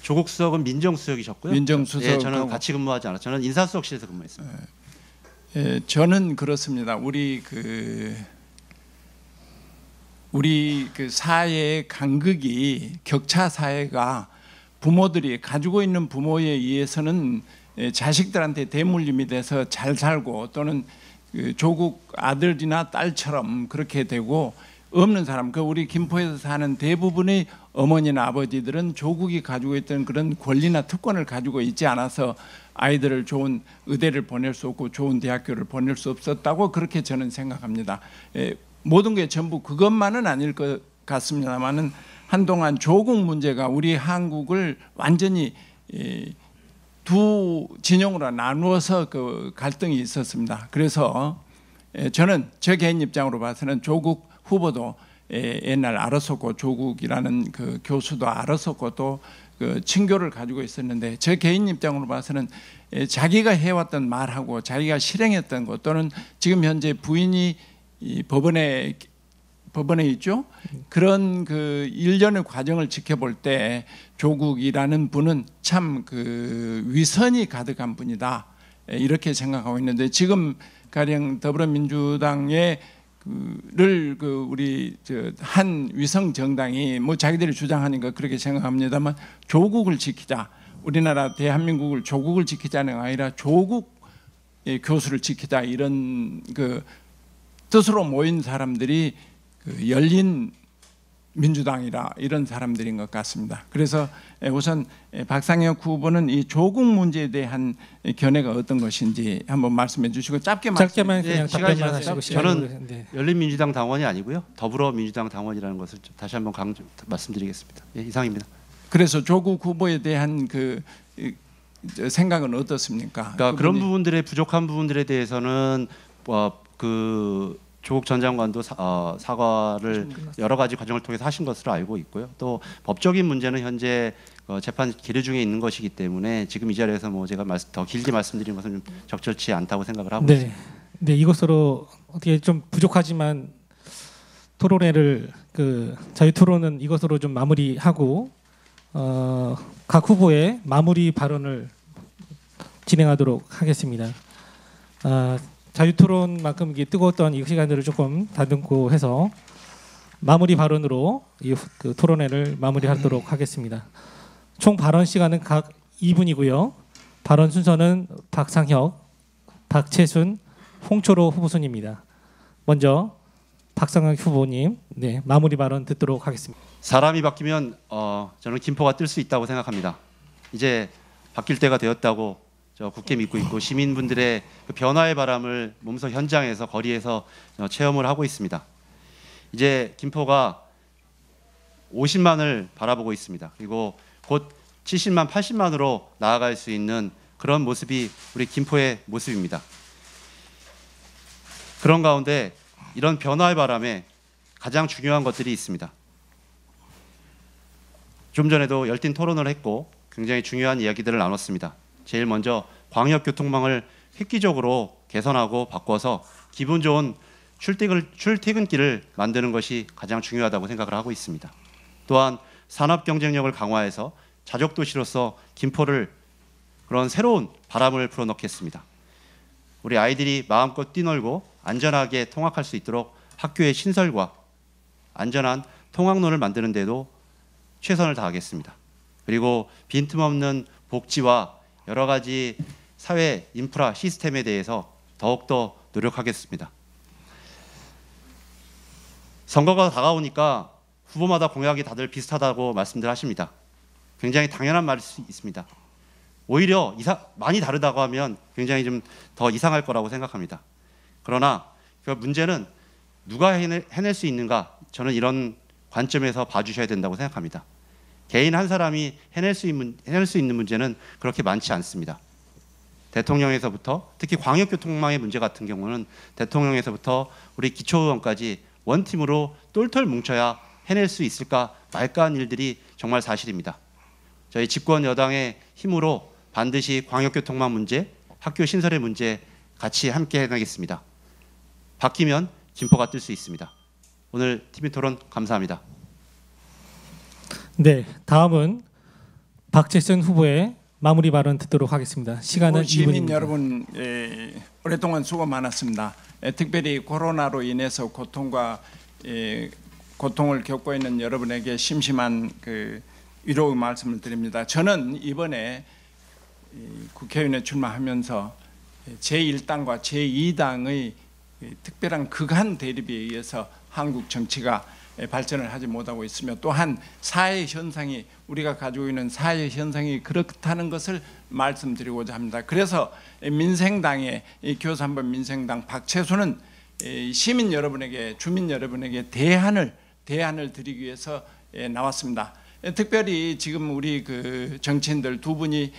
조국 수석은 민정수석이셨고요. 민정수석. 예, 저는 같이 근무하지 않았어요. 저는 인사수석실에서 근무했습니다. 예, 저는 그렇습니다. 우리 사회의 간극이 격차 사회가 부모들이 가지고 있는 부모에 의해서는 자식들한테 대물림이 돼서 잘 살고 또는 조국 아들이나 딸처럼 그렇게 되고 없는 사람, 우리 김포에서 사는 대부분의 어머니나 아버지들은 조국이 가지고 있던 그런 권리나 특권을 가지고 있지 않아서 아이들을 좋은 의대를 보낼 수 없고 좋은 대학교를 보낼 수 없었다고 그렇게 저는 생각합니다. 모든 게 전부 그것만은 아닐 것 같습니다만은 한동안 조국 문제가 우리 한국을 완전히 두 진영으로 나누어서 그 갈등이 있었습니다. 그래서 저는 제 개인 입장으로 봐서는 조국 후보도 옛날 알았었고 조국이라는 그 교수도 알았었고 또 그 친교를 가지고 있었는데 제 개인 입장으로 봐서는 자기가 해왔던 말하고 자기가 실행했던 것 또는 지금 현재 부인이 이 법원에 있죠. 그런 그 일련의 과정을 지켜볼 때 조국이라는 분은 참 그 위선이 가득한 분이다 이렇게 생각하고 있는데 지금 가령 더불어민주당의 우리 한 위성 정당이 뭐 자기들이 주장하니까 그렇게 생각합니다만 조국을 지키자, 우리나라 대한민국을 조국을 지키자는 아니라 조국 교수를 지키자 이런 그 뜻으로 모인 사람들이 그 열린 민주당이라 이런 사람들인 것 같습니다. 그래서 우선 박상혁 후보는 이 조국 문제에 대한 견해가 어떤 것인지 한번 말씀해 주시고 짧게만 그냥 시간이 답변만 지나서 하시고 저는 열린민주당 당원이 아니고요. 더불어민주당 당원이라는 것을 좀 다시 한번 말씀드리겠습니다. 예, 이상입니다. 그래서 조국 후보에 대한 그 생각은 어떻습니까? 그러니까 그런 부분들의 부족한 부분들에 대해서는 그 조국 전 장관도 사과를 여러 가지 과정을 통해서 하신 것으로 알고 있고요. 또 법적인 문제는 현재 재판 기류 중에 있는 것이기 때문에 지금 이 자리에서 뭐 제가 더 길게 말씀드리는 것은 좀 적절치 않다고 생각을 하고 있습니다. 네, 이것으로 어떻게 좀 부족하지만 토론회를 그 자유 토론은 이것으로 좀 마무리하고 각 후보의 마무리 발언을 진행하도록 하겠습니다. 자유토론만큼 뜨거웠던 이 시간들을 조금 다듬고 해서 마무리 발언으로 그 토론회를 마무리하도록 하겠습니다. 총 발언 시간은 각 2분이고요. 발언 순서는 박상혁, 박채순, 홍초로 후보 순입니다. 먼저 박상혁 후보님, 네, 마무리 발언 듣도록 하겠습니다. 사람이 바뀌면 저는 김포가 뜰 수 있다고 생각합니다. 이제 바뀔 때가 되었다고 저 굳게 믿고 있고 시민분들의 그 변화의 바람을 몸소 현장에서 거리에서 체험을 하고 있습니다. 이제 김포가 50만을 바라보고 있습니다. 그리고 곧 70만, 80만으로 나아갈 수 있는 그런 모습이 우리 김포의 모습입니다. 그런 가운데 이런 변화의 바람에 가장 중요한 것들이 있습니다. 좀 전에도 열띤 토론을 했고 굉장히 중요한 이야기들을 나눴습니다. 제일 먼저 광역교통망을 획기적으로 개선하고 바꿔서 기분 좋은 출퇴근길을 만드는 것이 가장 중요하다고 생각을 하고 있습니다. 또한 산업 경쟁력을 강화해서 자족도시로서 김포를 그런 새로운 바람을 불어넣겠습니다. 우리 아이들이 마음껏 뛰놀고 안전하게 통학할 수 있도록 학교의 신설과 안전한 통학로를 만드는 데도 최선을 다하겠습니다. 그리고 빈틈없는 복지와 여러 가지 사회 인프라 시스템에 대해서 더욱더 노력하겠습니다. 선거가 다가오니까 후보마다 공약이 다들 비슷하다고 말씀들 하십니다. 굉장히 당연한 말일 수 있습니다. 오히려 많이 다르다고 하면 굉장히 좀 더 이상할 거라고 생각합니다. 그러나 그 문제는 누가 해낼 수 있는가, 저는 이런 관점에서 봐주셔야 된다고 생각합니다. 개인 한 사람이 해낼 수 있는 문제는 그렇게 많지 않습니다. 대통령에서부터 특히 광역교통망의 문제 같은 경우는 대통령에서부터 우리 기초의원까지 원팀으로 똘똘 뭉쳐야 해낼 수 있을까 말까 한 일들이 정말 사실입니다. 저희 집권 여당의 힘으로 반드시 광역교통망 문제, 학교 신설의 문제 같이 함께 해나가겠습니다. 바뀌면 김포가 뜰 수 있습니다. 오늘 TV토론 감사합니다. 네, 다음은 박채순 후보의 마무리 발언 듣도록 하겠습니다. 시간은 시민 2분입니다. 여러분, 오랫동안 수고 많았습니다. 특별히 코로나로 인해서 고통을 겪고 있는 여러분에게 심심한 그 위로의 말씀을 드립니다. 저는 이번에 국회의원에 출마하면서 제1당과 제2당의 특별한 극한 대립에 의해서 한국 정치가 발전을 하지 못하고 있으며 또한 사회 현상이 우리가 가지고 있는 사회 현상이 그렇다는 것을 말씀드리고자 합니다. 그래서 민생당의 교산번 민생당 박채수는 시민 여러분에게 주민 여러분에게 대안을 드리기 위해서 나왔습니다. 특별히 지금 우리 그 정치인들 두 분이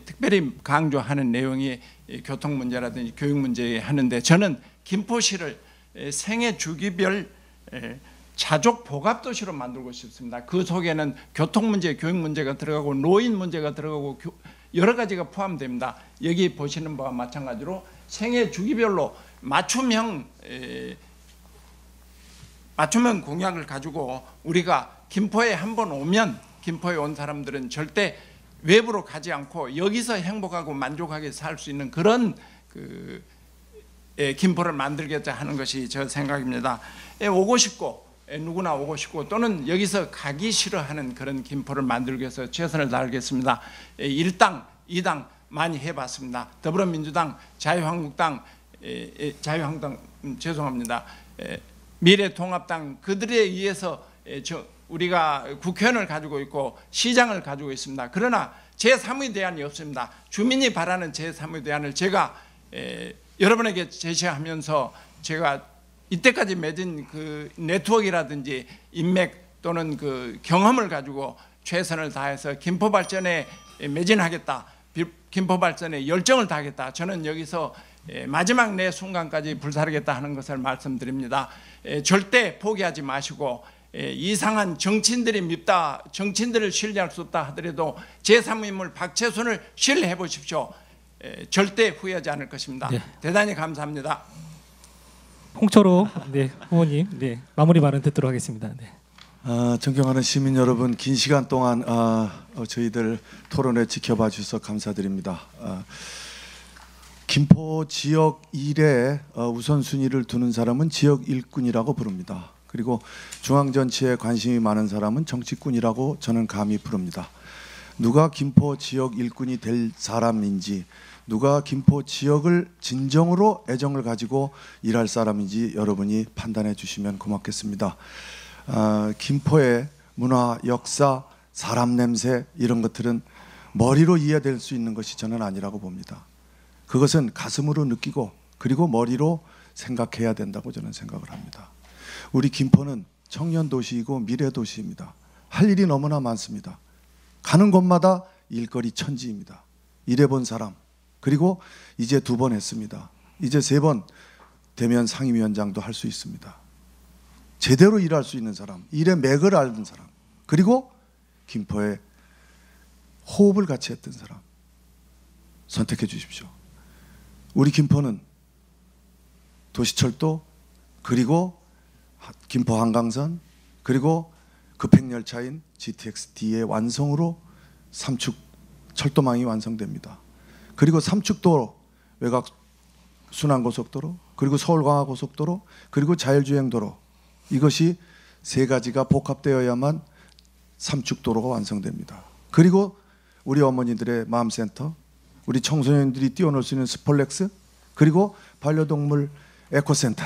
특별히 강조하는 내용이 교통 문제라든지 교육 문제 하는데 저는 김포시를 생애 주기별 자족 복합 도시로 만들고 싶습니다. 그 속에는 교통 문제, 교육 문제가 들어가고 노인 문제가 들어가고 여러 가지가 포함됩니다. 여기 보시는 바와 마찬가지로 생애 주기별로 맞춤형 공약을 가지고 우리가 김포에 한번 오면 김포에 온 사람들은 절대 외부로 가지 않고 여기서 행복하고 만족하게 살 수 있는 그런 김포를 만들겠다 하는 것이 저 생각입니다. 오고 싶고 누구나 오고 싶고 또는 여기서 가기 싫어하는 그런 김포를 만들기 위해서 최선을 다하겠습니다. 1당, 2당 많이 해봤습니다. 더불어민주당, 자유한국당, 죄송합니다. 미래통합당 그들에 의해서 우리가 국회의원을 가지고 있고 시장을 가지고 있습니다. 그러나 제3의 대안이 없습니다. 주민이 바라는 제3의 대안을 제가 여러분에게 제시하면서 제가 이때까지 맺은 그 네트워크라든지 인맥 또는 그 경험을 가지고 최선을 다해서 김포 발전에 매진하겠다. 김포 발전에 열정을 다하겠다. 저는 여기서 마지막 내 순간까지 불사르겠다 하는 것을 말씀드립니다. 절대 포기하지 마시고 이상한 정치인들이 밉다, 정치인들을 신뢰할 수 없다 하더라도 제3의 인물 박채순을 신뢰해 보십시오. 절대 후회하지 않을 것입니다. 네. 대단히 감사합니다. 홍철호 후보님 마무리 발언 듣도록 하겠습니다. 존경하는 시민 여러분, 긴 시간 동안 저희들 토론회 지켜봐 주셔서 감사드립니다. 김포 지역 일에 우선순위를 두는 사람은 지역 일꾼이라고 부릅니다. 그리고 중앙 정치에 관심이 많은 사람은 정치꾼이라고 저는 감히 부릅니다. 누가 김포 지역 일꾼이 될 사람인지, 누가 김포 지역을 진정으로 애정을 가지고 일할 사람인지 여러분이 판단해 주시면 고맙겠습니다. 김포의 문화, 역사, 사람 냄새 이런 것들은 머리로 이해될 수 있는 것이 저는 아니라고 봅니다. 그것은 가슴으로 느끼고 그리고 머리로 생각해야 된다고 저는 생각을 합니다. 우리 김포는 청년 도시이고 미래 도시입니다. 할 일이 너무나 많습니다. 가는 곳마다 일거리 천지입니다. 일해본 사람, 그리고 이제 2번 했습니다. 이제 3번 되면 상임위원장도 할 수 있습니다. 제대로 일할 수 있는 사람, 일의 맥을 아는 사람, 그리고 김포에 호흡을 같이 했던 사람 선택해 주십시오. 우리 김포는 도시철도, 그리고 김포 한강선, 그리고 급행열차인 GTX-D의 완성으로 삼축 철도망이 완성됩니다. 그리고 삼축도로, 외곽 순환고속도로, 그리고 서울광화고속도로, 그리고 자율주행도로, 이것이 3가지가 복합되어야만 삼축도로가 완성됩니다. 그리고 우리 어머니들의 마음센터, 우리 청소년들이 뛰어놀 수 있는 스폴렉스, 그리고 반려동물 에코센터,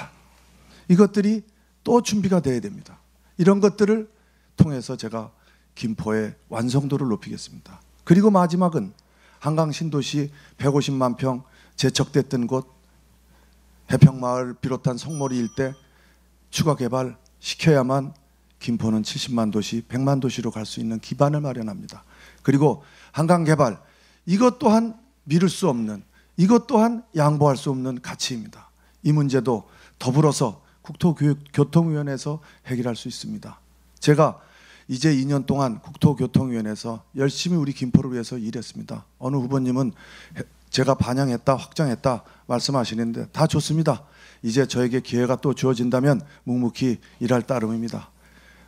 이것들이 또 준비가 돼야 됩니다. 이런 것들을 통해서 제가 김포의 완성도를 높이겠습니다. 그리고 마지막은 한강 신도시 150만 평 재척됐던 곳 해평마을 비롯한 성모리 일대 추가 개발 시켜야만 김포는 70만 도시, 100만 도시로 갈 수 있는 기반을 마련합니다. 그리고 한강 개발, 이것 또한 미룰 수 없는, 이것 또한 양보할 수 없는 가치입니다. 이 문제도 더불어서 국토교통위원회에서 해결할 수 있습니다. 제가 이제 2년 동안 국토교통위원회에서 열심히 우리 김포를 위해서 일했습니다. 어느 후보님은 제가 반영했다, 확장했다 말씀하시는데 다 좋습니다. 이제 저에게 기회가 또 주어진다면 묵묵히 일할 따름입니다.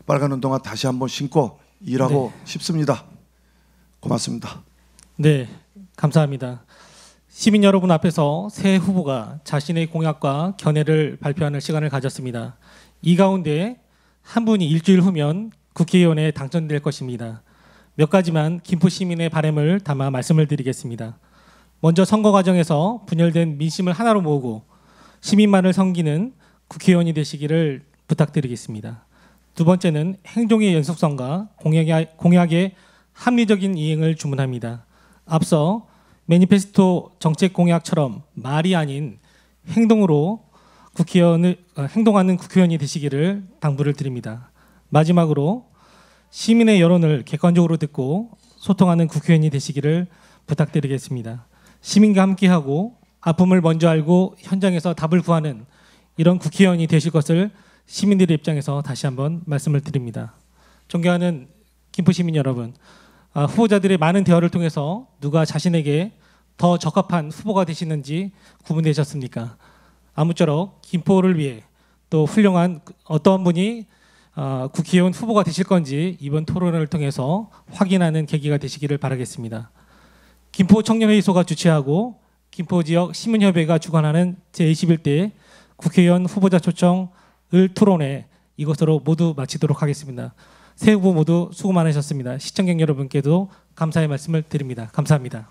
빨간 운동화 다시 한번 신고 일하고 싶습니다. 고맙습니다. 네, 감사합니다. 시민 여러분 앞에서 새 후보가 자신의 공약과 견해를 발표하는 시간을 가졌습니다. 이 가운데 한 분이 일주일 후면 국회의원에 당선될 것입니다. 몇 가지만 김포 시민의 바람을 담아 말씀을 드리겠습니다. 먼저 선거 과정에서 분열된 민심을 하나로 모으고 시민만을 섬기는 국회의원이 되시기를 부탁드리겠습니다. 두 번째는 행동의 연속성과 공약의 합리적인 이행을 주문합니다. 앞서 매니페스토 정책 공약처럼 말이 아닌 행동으로 행동하는 국회의원이 되시기를 당부를 드립니다. 마지막으로 시민의 여론을 객관적으로 듣고 소통하는 국회의원이 되시기를 부탁드리겠습니다. 시민과 함께하고 아픔을 먼저 알고 현장에서 답을 구하는 이런 국회의원이 되실 것을 시민들의 입장에서 다시 한번 말씀을 드립니다. 존경하는 김포 시민 여러분, 후보자들의 많은 대화를 통해서 누가 자신에게 더 적합한 후보가 되시는지 구분되셨습니까? 아무쪼록 김포를 위해 또 훌륭한 어떤 분이 국회의원 후보가 되실 건지 이번 토론을 통해서 확인하는 계기가 되시기를 바라겠습니다. 김포 청년회의소가 주최하고 김포 지역 시민협의회가 주관하는 제21대 국회의원 후보자 초청을 토론회 이것으로 모두 마치도록 하겠습니다. 새 후보 모두 수고 많으셨습니다. 시청객 여러분께도 감사의 말씀을 드립니다. 감사합니다.